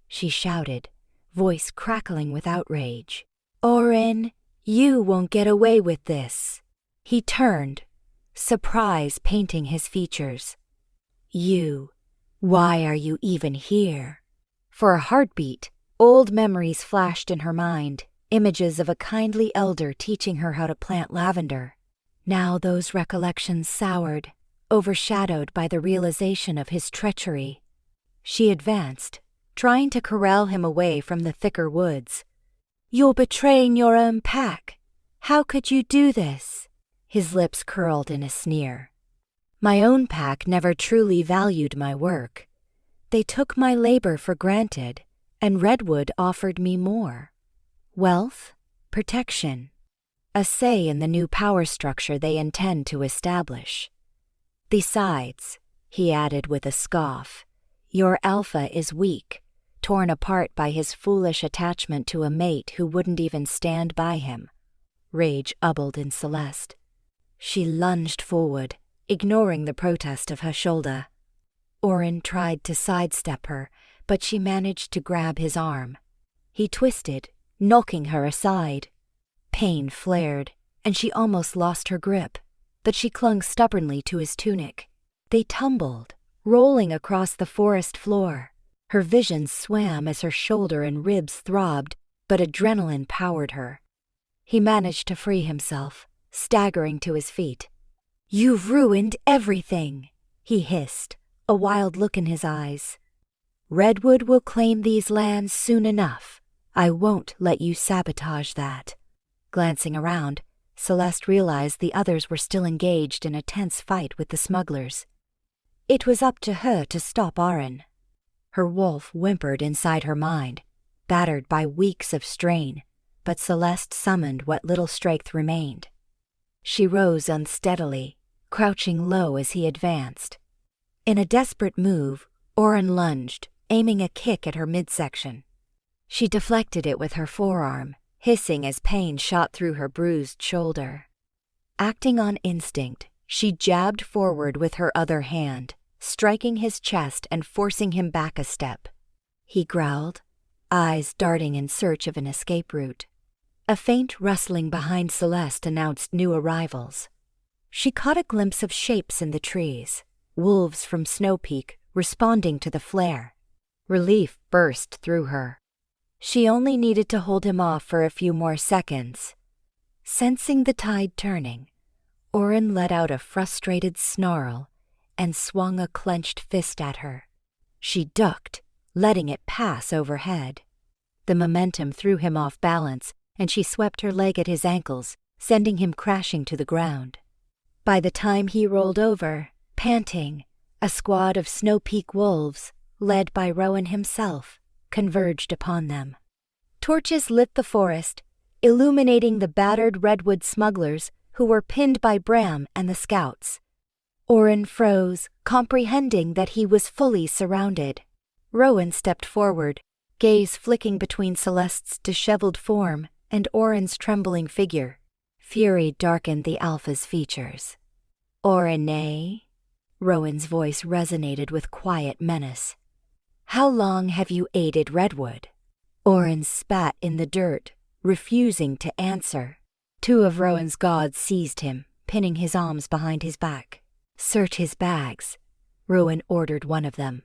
she shouted, voice crackling with outrage. "Oren, you won't get away with this." He turned, surprise painting his features. Why are you even here?" For a heartbeat, old memories flashed in her mind, images of a kindly elder teaching her how to plant lavender. Now those recollections soured, overshadowed by the realization of his treachery. She advanced, trying to corral him away from the thicker woods. "You're betraying your own pack. How could you do this?" His lips curled in a sneer. "My own pack never truly valued my work. They took my labor for granted, and Redwood offered me more. Wealth, protection, a say in the new power structure they intend to establish. Besides," he added with a scoff, "your alpha is weak, torn apart by his foolish attachment to a mate who wouldn't even stand by him." Rage bubbled in Celeste. She lunged forward, ignoring the protest of her shoulder. Oren tried to sidestep her, but she managed to grab his arm. He twisted, knocking her aside. Pain flared, and she almost lost her grip, but she clung stubbornly to his tunic. They tumbled, rolling across the forest floor. Her vision swam as her shoulder and ribs throbbed, but adrenaline powered her. He managed to free himself, staggering to his feet. "You've ruined everything," he hissed, a wild look in his eyes. "Redwood will claim these lands soon enough. I won't let you sabotage that." Glancing around, Celeste realized the others were still engaged in a tense fight with the smugglers. It was up to her to stop Oren. Her wolf whimpered inside her mind, battered by weeks of strain, but Celeste summoned what little strength remained. She rose unsteadily, crouching low as he advanced. In a desperate move, Oren lunged, aiming a kick at her midsection. She deflected it with her forearm, hissing as pain shot through her bruised shoulder. Acting on instinct, she jabbed forward with her other hand, striking his chest and forcing him back a step. He growled, eyes darting in search of an escape route. A faint rustling behind Celeste announced new arrivals. She caught a glimpse of shapes in the trees, wolves from Snow Peak responding to the flare. Relief burst through her. She only needed to hold him off for a few more seconds. Sensing the tide turning, Oren let out a frustrated snarl and swung a clenched fist at her. She ducked, letting it pass overhead. The momentum threw him off balance, and she swept her leg at his ankles, sending him crashing to the ground. By the time he rolled over, panting, a squad of Snow Peak wolves, led by Rowan himself, converged upon them. Torches lit the forest, illuminating the battered redwood smugglers who were pinned by Bram and the scouts. Oren froze, comprehending that he was fully surrounded. Rowan stepped forward, gaze flicking between Celeste's disheveled form and Oren's trembling figure. Fury darkened the Alpha's features. "Oren, Rowan's voice resonated with quiet menace. "How long have you aided Redwood?" Oren spat in the dirt, refusing to answer. Two of Rowan's guards seized him, pinning his arms behind his back. "Search his bags," Rowan ordered one of them.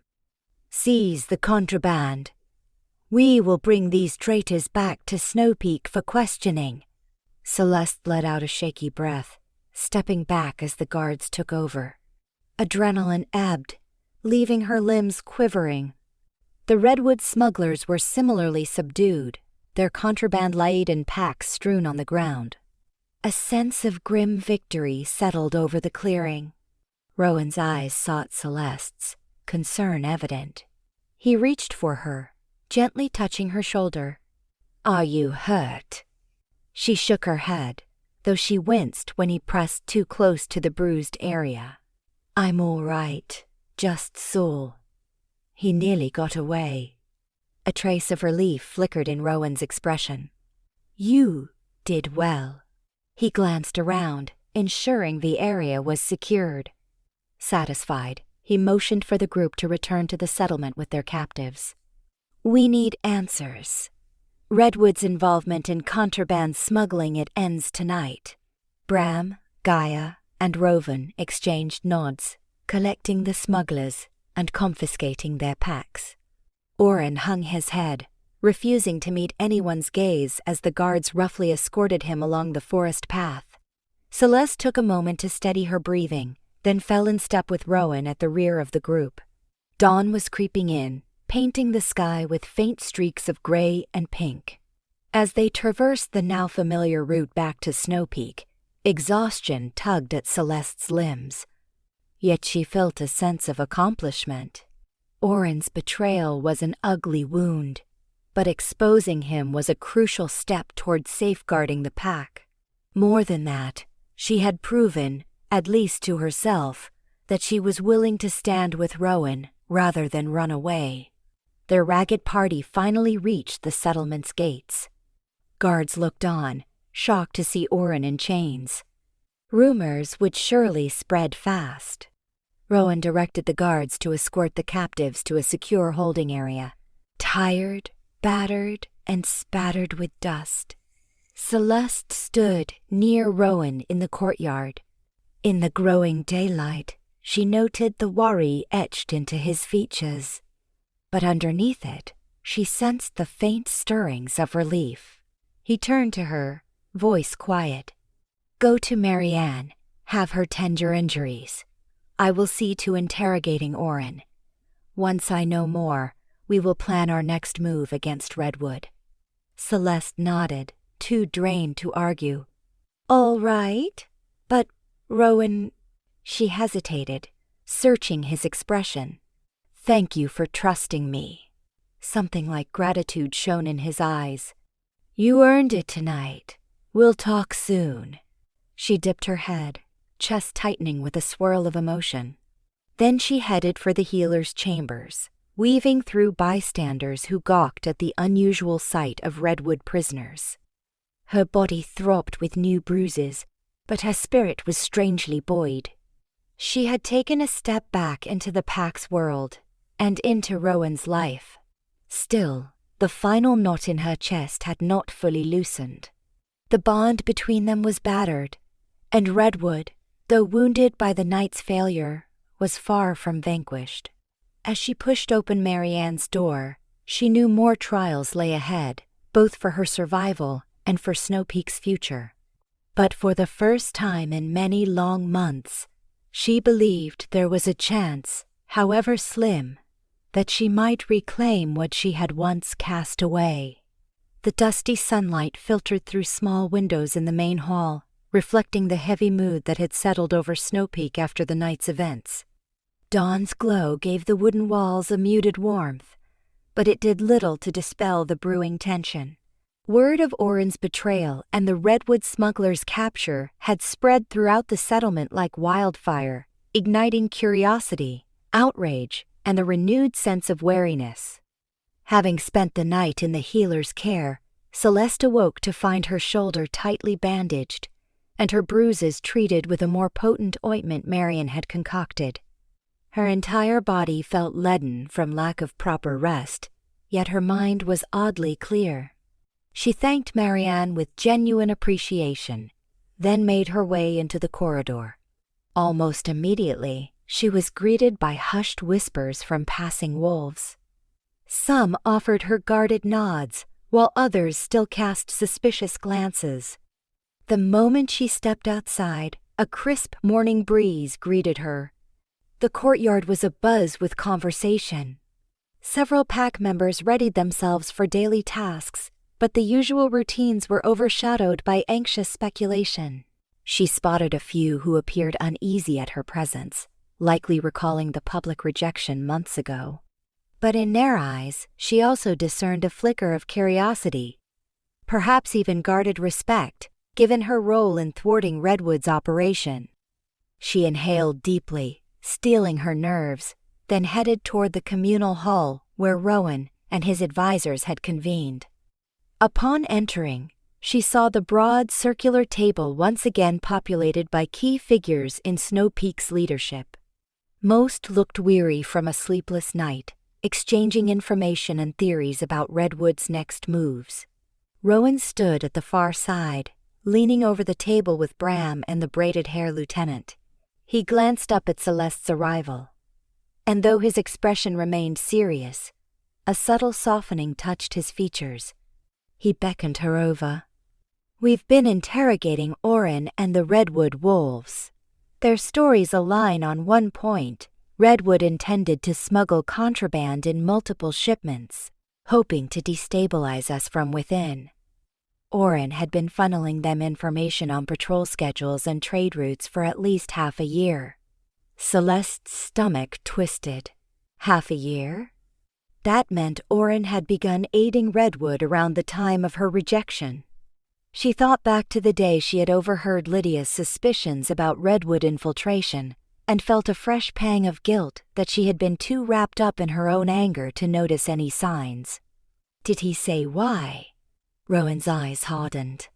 "Seize the contraband. We will bring these traitors back to Snow Peak for questioning." Celeste let out a shaky breath, stepping back as the guards took over. Adrenaline ebbed, leaving her limbs quivering. The Redwood smugglers were similarly subdued, their contraband laid in packs strewn on the ground. A sense of grim victory settled over the clearing. Rowan's eyes sought Celeste's, concern evident. He reached for her, gently touching her shoulder. "Are you hurt?" She shook her head, though she winced when he pressed too close to the bruised area. "I'm all right, just sore. He nearly got away." A trace of relief flickered in Rowan's expression. "You did well." He glanced around, ensuring the area was secured. Satisfied, he motioned for the group to return to the settlement with their captives. "We need answers. Redwood's involvement in contraband smuggling it ends tonight." Bram, Gaia, and Rowan exchanged nods, collecting the smugglers and confiscating their packs. Oren hung his head, refusing to meet anyone's gaze as the guards roughly escorted him along the forest path. Celeste took a moment to steady her breathing, then fell in step with Rowan at the rear of the group. Dawn was creeping in, painting the sky with faint streaks of gray and pink. As they traversed the now familiar route back to Snow Peak, exhaustion tugged at Celeste's limbs. Yet she felt a sense of accomplishment. Oren's betrayal was an ugly wound, but exposing him was a crucial step toward safeguarding the pack. More than that, she had proven, at least to herself, that she was willing to stand with Rowan rather than run away. Their ragged party finally reached the settlement's gates. Guards looked on, shocked to see Oren in chains. Rumors would surely spread fast. Rowan directed the guards to escort the captives to a secure holding area. Tired, battered, and spattered with dust, Celeste stood near Rowan in the courtyard. In the growing daylight, she noted the worry etched into his features. But underneath it, she sensed the faint stirrings of relief. He turned to her, voice quiet. "Go to Marianne, have her tend your injuries. I will see to interrogating Oren. Once I know more, we will plan our next move against Redwood." Celeste nodded, too drained to argue. "All right, but Rowan—" She hesitated, searching his expression. "Thank you for trusting me." Something like gratitude shone in his eyes. "You earned it tonight. We'll talk soon." She dipped her head, chest tightening with a swirl of emotion. Then she headed for the healer's chambers, weaving through bystanders who gawked at the unusual sight of Redwood prisoners. Her body throbbed with new bruises, but her spirit was strangely buoyed. She had taken a step back into the pack's world, and into Rowan's life. Still, the final knot in her chest had not fully loosened. The bond between them was battered, and Redwood, though wounded by the night's failure, was far from vanquished. As she pushed open Marianne's door, she knew more trials lay ahead, both for her survival and for Snow Peak's future. But for the first time in many long months, she believed there was a chance, however slim, that she might reclaim what she had once cast away. The dusty sunlight filtered through small windows in the main hall, reflecting the heavy mood that had settled over Snow Peak after the night's events. Dawn's glow gave the wooden walls a muted warmth, but it did little to dispel the brewing tension. Word of Oren's betrayal and the Redwood smugglers' capture had spread throughout the settlement like wildfire, igniting curiosity, outrage, and a renewed sense of wariness. Having spent the night in the healer's care, Celeste awoke to find her shoulder tightly bandaged and her bruises treated with a more potent ointment Marian had concocted. Her entire body felt leaden from lack of proper rest, yet her mind was oddly clear. She thanked Marianne with genuine appreciation, then made her way into the corridor. Almost immediately, she was greeted by hushed whispers from passing wolves. Some offered her guarded nods, while others still cast suspicious glances. The moment she stepped outside, a crisp morning breeze greeted her. The courtyard was abuzz with conversation. Several pack members readied themselves for daily tasks, but the usual routines were overshadowed by anxious speculation. She spotted a few who appeared uneasy at her presence, likely recalling the public rejection months ago. But in their eyes, she also discerned a flicker of curiosity, perhaps even guarded respect, given her role in thwarting Redwood's operation. She inhaled deeply, steeling her nerves, then headed toward the communal hall where Rowan and his advisors had convened. Upon entering, she saw the broad circular table once again populated by key figures in Snow Peak's leadership. Most looked weary from a sleepless night, exchanging information and theories about Redwood's next moves. Rowan stood at the far side, leaning over the table with Bram and the braided-hair lieutenant. He glanced up at Celeste's arrival, and though his expression remained serious, a subtle softening touched his features. He beckoned her over. "We've been interrogating Oren and the Redwood wolves. Their stories align on one point. Redwood intended to smuggle contraband in multiple shipments, hoping to destabilize us from within. Oren had been funneling them information on patrol schedules and trade routes for at least half a year." Celeste's stomach twisted. Half a year? That meant Oren had begun aiding Redwood around the time of her rejection. She thought back to the day she had overheard Lydia's suspicions about Redwood infiltration and felt a fresh pang of guilt that she had been too wrapped up in her own anger to notice any signs. Did he say why? Rowan's eyes hardened.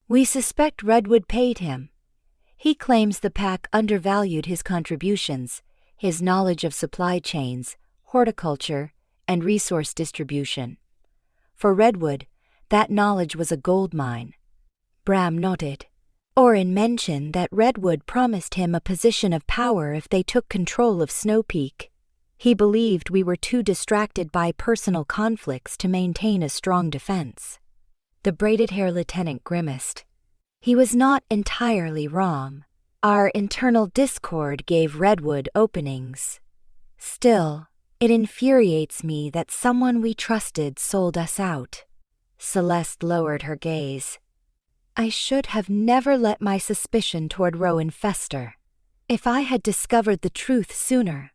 "We suspect Redwood paid him. He claims the pack undervalued his contributions, his knowledge of supply chains, horticulture, and resource distribution. For Redwood, that knowledge was a gold mine." Bram nodded. Oren mentioned that Redwood promised him a position of power if they took control of Snow Peak. He believed we were too distracted by personal conflicts to maintain a strong defense. The braided-hair lieutenant grimaced. He was not entirely wrong. Our internal discord gave Redwood openings. Still, it infuriates me that someone we trusted sold us out. Celeste lowered her gaze. "I should have never let my suspicion toward Rowan fester. If I had discovered the truth sooner."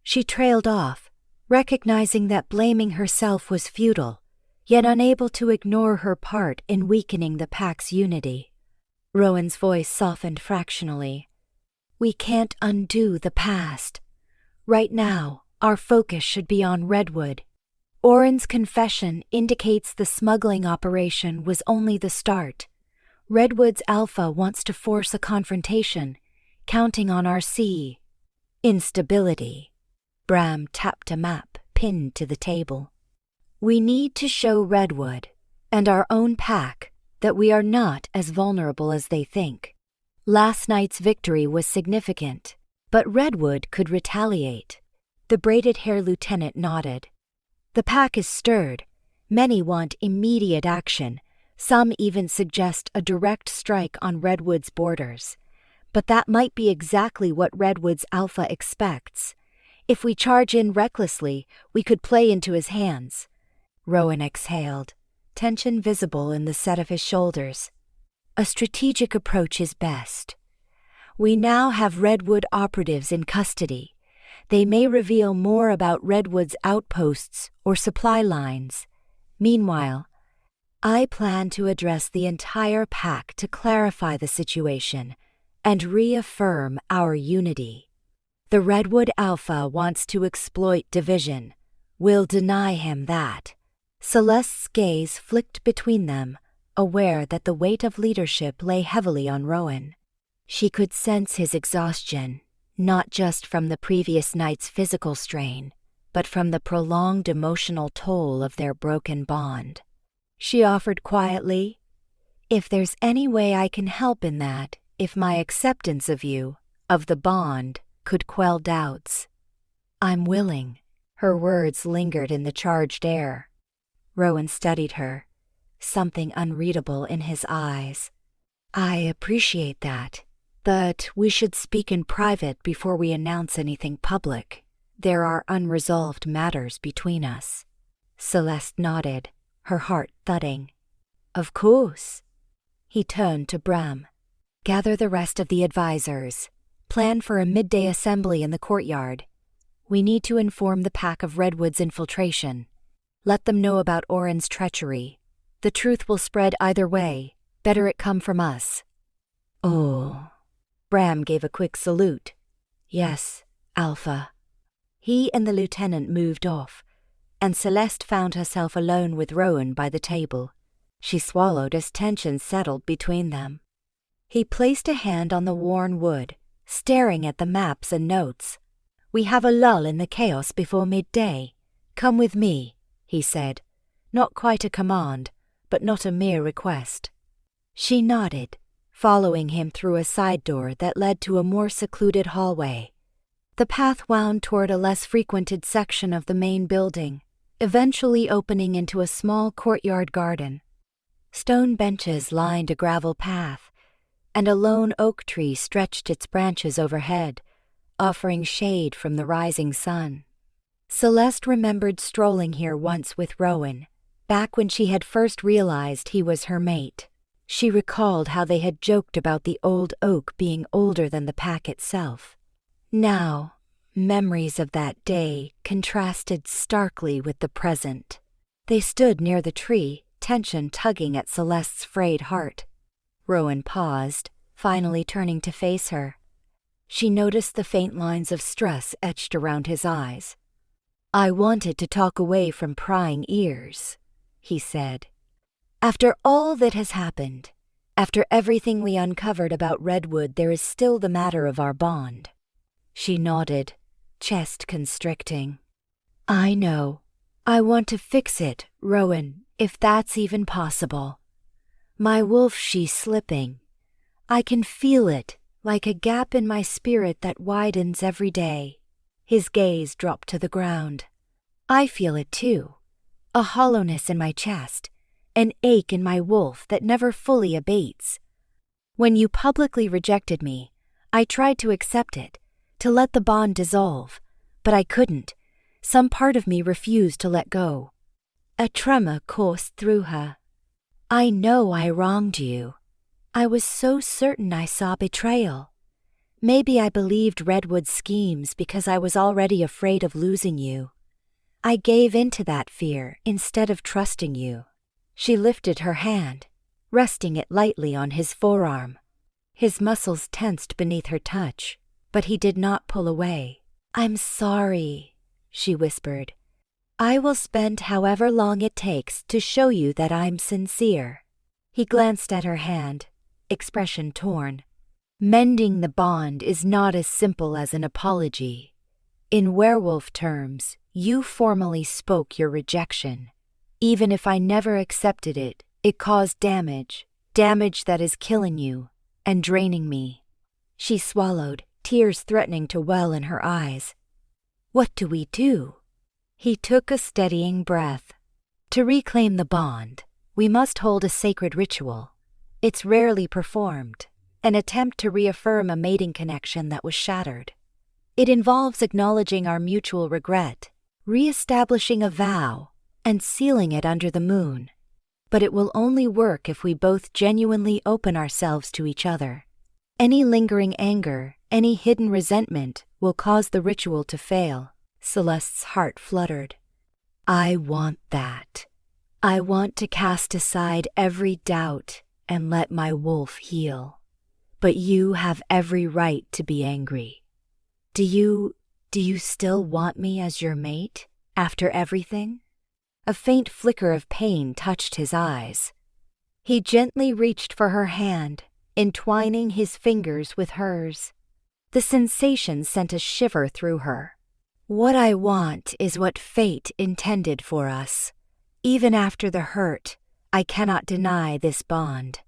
She trailed off, recognizing that blaming herself was futile, yet unable to ignore her part in weakening the pack's unity. Rowan's voice softened fractionally. "We can't undo the past. Right now, our focus should be on Redwood. Oren's confession indicates the smuggling operation was only the start. Redwood's Alpha wants to force a confrontation, counting on our C. Instability." Bram tapped a map pinned to the table. "We need to show Redwood, and our own pack, that we are not as vulnerable as they think. Last night's victory was significant, but Redwood could retaliate." The braided-hair lieutenant nodded. "The pack is stirred. Many want immediate action. Some even suggest a direct strike on Redwood's borders. But that might be exactly what Redwood's Alpha expects. If we charge in recklessly, we could play into his hands." Rowan exhaled, tension visible in the set of his shoulders. "A strategic approach is best. We now have Redwood operatives in custody. They may reveal more about Redwood's outposts or supply lines. Meanwhile, I plan to address the entire pack to clarify the situation and reaffirm our unity." The Redwood Alpha wants to exploit division. We'll deny him that. Celeste's gaze flicked between them, aware that the weight of leadership lay heavily on Rowan. She could sense his exhaustion, not just from the previous night's physical strain, but from the prolonged emotional toll of their broken bond. She offered quietly, "If there's any way I can help in that, if my acceptance of you, of the bond, could quell doubts, I'm willing." Her words lingered in the charged air. Rowan studied her, something unreadable in his eyes. "I appreciate that, but we should speak in private before we announce anything public. There are unresolved matters between us." Celeste nodded, her heart thudding. "Of course." He turned to Bram. "Gather the rest of the advisors. Plan for a midday assembly in the courtyard. We need to inform the pack of Redwood's infiltration. Let them know about Oren's treachery. The truth will spread either way. Better it come from us." "Oh." Bram gave a quick salute. "Yes, Alpha." He and the lieutenant moved off, and Celeste found herself alone with Rowan by the table. She swallowed as tension settled between them. He placed a hand on the worn wood, staring at the maps and notes. "We have a lull in the chaos before midday. Come with me," he said. Not quite a command, but not a mere request. She nodded, following him through a side door that led to a more secluded hallway. The path wound toward a less frequented section of the main building, eventually opening into a small courtyard garden. Stone benches lined a gravel path, and a lone oak tree stretched its branches overhead, offering shade from the rising sun. Celeste remembered strolling here once with Rowan, back when she had first realized he was her mate. She recalled how they had joked about the old oak being older than the pack itself. Now, memories of that day contrasted starkly with the present. They stood near the tree, tension tugging at Celeste's frayed heart. Rowan paused, finally turning to face her. She noticed the faint lines of stress etched around his eyes. "I wanted to talk away from prying ears," he said. "After all that has happened, after everything we uncovered about Redwood, there is still the matter of our bond." She nodded, chest constricting. "I know. I want to fix it, Rowan, if that's even possible. My wolf, she's slipping. I can feel it, like a gap in my spirit that widens every day." His gaze dropped to the ground. "I feel it too. A hollowness in my chest, an ache in my wolf that never fully abates. When you publicly rejected me, I tried to accept it, to let the bond dissolve, but I couldn't. Some part of me refused to let go." A tremor coursed through her. "I know I wronged you. I was so certain I saw betrayal. Maybe I believed Redwood's schemes because I was already afraid of losing you. I gave in to that fear instead of trusting you." She lifted her hand, resting it lightly on his forearm. His muscles tensed beneath her touch, but he did not pull away. "I'm sorry," she whispered. "I will spend however long it takes to show you that I'm sincere." He glanced at her hand, expression torn. "Mending the bond is not as simple as an apology. In werewolf terms, you formally spoke your rejection. Even if I never accepted it, it caused damage that is killing you and draining me." She swallowed, tears threatening to well in her eyes. "What do we do?" He took a steadying breath. "To reclaim the bond, we must hold a sacred ritual. It's rarely performed, an attempt to reaffirm a mating connection that was shattered. It involves acknowledging our mutual regret, re-establishing a vow, and sealing it under the moon. But it will only work if we both genuinely open ourselves to each other. Any lingering anger, any hidden resentment will cause the ritual to fail." Celeste's heart fluttered. "I want that. I want to cast aside every doubt and let my wolf heal. But you have every right to be angry." Do you still want me as your mate, after everything? A faint flicker of pain touched his eyes. He gently reached for her hand, entwining his fingers with hers. The sensation sent a shiver through her. What I want is what fate intended for us. Even after the hurt, I cannot deny this bond.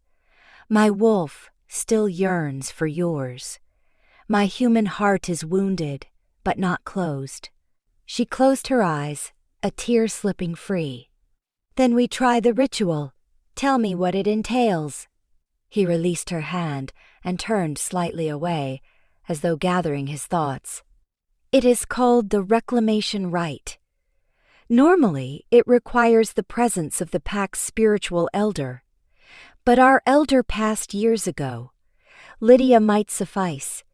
My wolf still yearns for yours. My human heart is wounded, but not closed. She closed her eyes, a tear slipping free. Then we try the ritual. Tell me what it entails. He released her hand and turned slightly away, as though gathering his thoughts. It is called the reclamation rite. Normally, it requires the presence of the pack's spiritual elder. But our elder passed years ago. Lydia might suffice.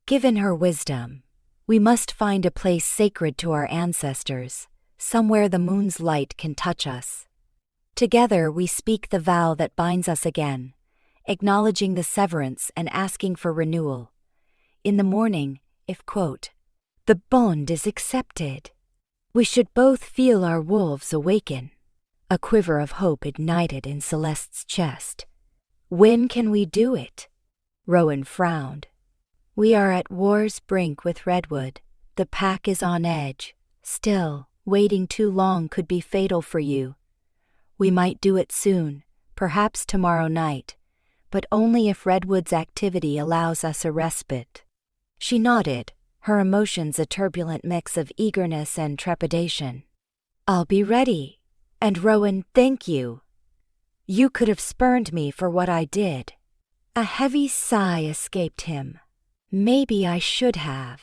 Given her wisdom, we must find a place sacred to our ancestors, somewhere the moon's light can touch us. Together we speak the vow that binds us again, acknowledging the severance and asking for renewal. In the morning, if quote, the bond is accepted, we should both feel our wolves awaken. A quiver of hope ignited in Celeste's chest. When can we do it? Rowan frowned. We are at war's brink with Redwood. The pack is on edge. Still, waiting too long could be fatal for you. We might do it soon, perhaps tomorrow night, but only if Redwood's activity allows us a respite. She nodded, her emotions a turbulent mix of eagerness and trepidation. I'll be ready. And Rowan, thank you. You could have spurned me for what I did. A heavy sigh escaped him. Maybe I should have.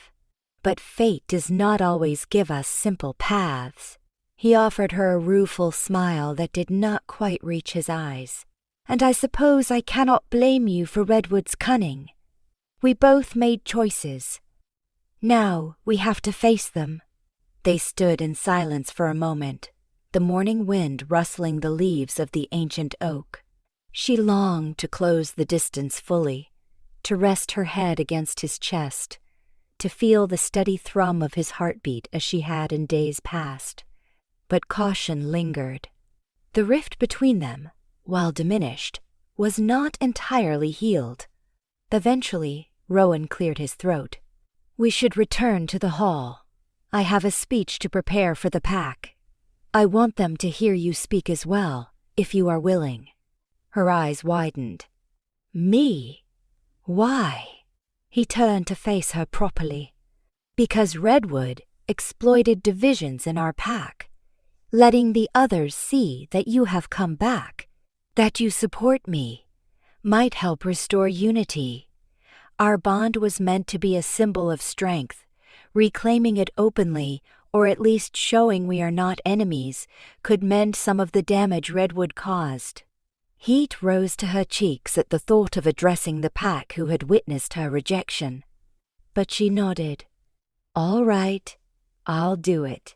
But fate does not always give us simple paths. He offered her a rueful smile that did not quite reach his eyes. And I suppose I cannot blame you for Redwood's cunning. We both made choices. Now we have to face them. They stood in silence for a moment, the morning wind rustling the leaves of the ancient oak. She longed to close the distance fully, to rest her head against his chest, to feel the steady thrum of his heartbeat as she had in days past. But caution lingered. The rift between them, while diminished, was not entirely healed. Eventually, Rowan cleared his throat. We should return to the hall. I have a speech to prepare for the pack. I want them to hear you speak as well, if you are willing. Her eyes widened. Me? Why? He turned to face her properly. Because Redwood exploited divisions in our pack, letting the others see that you have come back, that you support me, might help restore unity. Our bond was meant to be a symbol of strength. Reclaiming it openly, or at least showing we are not enemies, could mend some of the damage Redwood caused. Heat rose to her cheeks at the thought of addressing the pack who had witnessed her rejection. But she nodded. All right, I'll do it.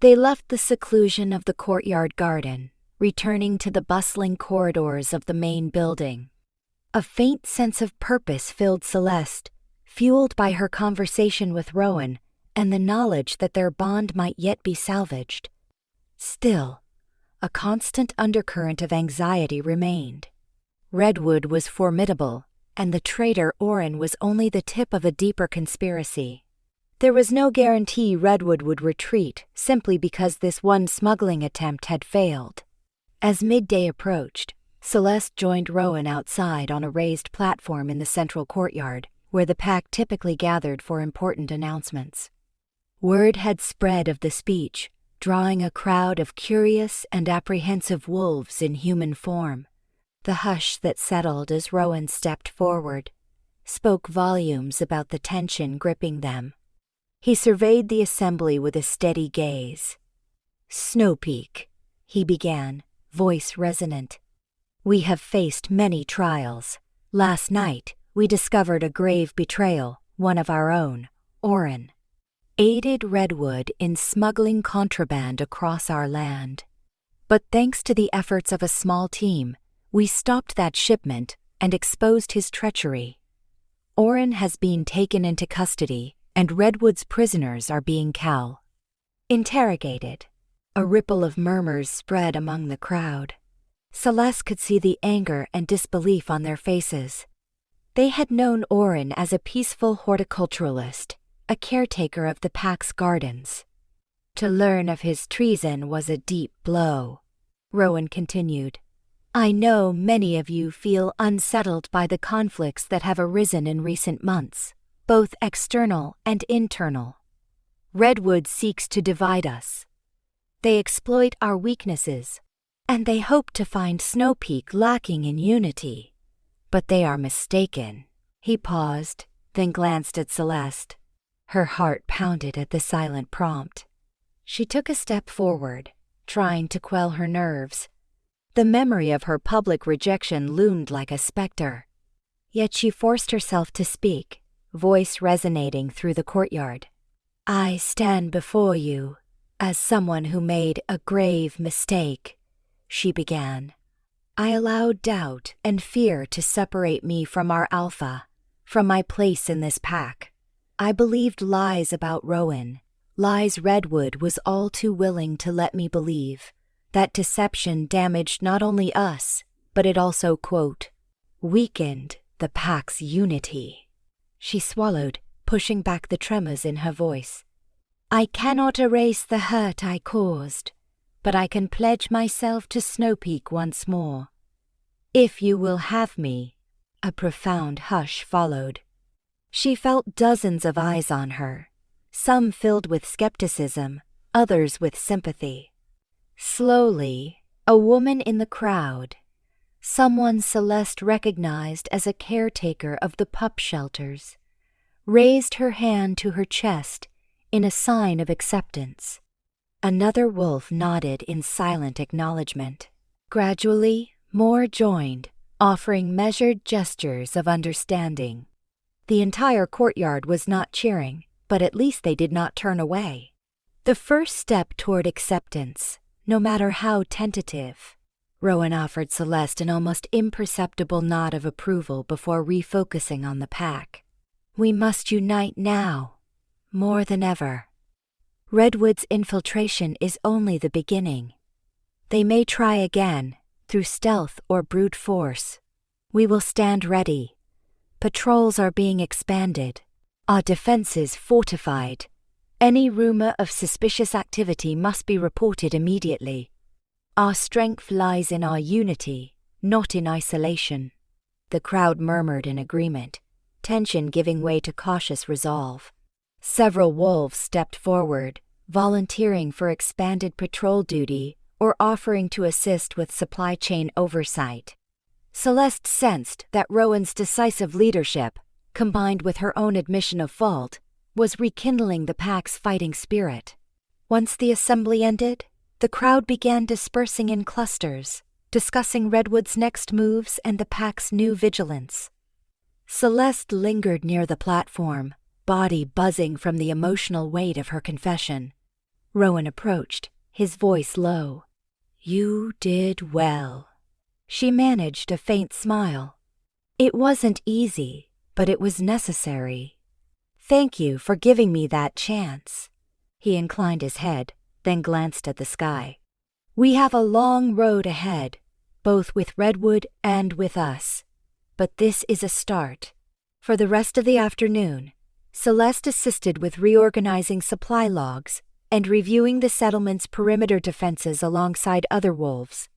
They left the seclusion of the courtyard garden, returning to the bustling corridors of the main building. A faint sense of purpose filled Celeste, fueled by her conversation with Rowan and the knowledge that their bond might yet be salvaged. Still, a constant undercurrent of anxiety remained. Redwood was formidable, and the traitor Oren was only the tip of a deeper conspiracy. There was no guarantee Redwood would retreat simply because this one smuggling attempt had failed. As midday approached, Celeste joined Rowan outside on a raised platform in the central courtyard, where the pack typically gathered for important announcements. Word had spread of the speech, drawing a crowd of curious and apprehensive wolves in human form. The hush that settled as Rowan stepped forward spoke volumes about the tension gripping them. He surveyed the assembly with a steady gaze. "Snowpeak," he began, voice resonant. "We have faced many trials. Last night, we discovered a grave betrayal, one of our own, Oren. Aided Redwood in smuggling contraband across our land. But thanks to the efforts of a small team, we stopped that shipment and exposed his treachery. Oren has been taken into custody, and Redwood's prisoners are being interrogated. A ripple of murmurs spread among the crowd. Celeste could see the anger and disbelief on their faces. They had known Oren as a peaceful horticulturalist, a caretaker of the pack's gardens. To learn of his treason was a deep blow. Rowan continued, "I know many of you feel unsettled by the conflicts that have arisen in recent months, both external and internal. Redwood seeks to divide us. They exploit our weaknesses, and they hope to find Snow Peak lacking in unity. But they are mistaken." He paused, then glanced at Celeste. Her heart pounded at the silent prompt. She took a step forward, trying to quell her nerves. The memory of her public rejection loomed like a specter. Yet she forced herself to speak, voice resonating through the courtyard. "I stand before you as someone who made a grave mistake," she began. "I allowed doubt and fear to separate me from our alpha, from my place in this pack. I believed lies about Rowan, lies Redwood was all too willing to let me believe. That deception damaged not only us, but it also, quote, weakened the pack's unity." She swallowed, pushing back the tremors in her voice. "I cannot erase the hurt I caused, but I can pledge myself to Snow Peak once more. If you will have me." A profound hush followed. She felt dozens of eyes on her, some filled with skepticism, others with sympathy. Slowly, a woman in the crowd, someone Celeste recognized as a caretaker of the pup shelters, raised her hand to her chest in a sign of acceptance. Another wolf nodded in silent acknowledgement. Gradually, more joined, offering measured gestures of understanding. The entire courtyard was not cheering, but at least they did not turn away. The first step toward acceptance, no matter how tentative. Rowan offered Celeste an almost imperceptible nod of approval before refocusing on the pack. "We must unite now, more than ever. Redwood's infiltration is only the beginning. They may try again, through stealth or brute force. We will stand ready. Patrols are being expanded, our defenses fortified. Any rumor of suspicious activity must be reported immediately. Our strength lies in our unity, not in isolation." The crowd murmured in agreement, tension giving way to cautious resolve. Several wolves stepped forward, volunteering for expanded patrol duty or offering to assist with supply chain oversight. Celeste sensed that Rowan's decisive leadership, combined with her own admission of fault, was rekindling the pack's fighting spirit. Once the assembly ended, the crowd began dispersing in clusters, discussing Redwood's next moves and the pack's new vigilance. Celeste lingered near the platform, body buzzing from the emotional weight of her confession. Rowan approached, his voice low. "You did well." She managed a faint smile. "It wasn't easy, but it was necessary. Thank you for giving me that chance." He inclined his head, then glanced at the sky. "We have a long road ahead, both with Redwood and with us. But this is a start." For the rest of the afternoon, Celeste assisted with reorganizing supply logs and reviewing the settlement's perimeter defenses alongside other wolves.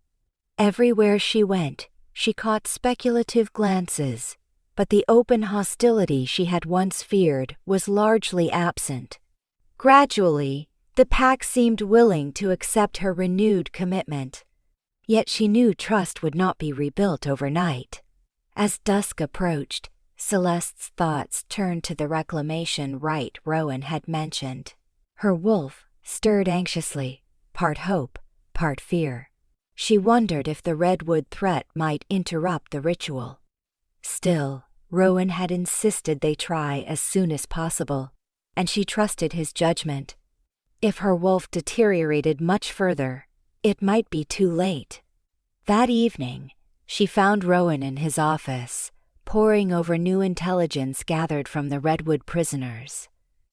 Everywhere she went, she caught speculative glances, but the open hostility she had once feared was largely absent. Gradually, the pack seemed willing to accept her renewed commitment. Yet she knew trust would not be rebuilt overnight. As dusk approached, Celeste's thoughts turned to the reclamation rite Rowan had mentioned. Her wolf stirred anxiously, part hope, part fear. She wondered if the Redwood threat might interrupt the ritual. Still, Rowan had insisted they try as soon as possible, and she trusted his judgment. If her wolf deteriorated much further, it might be too late. That evening, she found Rowan in his office, poring over new intelligence gathered from the Redwood prisoners.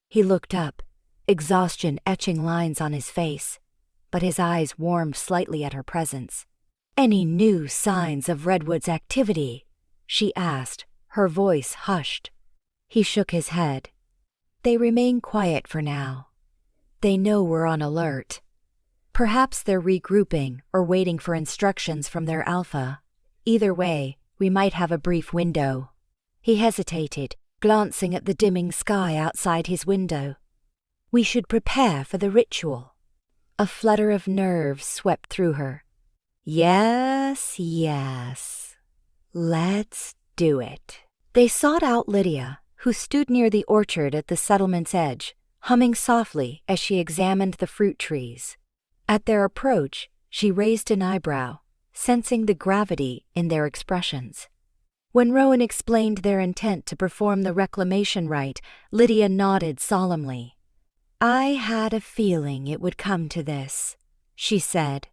He looked up, exhaustion etching lines on his face, but his eyes warmed slightly at her presence. "Any new signs of Redwood's activity?" she asked, her voice hushed. He shook his head. "They remain quiet for now. They know we're on alert. Perhaps they're regrouping or waiting for instructions from their alpha. Either way, we might have a brief window." He hesitated, glancing at the dimming sky outside his window. "We should prepare for the ritual." A flutter of nerves swept through her. Yes, let's do it. They sought out Lydia, who stood near the orchard at the settlement's edge, humming softly as she examined the fruit trees. At their approach, she raised an eyebrow, sensing the gravity in their expressions. When Rowan explained their intent to perform the reclamation rite, Lydia nodded solemnly. "I had a feeling it would come to this," she said,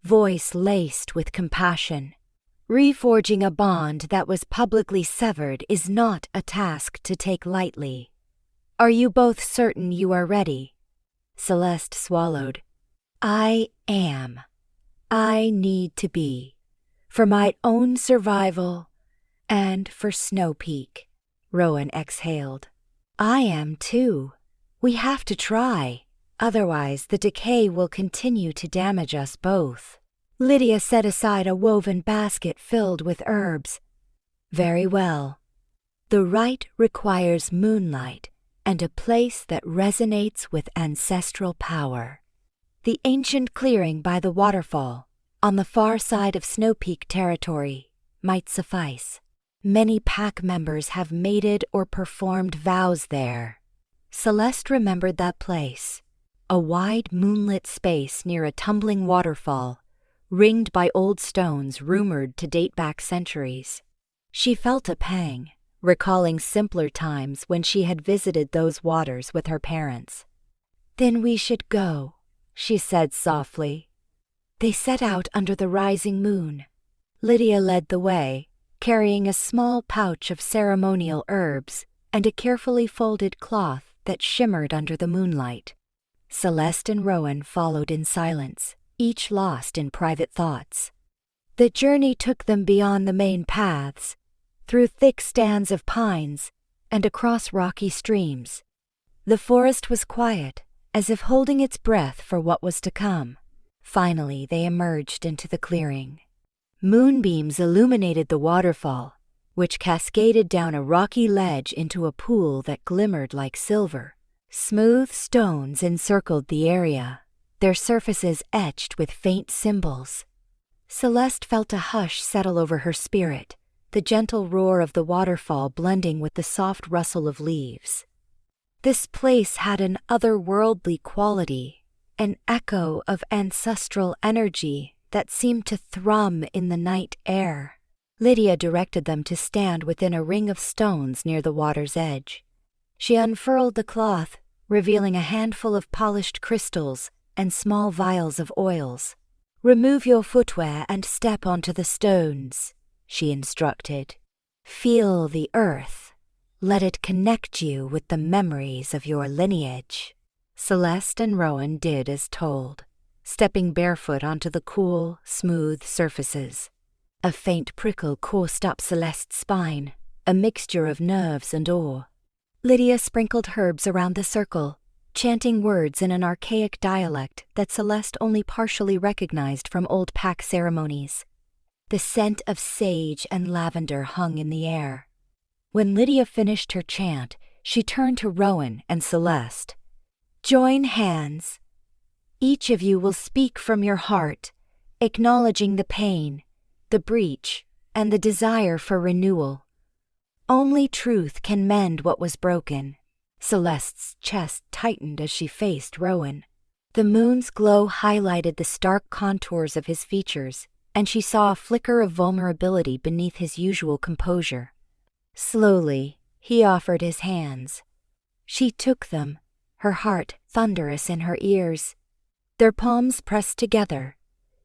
voice laced with compassion. "Reforging a bond that was publicly severed is not a task to take lightly. Are you both certain you are ready?" Celeste swallowed. "I am. I need to be. For my own survival and for Snow Peak." Rowan exhaled. "I am too. We have to try. Otherwise, the decay will continue to damage us both." Lydia set aside a woven basket filled with herbs. "Very well. The rite requires moonlight and a place that resonates with ancestral power. The ancient clearing by the waterfall, on the far side of Snow Peak territory, might suffice. Many pack members have mated or performed vows there." Celeste remembered that place, a wide moonlit space near a tumbling waterfall, ringed by old stones rumored to date back centuries. She felt a pang, recalling simpler times when she had visited those waters with her parents. "Then we should go," she said softly. They set out under the rising moon. Lydia led the way, carrying a small pouch of ceremonial herbs and a carefully folded cloth that shimmered under the moonlight. Celeste and Rowan followed in silence, each lost in private thoughts. The journey took them beyond the main paths, through thick stands of pines, and across rocky streams. The forest was quiet, as if holding its breath for what was to come. Finally, they emerged into the clearing. Moonbeams illuminated the waterfall, which cascaded down a rocky ledge into a pool that glimmered like silver. Smooth stones encircled the area, their surfaces etched with faint symbols. Celeste felt a hush settle over her spirit, the gentle roar of the waterfall blending with the soft rustle of leaves. This place had an otherworldly quality, an echo of ancestral energy that seemed to thrum in the night air. Lydia directed them to stand within a ring of stones near the water's edge. She unfurled the cloth, revealing a handful of polished crystals and small vials of oils. "Remove your footwear and step onto the stones," she instructed. "Feel the earth. Let it connect you with the memories of your lineage." Celeste and Rowan did as told, stepping barefoot onto the cool, smooth surfaces. A faint prickle coursed up Celeste's spine, a mixture of nerves and awe. Lydia sprinkled herbs around the circle, chanting words in an archaic dialect that Celeste only partially recognized from old pack ceremonies. The scent of sage and lavender hung in the air. When Lydia finished her chant, she turned to Rowan and Celeste. "Join hands. Each of you will speak from your heart, acknowledging the pain, the breach, and the desire for renewal. Only truth can mend what was broken." Celeste's chest tightened as she faced Rowan. The moon's glow highlighted the stark contours of his features, and she saw a flicker of vulnerability beneath his usual composure. Slowly, he offered his hands. She took them, her heart thunderous in her ears. Their palms pressed together,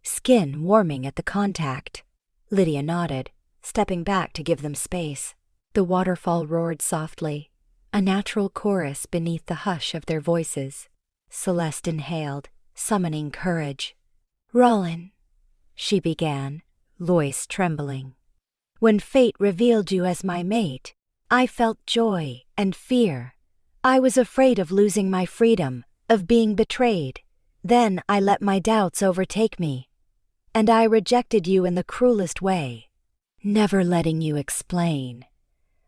skin warming at the contact. Lydia nodded, stepping back to give them space. The waterfall roared softly, a natural chorus beneath the hush of their voices. Celeste inhaled, summoning courage. "Rowan," she began, voice trembling. "When fate revealed you as my mate, I felt joy and fear. I was afraid of losing my freedom, of being betrayed. Then I let my doubts overtake me. And I rejected you in the cruelest way, never letting you explain.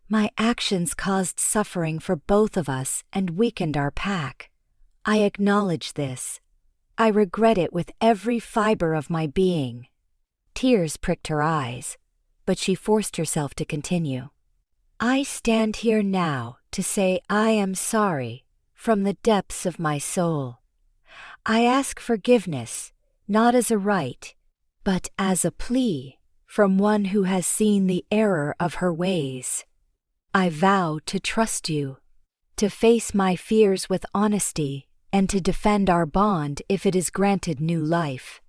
My actions caused suffering for both of us and weakened our pack. I acknowledge this. I regret it with every fiber of my being." Tears pricked her eyes, but she forced herself to continue. "I stand here now to say I am sorry from the depths of my soul. I ask forgiveness, not as a right, but as a plea from one who has seen the error of her ways. I vow to trust you, to face my fears with honesty, and to defend our bond if it is granted new life."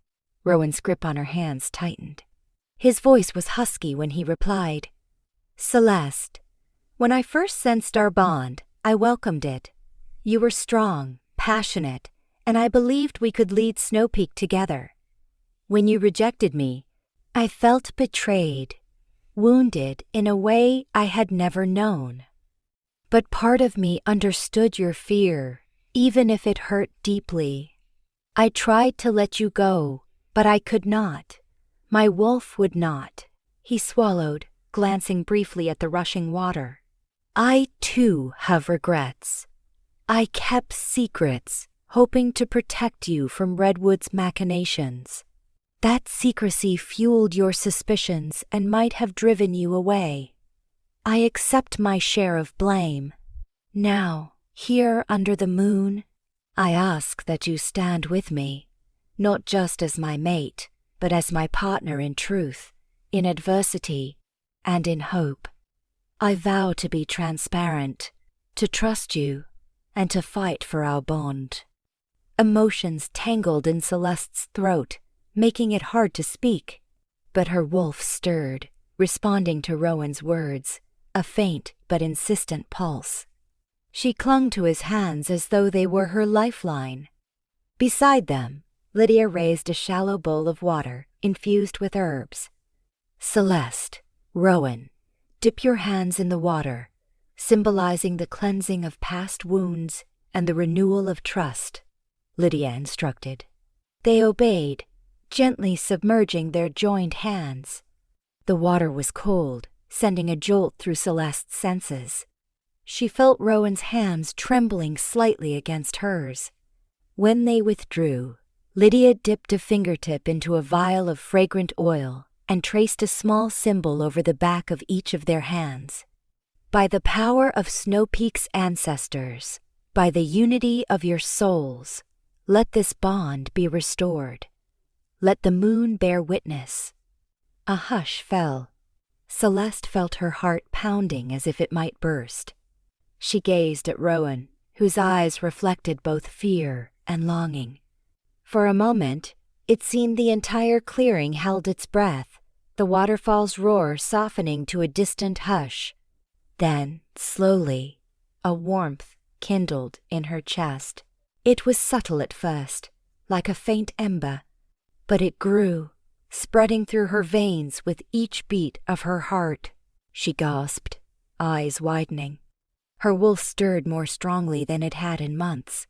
Rowan's grip on her hands tightened. His voice was husky when he replied, "Celeste, when I first sensed our bond, I welcomed it. You were strong, passionate, and I believed we could lead Snow Peak together. When you rejected me, I felt betrayed, wounded in a way I had never known. But part of me understood your fear, even if it hurt deeply. I tried to let you go, but I could not. My wolf would not." He swallowed, glancing briefly at the rushing water. "I, too, have regrets. I kept secrets, hoping to protect you from Redwood's machinations. That secrecy fueled your suspicions and might have driven you away. I accept my share of blame. Now, here under the moon, I ask that you stand with me, not just as my mate, but as my partner in truth, in adversity, and in hope. I vow to be transparent, to trust you, and to fight for our bond." Emotions tangled in Celeste's throat, making it hard to speak. But her wolf stirred, responding to Rowan's words, a faint but insistent pulse. She clung to his hands as though they were her lifeline. Beside them, Lydia raised a shallow bowl of water infused with herbs. "Celeste, Rowan, dip your hands in the water, symbolizing the cleansing of past wounds and the renewal of trust," Lydia instructed. They obeyed, gently submerging their joined hands. The water was cold, sending a jolt through Celeste's senses. She felt Rowan's hands trembling slightly against hers. When they withdrew, Lydia dipped a fingertip into a vial of fragrant oil and traced a small symbol over the back of each of their hands. "By the power of Snow Peak's ancestors, by the unity of your souls, let this bond be restored. Let the moon bear witness." A hush fell. Celeste felt her heart pounding as if it might burst. She gazed at Rowan, whose eyes reflected both fear and longing. For a moment, it seemed the entire clearing held its breath, the waterfall's roar softening to a distant hush. Then, slowly, a warmth kindled in her chest. It was subtle at first, like a faint ember, but it grew, spreading through her veins with each beat of her heart. She gasped, eyes widening. Her wolf stirred more strongly than it had in months,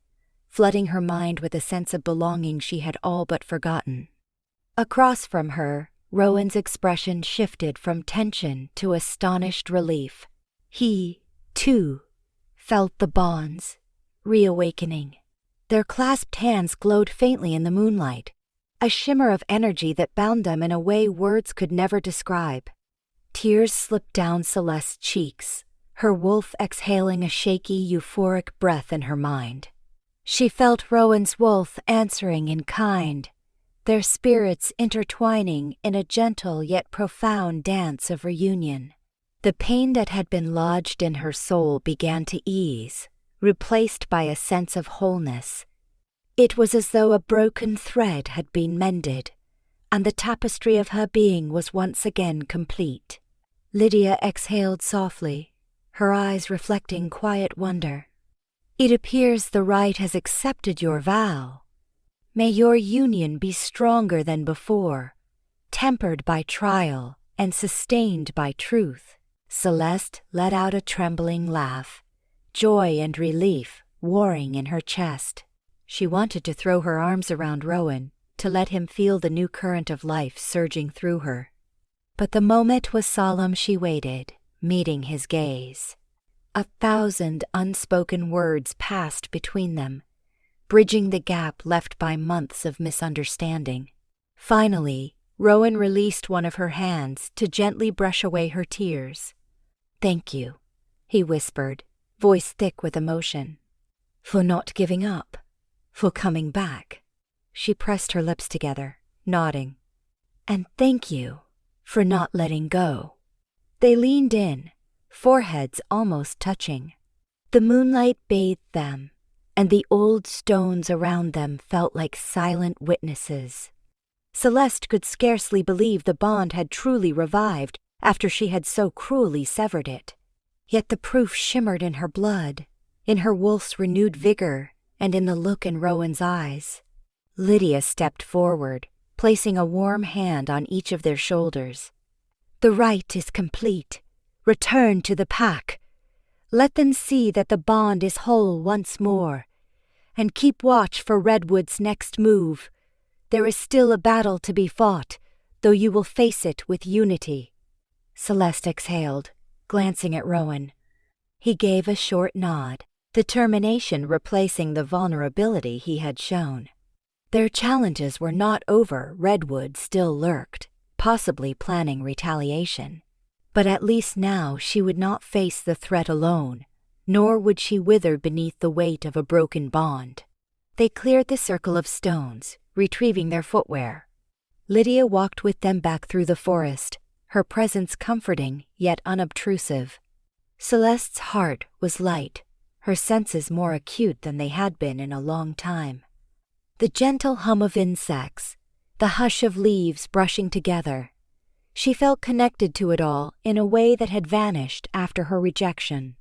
flooding her mind with a sense of belonging she had all but forgotten. Across from her, Rowan's expression shifted from tension to astonished relief. He, too, felt the bonds, reawakening. Their clasped hands glowed faintly in the moonlight, a shimmer of energy that bound them in a way words could never describe. Tears slipped down Celeste's cheeks, her wolf exhaling a shaky, euphoric breath in her mind. She felt Rowan's wolf answering in kind, their spirits intertwining in a gentle yet profound dance of reunion. The pain that had been lodged in her soul began to ease, replaced by a sense of wholeness. It was as though a broken thread had been mended, and the tapestry of her being was once again complete. Lydia exhaled softly, her eyes reflecting quiet wonder. "It appears the rite has accepted your vow. May your union be stronger than before, tempered by trial and sustained by truth." Celeste let out a trembling laugh, joy and relief warring in her chest. She wanted to throw her arms around Rowan, to let him feel the new current of life surging through her. But the moment was solemn. She waited, meeting his gaze. 1,000 unspoken words passed between them, bridging the gap left by months of misunderstanding. Finally, Rowan released one of her hands to gently brush away her tears. "Thank you," he whispered, voice thick with emotion. "For not giving up, for coming back." She pressed her lips together, nodding. "And thank you for not letting go." They leaned in, foreheads almost touching. The moonlight bathed them, and the old stones around them felt like silent witnesses. Celeste could scarcely believe the bond had truly revived after she had so cruelly severed it. Yet the proof shimmered in her blood, in her wolf's renewed vigor, and in the look in Rowan's eyes. Lydia stepped forward, placing a warm hand on each of their shoulders. "The rite is complete. Return to the pack. Let them see that the bond is whole once more. And keep watch for Redwood's next move. There is still a battle to be fought, though you will face it with unity." Celeste exhaled, glancing at Rowan. He gave a short nod, determination replacing the vulnerability he had shown. Their challenges were not over. Redwood still lurked, possibly planning retaliation. But at least now she would not face the threat alone, nor would she wither beneath the weight of a broken bond. They cleared the circle of stones, retrieving their footwear. Lydia walked with them back through the forest, her presence comforting yet unobtrusive. Celeste's heart was light, her senses more acute than they had been in a long time. The gentle hum of insects, the hush of leaves brushing together. She felt connected to it all in a way that had vanished after her rejection.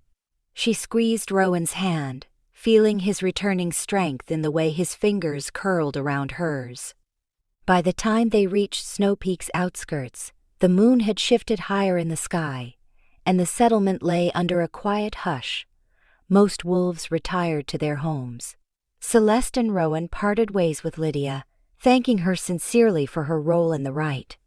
She squeezed Rowan's hand, feeling his returning strength in the way his fingers curled around hers. By the time they reached Snow Peak's outskirts, the moon had shifted higher in the sky, and the settlement lay under a quiet hush. Most wolves retired to their homes. Celeste and Rowan parted ways with Lydia, thanking her sincerely for her role in the rite.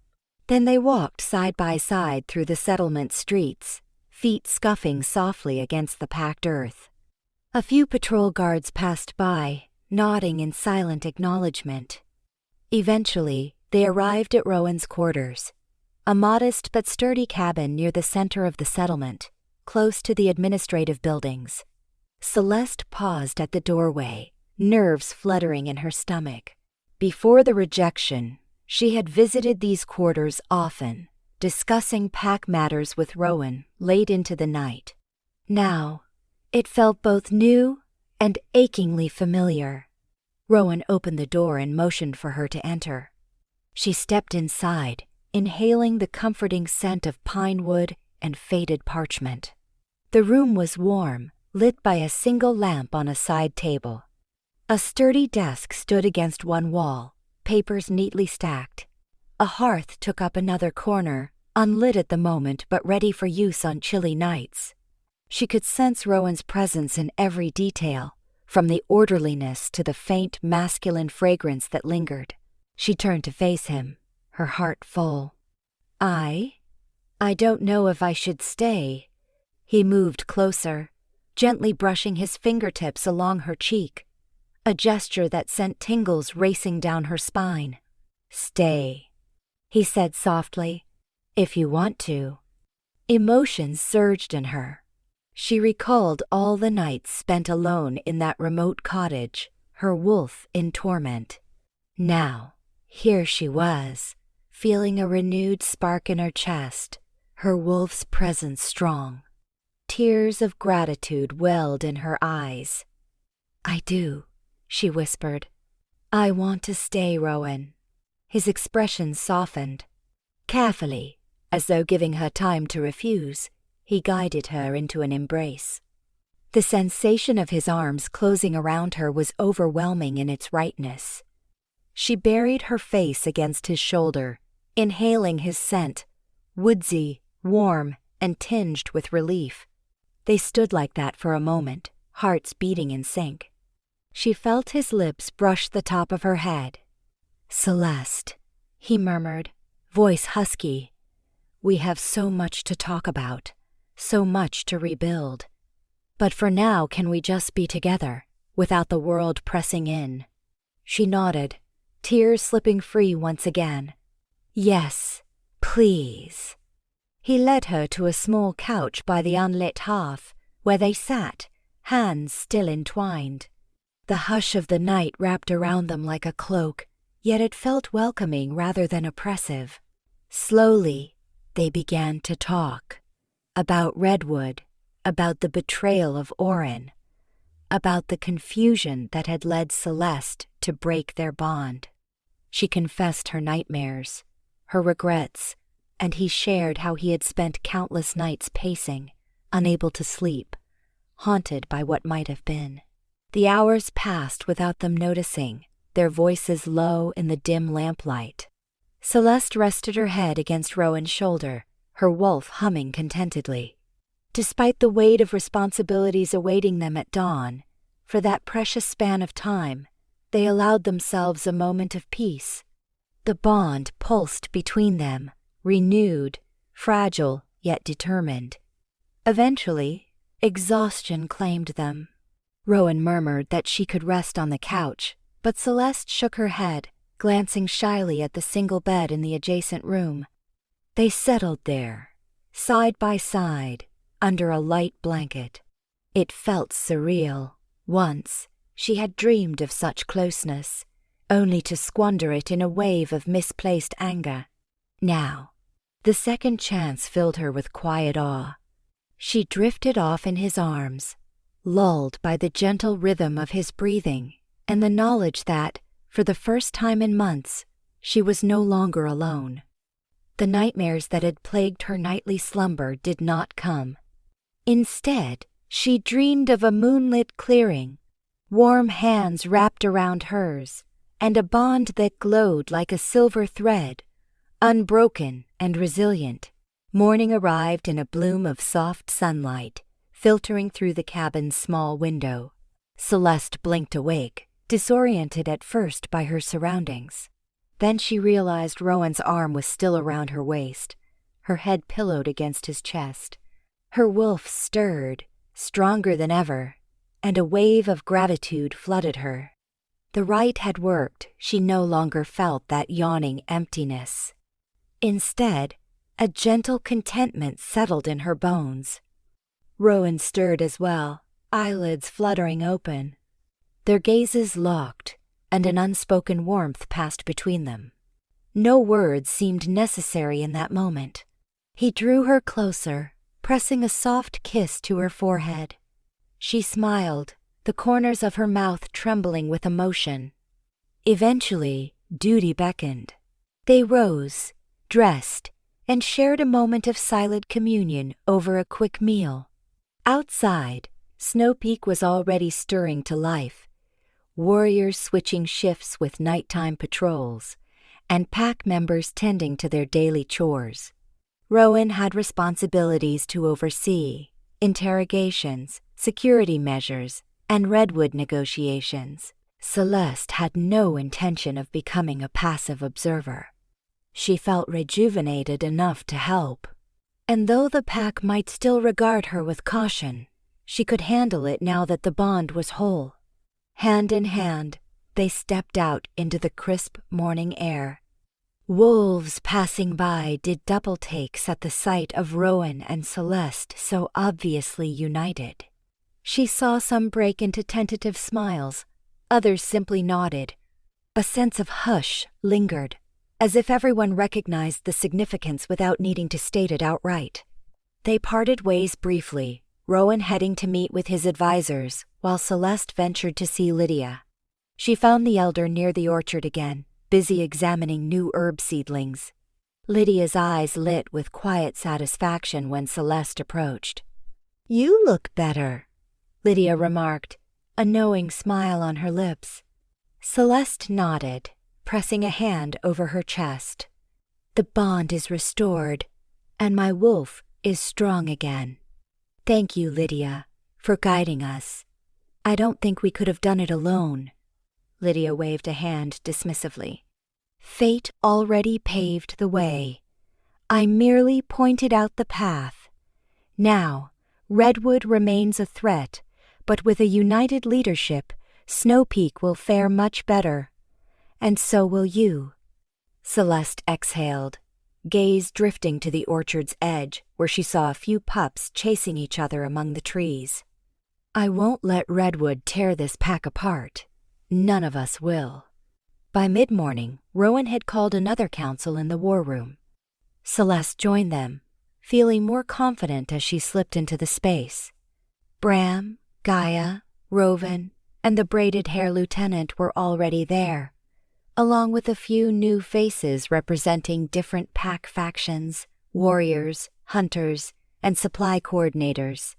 Then they walked side by side through the settlement streets, feet scuffing softly against the packed earth. A few patrol guards passed by, nodding in silent acknowledgement. Eventually, they arrived at Rowan's quarters, a modest but sturdy cabin near the center of the settlement, close to the administrative buildings. Celeste paused at the doorway, nerves fluttering in her stomach. Before the rejection, she had visited these quarters often, discussing pack matters with Rowan late into the night. Now, it felt both new and achingly familiar. Rowan opened the door and motioned for her to enter. She stepped inside, inhaling the comforting scent of pine wood and faded parchment. The room was warm, lit by a single lamp on a side table. A sturdy desk stood against one wall, papers neatly stacked. A hearth took up another corner, unlit at the moment but ready for use on chilly nights. She could sense Rowan's presence in every detail, from the orderliness to the faint masculine fragrance that lingered. She turned to face him, her heart full. I don't know if I should stay." He moved closer, gently brushing his fingertips along her cheek, a gesture that sent tingles racing down her spine. "Stay," he said softly, "if you want to." Emotions surged in her. She recalled all the nights spent alone in that remote cottage, her wolf in torment. Now, here she was, feeling a renewed spark in her chest, her wolf's presence strong. Tears of gratitude welled in her eyes. "I do," she whispered. "I want to stay, Rowan." His expression softened. Carefully, as though giving her time to refuse, he guided her into an embrace. The sensation of his arms closing around her was overwhelming in its rightness. She buried her face against his shoulder, inhaling his scent, woodsy, warm, and tinged with relief. They stood like that for a moment, hearts beating in sync. She felt his lips brush the top of her head. "Celeste," he murmured, voice husky. "We have so much to talk about, so much to rebuild. But for now, can we just be together, without the world pressing in?" She nodded, tears slipping free once again. "Yes, please." He led her to a small couch by the unlit hearth, where they sat, hands still entwined. The hush of the night wrapped around them like a cloak, yet it felt welcoming rather than oppressive. Slowly, they began to talk. About Redwood, about the betrayal of Oren, about the confusion that had led Celeste to break their bond. She confessed her nightmares, her regrets, and he shared how he had spent countless nights pacing, unable to sleep, haunted by what might have been. The hours passed without them noticing, their voices low in the dim lamplight. Celeste rested her head against Rowan's shoulder, her wolf humming contentedly. Despite the weight of responsibilities awaiting them at dawn, for that precious span of time, they allowed themselves a moment of peace. The bond pulsed between them, renewed, fragile yet determined. Eventually, exhaustion claimed them. Rowan murmured that she could rest on the couch, but Celeste shook her head, glancing shyly at the single bed in the adjacent room. They settled there, side by side, under a light blanket. It felt surreal. Once, she had dreamed of such closeness, only to squander it in a wave of misplaced anger. Now, the second chance filled her with quiet awe. She drifted off in his arms, lulled by the gentle rhythm of his breathing and the knowledge that, for the first time in months, she was no longer alone. The nightmares that had plagued her nightly slumber did not come. Instead, she dreamed of a moonlit clearing, warm hands wrapped around hers, and a bond that glowed like a silver thread, unbroken and resilient. Morning arrived in a bloom of soft sunlight, filtering through the cabin's small window. Celeste blinked awake, disoriented at first by her surroundings. Then she realized Rowan's arm was still around her waist, her head pillowed against his chest. Her wolf stirred, stronger than ever, and a wave of gratitude flooded her. The rite had worked. She no longer felt that yawning emptiness. Instead, a gentle contentment settled in her bones. Rowan stirred as well, eyelids fluttering open. Their gazes locked, and an unspoken warmth passed between them. No words seemed necessary in that moment. He drew her closer, pressing a soft kiss to her forehead. She smiled, the corners of her mouth trembling with emotion. Eventually, duty beckoned. They rose, dressed, and shared a moment of silent communion over a quick meal. Outside, Snow Peak was already stirring to life, warriors switching shifts with nighttime patrols, and pack members tending to their daily chores. Rowan had responsibilities to oversee, interrogations, security measures, and Redwood negotiations. Celeste had no intention of becoming a passive observer. She felt rejuvenated enough to help. And though the pack might still regard her with caution, she could handle it now that the bond was whole. Hand in hand, they stepped out into the crisp morning air. Wolves passing by did double takes at the sight of Rowan and Celeste so obviously united. She saw some break into tentative smiles, others simply nodded. A sense of hush lingered, as if everyone recognized the significance without needing to state it outright. They parted ways briefly, Rowan heading to meet with his advisors, while Celeste ventured to see Lydia. She found the elder near the orchard again, busy examining new herb seedlings. Lydia's eyes lit with quiet satisfaction when Celeste approached. "You look better," Lydia remarked, a knowing smile on her lips. Celeste nodded, pressing a hand over her chest. "The bond is restored, and my wolf is strong again. Thank you, Lydia, for guiding us. I don't think we could have done it alone." Lydia waved a hand dismissively. "Fate already paved the way. I merely pointed out the path. Now, Redwood remains a threat, but with a united leadership, Snow Peak will fare much better. And so will you." Celeste exhaled, gaze drifting to the orchard's edge where she saw a few pups chasing each other among the trees. "I won't let Redwood tear this pack apart. None of us will." By mid-morning, Rowan had called another council in the war room. Celeste joined them, feeling more confident as she slipped into the space. Bram, Gaia, Rowan, and the braided hair lieutenant were already there, along with a few new faces representing different pack factions, warriors, hunters, and supply coordinators.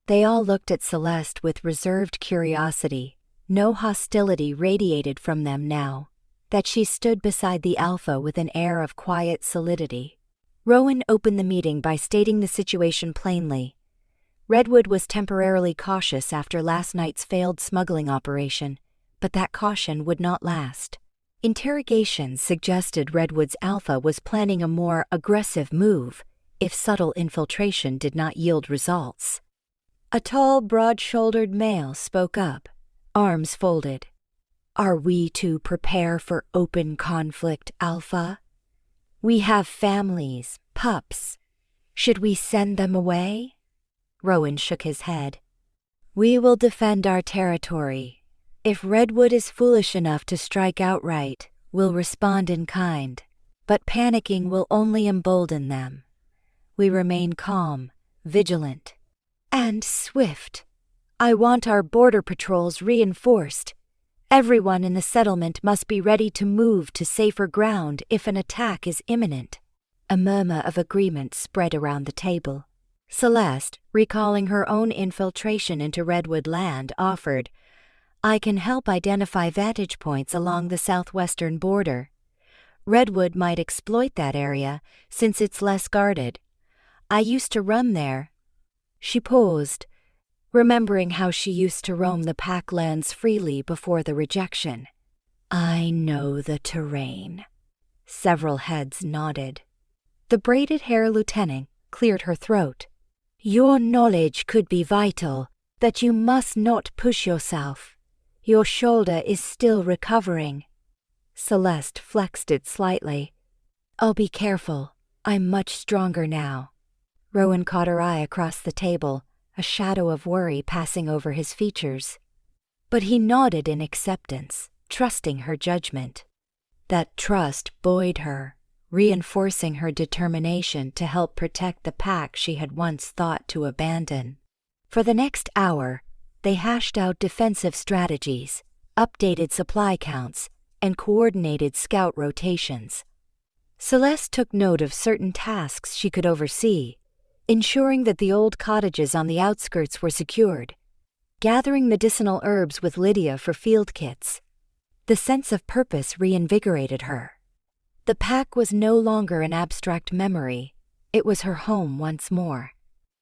They all looked at Celeste with reserved curiosity. No hostility radiated from them now that she stood beside the Alpha with an air of quiet solidity. Rowan opened the meeting by stating the situation plainly. Redwood was temporarily cautious after last night's failed smuggling operation, but that caution would not last. Interrogations suggested Redwood's Alpha was planning a more aggressive move if subtle infiltration did not yield results. A tall, broad-shouldered male spoke up, arms folded. "Are we to prepare for open conflict, Alpha? We have families, pups. Should we send them away?" Rowan shook his head. "We will defend our territory. If Redwood is foolish enough to strike outright, we'll respond in kind. But panicking will only embolden them. We remain calm, vigilant, and swift. I want our border patrols reinforced. Everyone in the settlement must be ready to move to safer ground if an attack is imminent." A murmur of agreement spread around the table. Celeste, recalling her own infiltration into Redwood land, offered, "I can help identify vantage points along the southwestern border. Redwood might exploit that area since it's less guarded. I used to run there." She paused, remembering how she used to roam the pack lands freely before the rejection. "I know the terrain." Several heads nodded. The braided hair lieutenant cleared her throat. "Your knowledge could be vital, but you must not push yourself. Your shoulder is still recovering." Celeste flexed it slightly. "I'll be careful. I'm much stronger now." Rowan caught her eye across the table, a shadow of worry passing over his features. But he nodded in acceptance, trusting her judgment. That trust buoyed her, reinforcing her determination to help protect the pack she had once thought to abandon. For the next hour, they hashed out defensive strategies, updated supply counts, and coordinated scout rotations. Celeste took note of certain tasks she could oversee, ensuring that the old cottages on the outskirts were secured, gathering medicinal herbs with Lydia for field kits. The sense of purpose reinvigorated her. The pack was no longer an abstract memory. It was her home once more.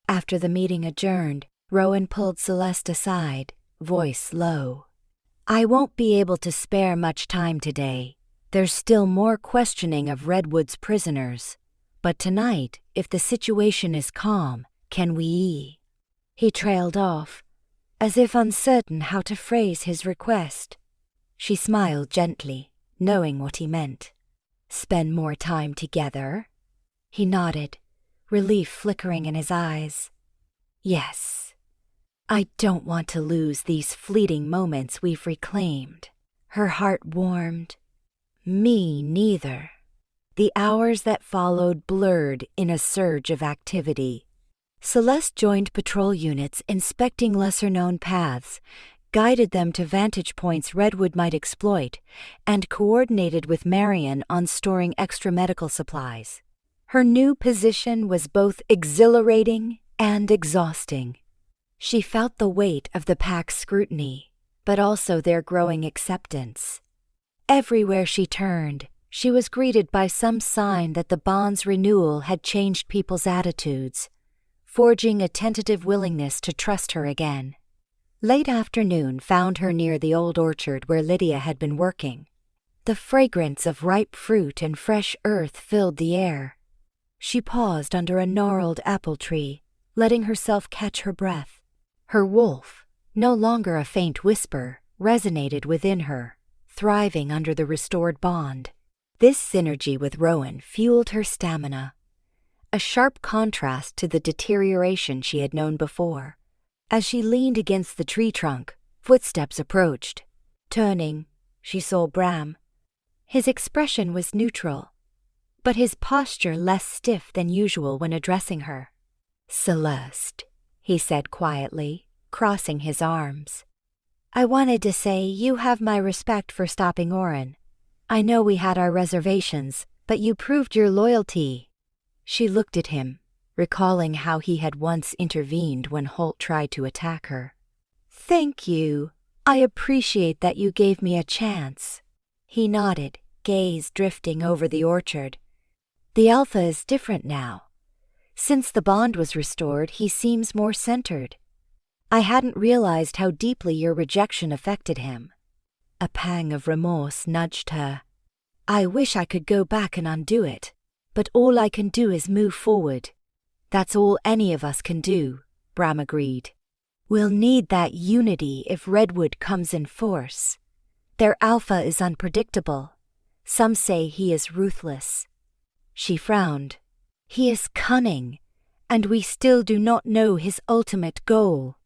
After the meeting adjourned, Rowan pulled Celeste aside, voice low. "I won't be able to spare much time today. There's still more questioning of Redwood's prisoners. But tonight, if the situation is calm, can we?" He trailed off, as if uncertain how to phrase his request. She smiled gently, knowing what he meant. "Spend more time together?" He nodded, relief flickering in his eyes. "Yes. I don't want to lose these fleeting moments we've reclaimed." Her heart warmed. "Me neither." The hours that followed blurred in a surge of activity. Celeste joined patrol units inspecting lesser-known paths, guided them to vantage points Redwood might exploit, and coordinated with Marion on storing extra medical supplies. Her new position was both exhilarating and exhausting. She felt the weight of the pack's scrutiny, but also their growing acceptance. Everywhere she turned, she was greeted by some sign that the bond's renewal had changed people's attitudes, forging a tentative willingness to trust her again. Late afternoon found her near the old orchard where Lydia had been working. The fragrance of ripe fruit and fresh earth filled the air. She paused under a gnarled apple tree, letting herself catch her breath. Her wolf, no longer a faint whisper, resonated within her, thriving under the restored bond. This synergy with Rowan fueled her stamina, a sharp contrast to the deterioration she had known before. As she leaned against the tree trunk, footsteps approached. Turning, she saw Bram. His expression was neutral, but his posture less stiff than usual when addressing her. "Celeste," he said quietly, crossing his arms. "I wanted to say you have my respect for stopping Oren. I know we had our reservations, but you proved your loyalty." She looked at him, recalling how he had once intervened when Holt tried to attack her. "Thank you. I appreciate that you gave me a chance." He nodded, gaze drifting over the orchard. "The Alpha is different now. Since the bond was restored, he seems more centered. I hadn't realized how deeply your rejection affected him." A pang of remorse nudged her. "I wish I could go back and undo it, but all I can do is move forward." "That's all any of us can do," Bram agreed. "We'll need that unity if Redwood comes in force. Their Alpha is unpredictable. Some say he is ruthless." She frowned. "He is cunning, and we still do not know his ultimate goal.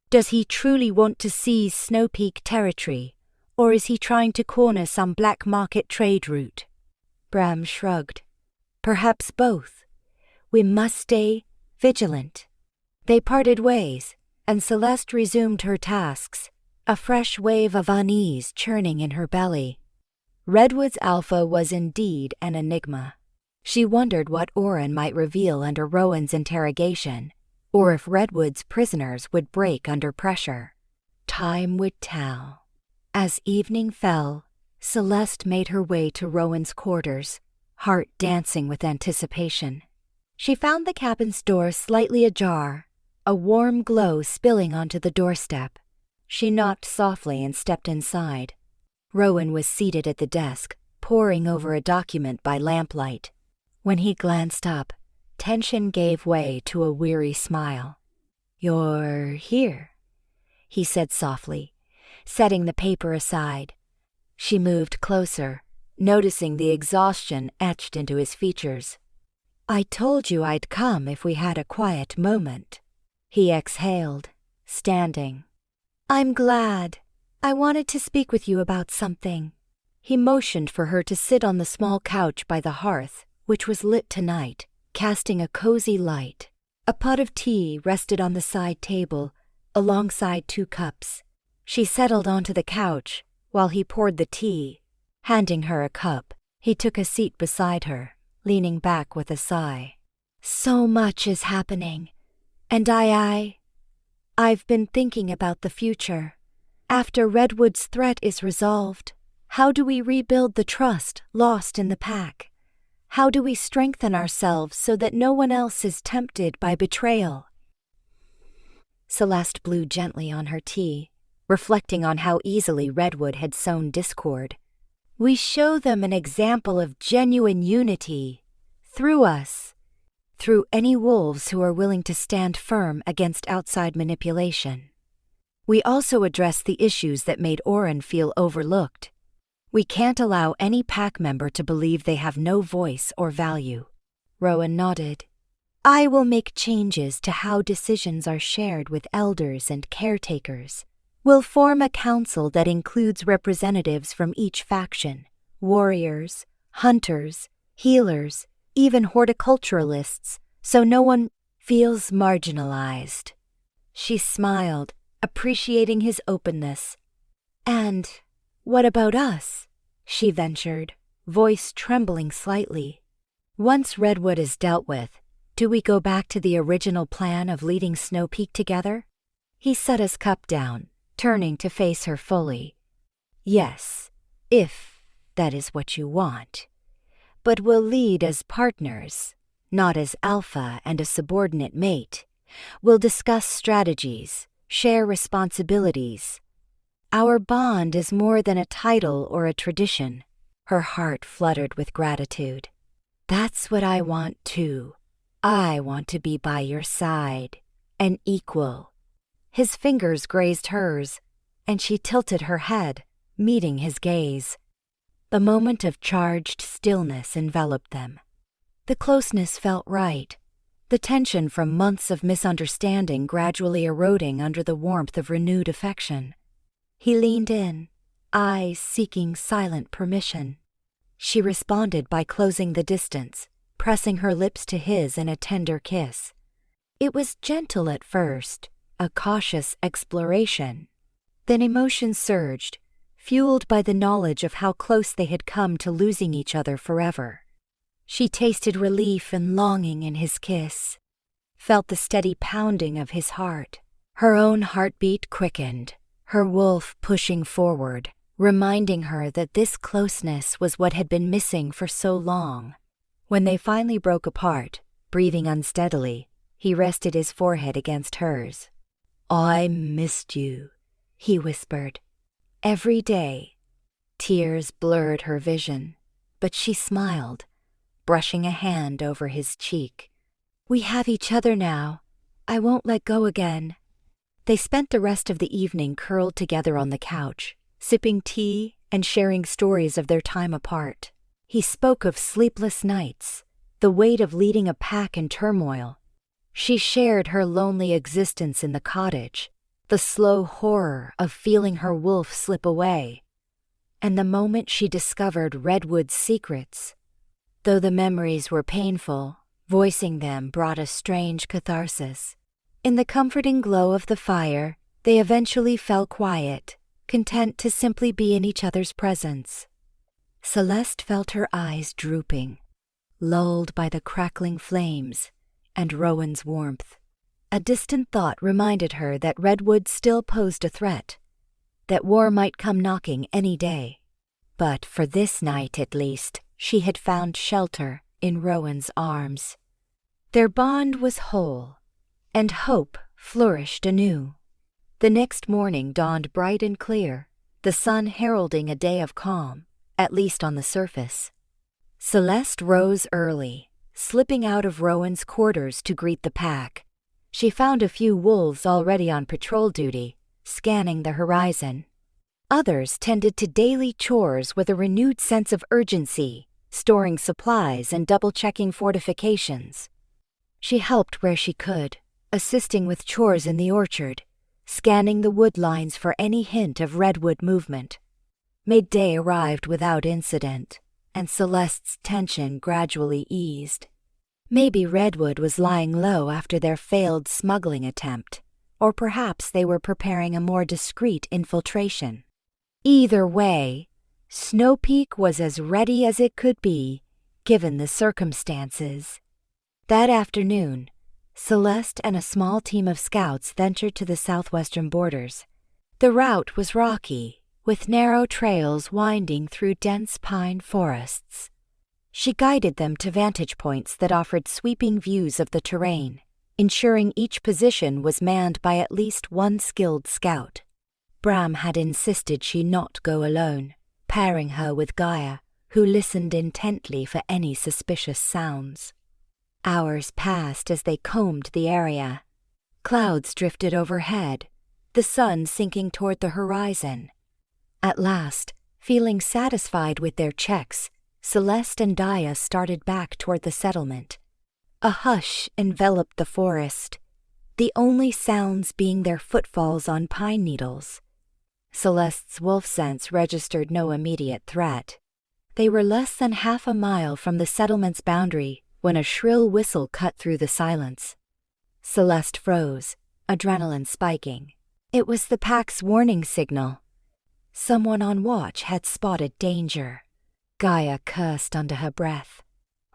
Does he truly want to seize Snow Peak territory, or is he trying to corner some black market trade route?" Bram shrugged. "Perhaps both. We must stay vigilant." They parted ways, and Celeste resumed her tasks, a fresh wave of unease churning in her belly. Redwood's Alpha was indeed an enigma. She wondered what Oren might reveal under Rowan's interrogation, or if Redwood's prisoners would break under pressure. Time would tell. As evening fell, Celeste made her way to Rowan's quarters, heart dancing with anticipation. She found the cabin's door slightly ajar, a warm glow spilling onto the doorstep. She knocked softly and stepped inside. Rowan was seated at the desk, poring over a document by lamplight. When he glanced up, tension gave way to a weary smile. "You're here," he said softly, setting the paper aside. She moved closer, noticing the exhaustion etched into his features. "I told you I'd come if we had a quiet moment." He exhaled, standing. "I'm glad. I wanted to speak with you about something." He motioned for her to sit on the small couch by the hearth, which was lit tonight, casting a cozy light. A pot of tea rested on the side table, alongside 2 cups. She settled onto the couch while he poured the tea. Handing her a cup, he took a seat beside her, leaning back with a sigh. "So much is happening, and I've been thinking about the future. After Redwood's threat is resolved, how do we rebuild the trust lost in the pack? How do we strengthen ourselves so that no one else is tempted by betrayal?" Celeste blew gently on her tea, reflecting on how easily Redwood had sown discord. "We show them an example of genuine unity, through us, through any wolves who are willing to stand firm against outside manipulation. We also address the issues that made Oren feel overlooked. We can't allow any pack member to believe they have no voice or value." Rowan nodded. "I will make changes to how decisions are shared with elders and caretakers. We'll form a council that includes representatives from each faction, warriors, hunters, healers, even horticulturalists, so no one feels marginalized." She smiled, appreciating his openness. "And what about us?" she ventured, voice trembling slightly. "Once Redwood is dealt with, do we go back to the original plan of leading Snow Peak together?" He set his cup down, turning to face her fully. "Yes, if that is what you want. But we'll lead as partners, not as alpha and a subordinate mate. We'll discuss strategies, share responsibilities. Our bond is more than a title or a tradition." Her heart fluttered with gratitude. "That's what I want too. I want to be by your side, an equal." His fingers grazed hers, and she tilted her head, meeting his gaze. The moment of charged stillness enveloped them. The closeness felt right, the tension from months of misunderstanding gradually eroding under the warmth of renewed affection. He leaned in, eyes seeking silent permission. She responded by closing the distance, pressing her lips to his in a tender kiss. It was gentle at first, a cautious exploration. Then emotion surged, fueled by the knowledge of how close they had come to losing each other forever. She tasted relief and longing in his kiss, felt the steady pounding of his heart. Her own heartbeat quickened, her wolf pushing forward, reminding her that this closeness was what had been missing for so long. When they finally broke apart, breathing unsteadily, he rested his forehead against hers. "I missed you," he whispered. "Every day." Tears blurred her vision, but she smiled, brushing a hand over his cheek. "We have each other now. I won't let go again." They spent the rest of the evening curled together on the couch, sipping tea and sharing stories of their time apart. He spoke of sleepless nights, the weight of leading a pack in turmoil. She shared her lonely existence in the cottage, the slow horror of feeling her wolf slip away, and the moment she discovered Redwood's secrets. Though the memories were painful, voicing them brought a strange catharsis. In the comforting glow of the fire, they eventually fell quiet, content to simply be in each other's presence. Celeste felt her eyes drooping, lulled by the crackling flames and Rowan's warmth. A distant thought reminded her that Redwood still posed a threat, that war might come knocking any day. But for this night at least, she had found shelter in Rowan's arms. Their bond was whole, and hope flourished anew. The next morning dawned bright and clear, the sun heralding a day of calm, at least on the surface. Celeste rose early, slipping out of Rowan's quarters to greet the pack. She found a few wolves already on patrol duty, scanning the horizon. Others tended to daily chores with a renewed sense of urgency, storing supplies and double-checking fortifications. She helped where she could, assisting with chores in the orchard, scanning the wood lines for any hint of redwood movement. Midday arrived without incident, and Celeste's tension gradually eased. Maybe Redwood was lying low after their failed smuggling attempt, or perhaps they were preparing a more discreet infiltration. Either way, Snow Peak was as ready as it could be, given the circumstances. That afternoon, Celeste and a small team of scouts ventured to the southwestern borders. The route was rocky, with narrow trails winding through dense pine forests. She guided them to vantage points that offered sweeping views of the terrain, ensuring each position was manned by at least one skilled scout. Bram had insisted she not go alone, pairing her with Gaia, who listened intently for any suspicious sounds. Hours passed as they combed the area. Clouds drifted overhead, the sun sinking toward the horizon. At last, feeling satisfied with their checks, Celeste and Gaia started back toward the settlement. A hush enveloped the forest, the only sounds being their footfalls on pine needles. Celeste's wolf sense registered no immediate threat. They were less than half a mile from the settlement's boundary when a shrill whistle cut through the silence. Celeste froze, adrenaline spiking. It was the pack's warning signal. Someone on watch had spotted danger. Gaia cursed under her breath.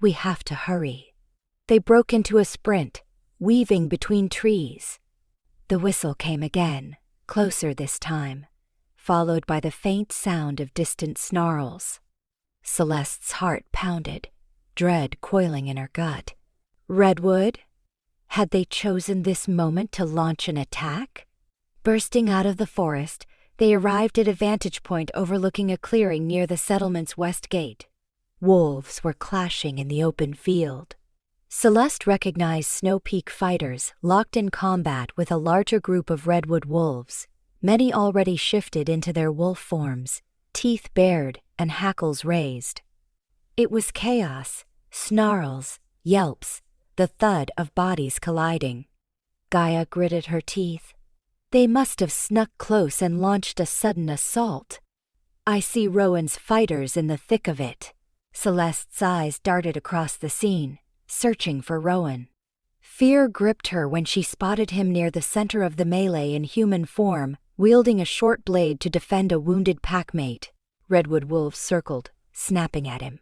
We have to hurry. They broke into a sprint, weaving between trees. The whistle came again, closer this time, followed by the faint sound of distant snarls. Celeste's heart pounded, dread coiling in her gut. Redwood? Had they chosen this moment to launch an attack? Bursting out of the forest, they arrived at a vantage point overlooking a clearing near the settlement's west gate. Wolves were clashing in the open field. Celeste recognized Snow Peak fighters locked in combat with a larger group of redwood wolves, many already shifted into their wolf forms, teeth bared and hackles raised. It was chaos, snarls, yelps, the thud of bodies colliding. Gaia gritted her teeth. They must have snuck close and launched a sudden assault. I see Rowan's fighters in the thick of it. Celeste's eyes darted across the scene, searching for Rowan. Fear gripped her when she spotted him near the center of the melee in human form, wielding a short blade to defend a wounded packmate. Redwood wolves circled, snapping at him.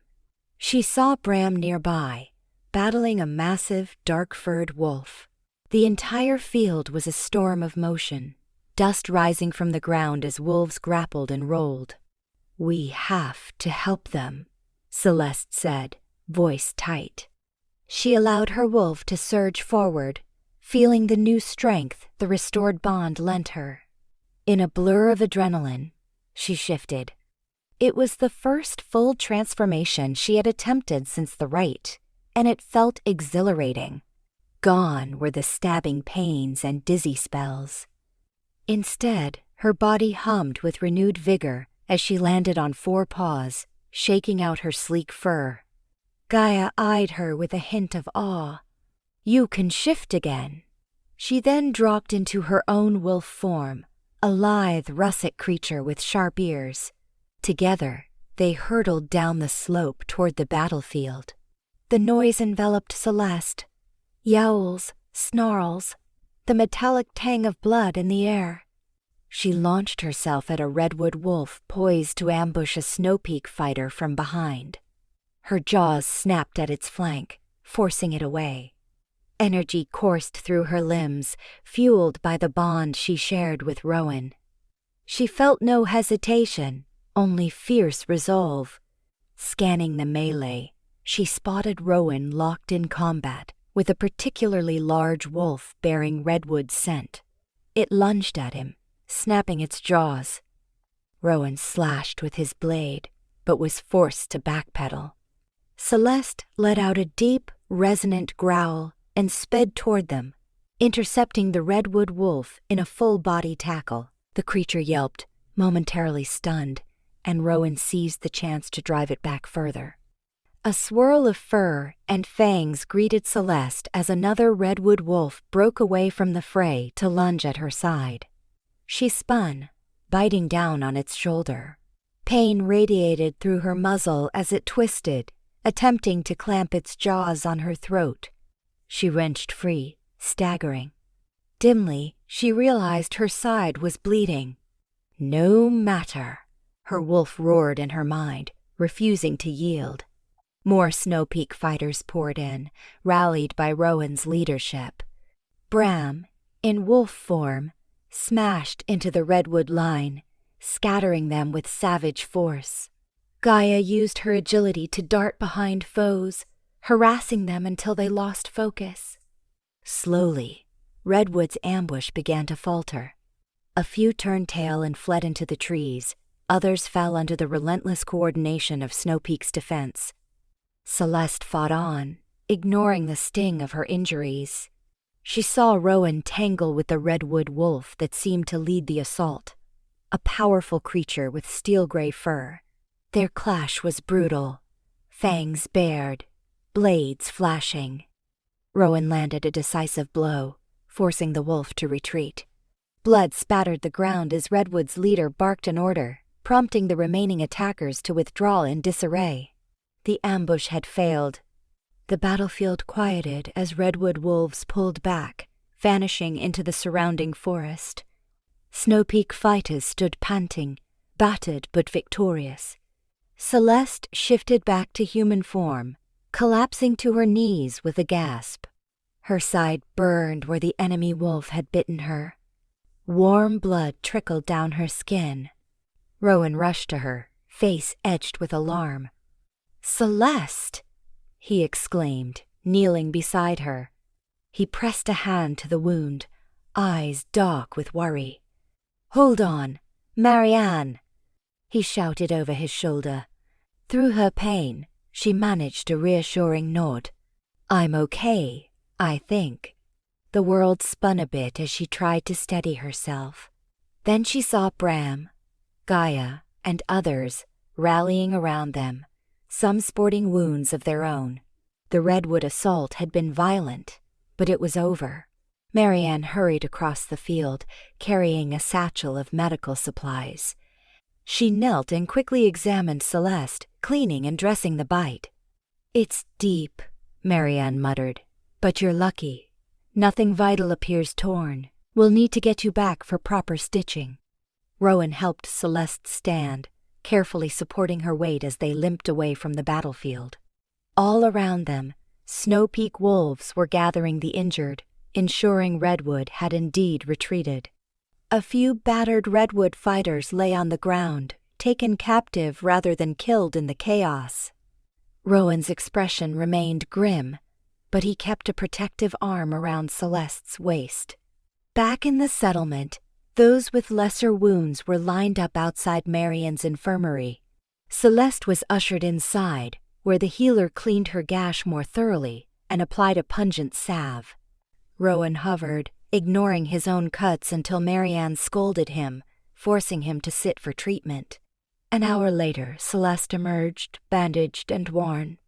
She saw Bram nearby, battling a massive, dark-furred wolf. The entire field was a storm of motion, dust rising from the ground as wolves grappled and rolled. "We have to help them," Celeste said, voice tight. She allowed her wolf to surge forward, feeling the new strength the restored bond lent her. In a blur of adrenaline, she shifted. It was the first full transformation she had attempted since the rite, and it felt exhilarating. Gone were the stabbing pains and dizzy spells. Instead, her body hummed with renewed vigor as she landed on 4 paws, shaking out her sleek fur. Gaia eyed her with a hint of awe. "You can shift again." She then dropped into her own wolf form, a lithe, russet creature with sharp ears. Together, they hurtled down the slope toward the battlefield. The noise enveloped Celeste. Yowls, snarls, the metallic tang of blood in the air. She launched herself at a redwood wolf poised to ambush a Snow Peak fighter from behind. Her jaws snapped at its flank, forcing it away. Energy coursed through her limbs, fueled by the bond she shared with Rowan. She felt no hesitation, only fierce resolve. Scanning the melee, she spotted Rowan locked in combat with a particularly large wolf bearing redwood scent. It lunged at him, snapping its jaws. Rowan slashed with his blade, but was forced to backpedal. Celeste let out a deep, resonant growl and sped toward them, intercepting the redwood wolf in a full-body tackle. The creature yelped, momentarily stunned, and Rowan seized the chance to drive it back further. A swirl of fur and fangs greeted Celeste as another redwood wolf broke away from the fray to lunge at her side. She spun, biting down on its shoulder. Pain radiated through her muzzle as it twisted, attempting to clamp its jaws on her throat. She wrenched free, staggering. Dimly, she realized her side was bleeding. "No matter," her wolf roared in her mind, refusing to yield. More Snow Peak fighters poured in, rallied by Rowan's leadership. Bram, in wolf form, smashed into the redwood line, scattering them with savage force. Gaia used her agility to dart behind foes, harassing them until they lost focus. Slowly, Redwood's ambush began to falter. A few turned tail and fled into the trees, others fell under the relentless coordination of Snow Peak's defense. Celeste fought on, ignoring the sting of her injuries. She saw Rowan tangle with the redwood wolf that seemed to lead the assault, a powerful creature with steel-gray fur. Their clash was brutal, fangs bared, blades flashing. Rowan landed a decisive blow, forcing the wolf to retreat. Blood spattered the ground as Redwood's leader barked an order, prompting the remaining attackers to withdraw in disarray. The ambush had failed. The battlefield quieted as redwood wolves pulled back, vanishing into the surrounding forest. Snow Peak fighters stood panting, battered but victorious. Celeste shifted back to human form, collapsing to her knees with a gasp. Her side burned where the enemy wolf had bitten her. Warm blood trickled down her skin. Rowan rushed to her, face edged with alarm. "Celeste!" he exclaimed, kneeling beside her. He pressed a hand to the wound, eyes dark with worry. "Hold on, Marianne!" he shouted over his shoulder. Through her pain, she managed a reassuring nod. "I'm okay, I think." The world spun a bit as she tried to steady herself. Then she saw Bram, Gaia, and others rallying around them, some sporting wounds of their own. The Redwood assault had been violent, but it was over. Marianne hurried across the field, carrying a satchel of medical supplies. She knelt and quickly examined Celeste, cleaning and dressing the bite. "It's deep," Marianne muttered, "but you're lucky. Nothing vital appears torn. We'll need to get you back for proper stitching." Rowan helped Celeste stand, carefully supporting her weight as they limped away from the battlefield. All around them, Snow Peak wolves were gathering the injured, ensuring Redwood had indeed retreated. A few battered Redwood fighters lay on the ground, taken captive rather than killed in the chaos. Rowan's expression remained grim, but he kept a protective arm around Celeste's waist. Back in the settlement, those with lesser wounds were lined up outside Marianne's infirmary. Celeste was ushered inside, where the healer cleaned her gash more thoroughly and applied a pungent salve. Rowan hovered, ignoring his own cuts until Marianne scolded him, forcing him to sit for treatment. An hour later, Celeste emerged, bandaged and worn.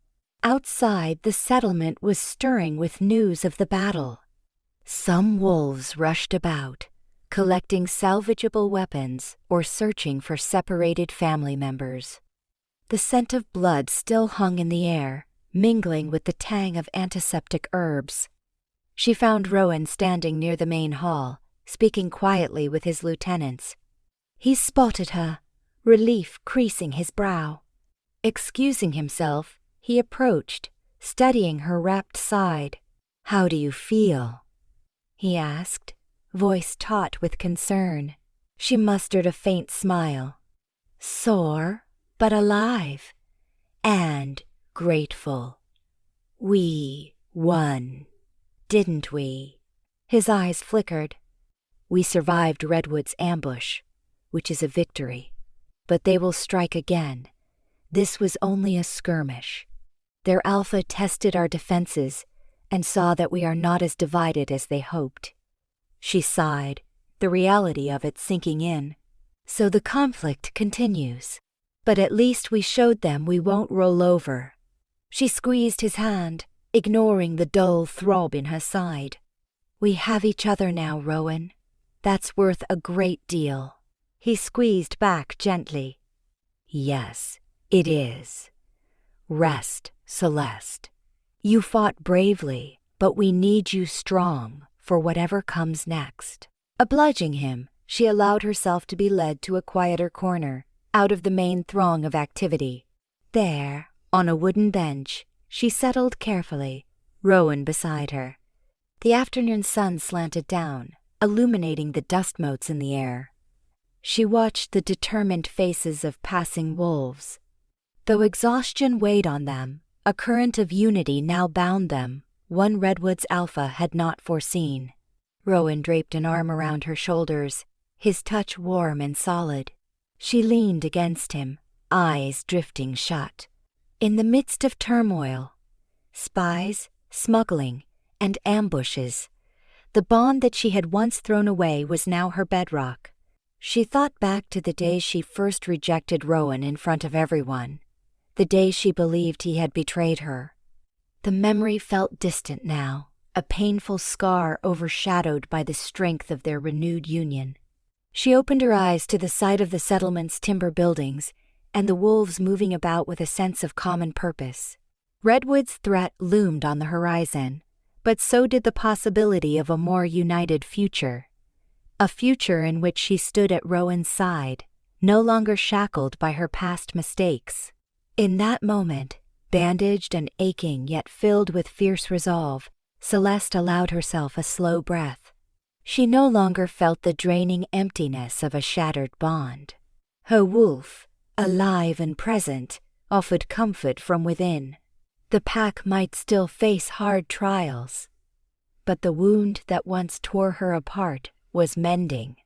Outside, the settlement was stirring with news of the battle. Some wolves rushed about, collecting salvageable weapons or searching for separated family members. The scent of blood still hung in the air, mingling with the tang of antiseptic herbs. She found Rowan standing near the main hall, speaking quietly with his lieutenants. He spotted her, relief creasing his brow. Excusing himself, he approached, studying her wrapped side. "How do you feel?" he asked, voice taut with concern. She mustered a faint smile. "Sore, but alive. And grateful. We won, didn't we?" His eyes flickered. "We survived Redwood's ambush, which is a victory. But they will strike again. This was only a skirmish. Their alpha tested our defenses and saw that we are not as divided as they hoped." She sighed, the reality of it sinking in. "So the conflict continues. But at least we showed them we won't roll over." She squeezed his hand, ignoring the dull throb in her side. "We have each other now, Rowan. That's worth a great deal." He squeezed back gently. "Yes, it is. Rest, Celeste. You fought bravely, but we need you strong for whatever comes next." Obliging him, she allowed herself to be led to a quieter corner, out of the main throng of activity. There, on a wooden bench, she settled carefully, Rowan beside her. The afternoon sun slanted down, illuminating the dust motes in the air. She watched the determined faces of passing wolves. Though exhaustion weighed on them, a current of unity now bound them, one Redwood's alpha had not foreseen. Rowan draped an arm around her shoulders, his touch warm and solid. She leaned against him, eyes drifting shut. In the midst of turmoil, spies, smuggling, and ambushes, the bond that she had once thrown away was now her bedrock. She thought back to the day she first rejected Rowan in front of everyone, the day she believed he had betrayed her. The memory felt distant now, a painful scar overshadowed by the strength of their renewed union. She opened her eyes to the sight of the settlement's timber buildings and the wolves moving about with a sense of common purpose. Redwood's threat loomed on the horizon, but so did the possibility of a more united future. A future in which she stood at Rowan's side, no longer shackled by her past mistakes. In that moment, bandaged and aching yet filled with fierce resolve, Celeste allowed herself a slow breath. She no longer felt the draining emptiness of a shattered bond. Her wolf, alive and present, offered comfort from within. The pack might still face hard trials, but the wound that once tore her apart was mending.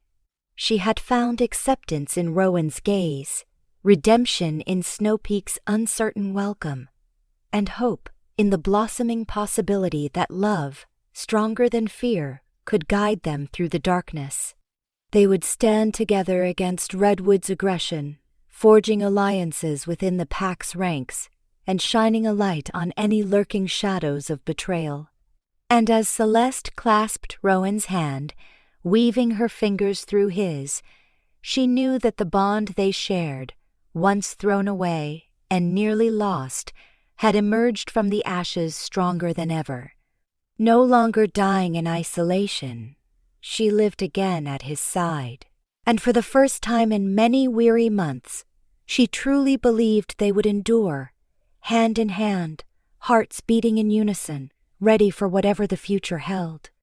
She had found acceptance in Rowan's gaze, redemption in Snow Peak's uncertain welcome, and hope in the blossoming possibility that love, stronger than fear, could guide them through the darkness. They would stand together against Redwood's aggression, forging alliances within the pack's ranks and shining a light on any lurking shadows of betrayal. And as Celeste clasped Rowan's hand, weaving her fingers through his, she knew that the bond they shared, once thrown away and nearly lost, had emerged from the ashes stronger than ever. No longer dying in isolation, she lived again at his side. And for the first time in many weary months, she truly believed they would endure, hand in hand, hearts beating in unison, ready for whatever the future held.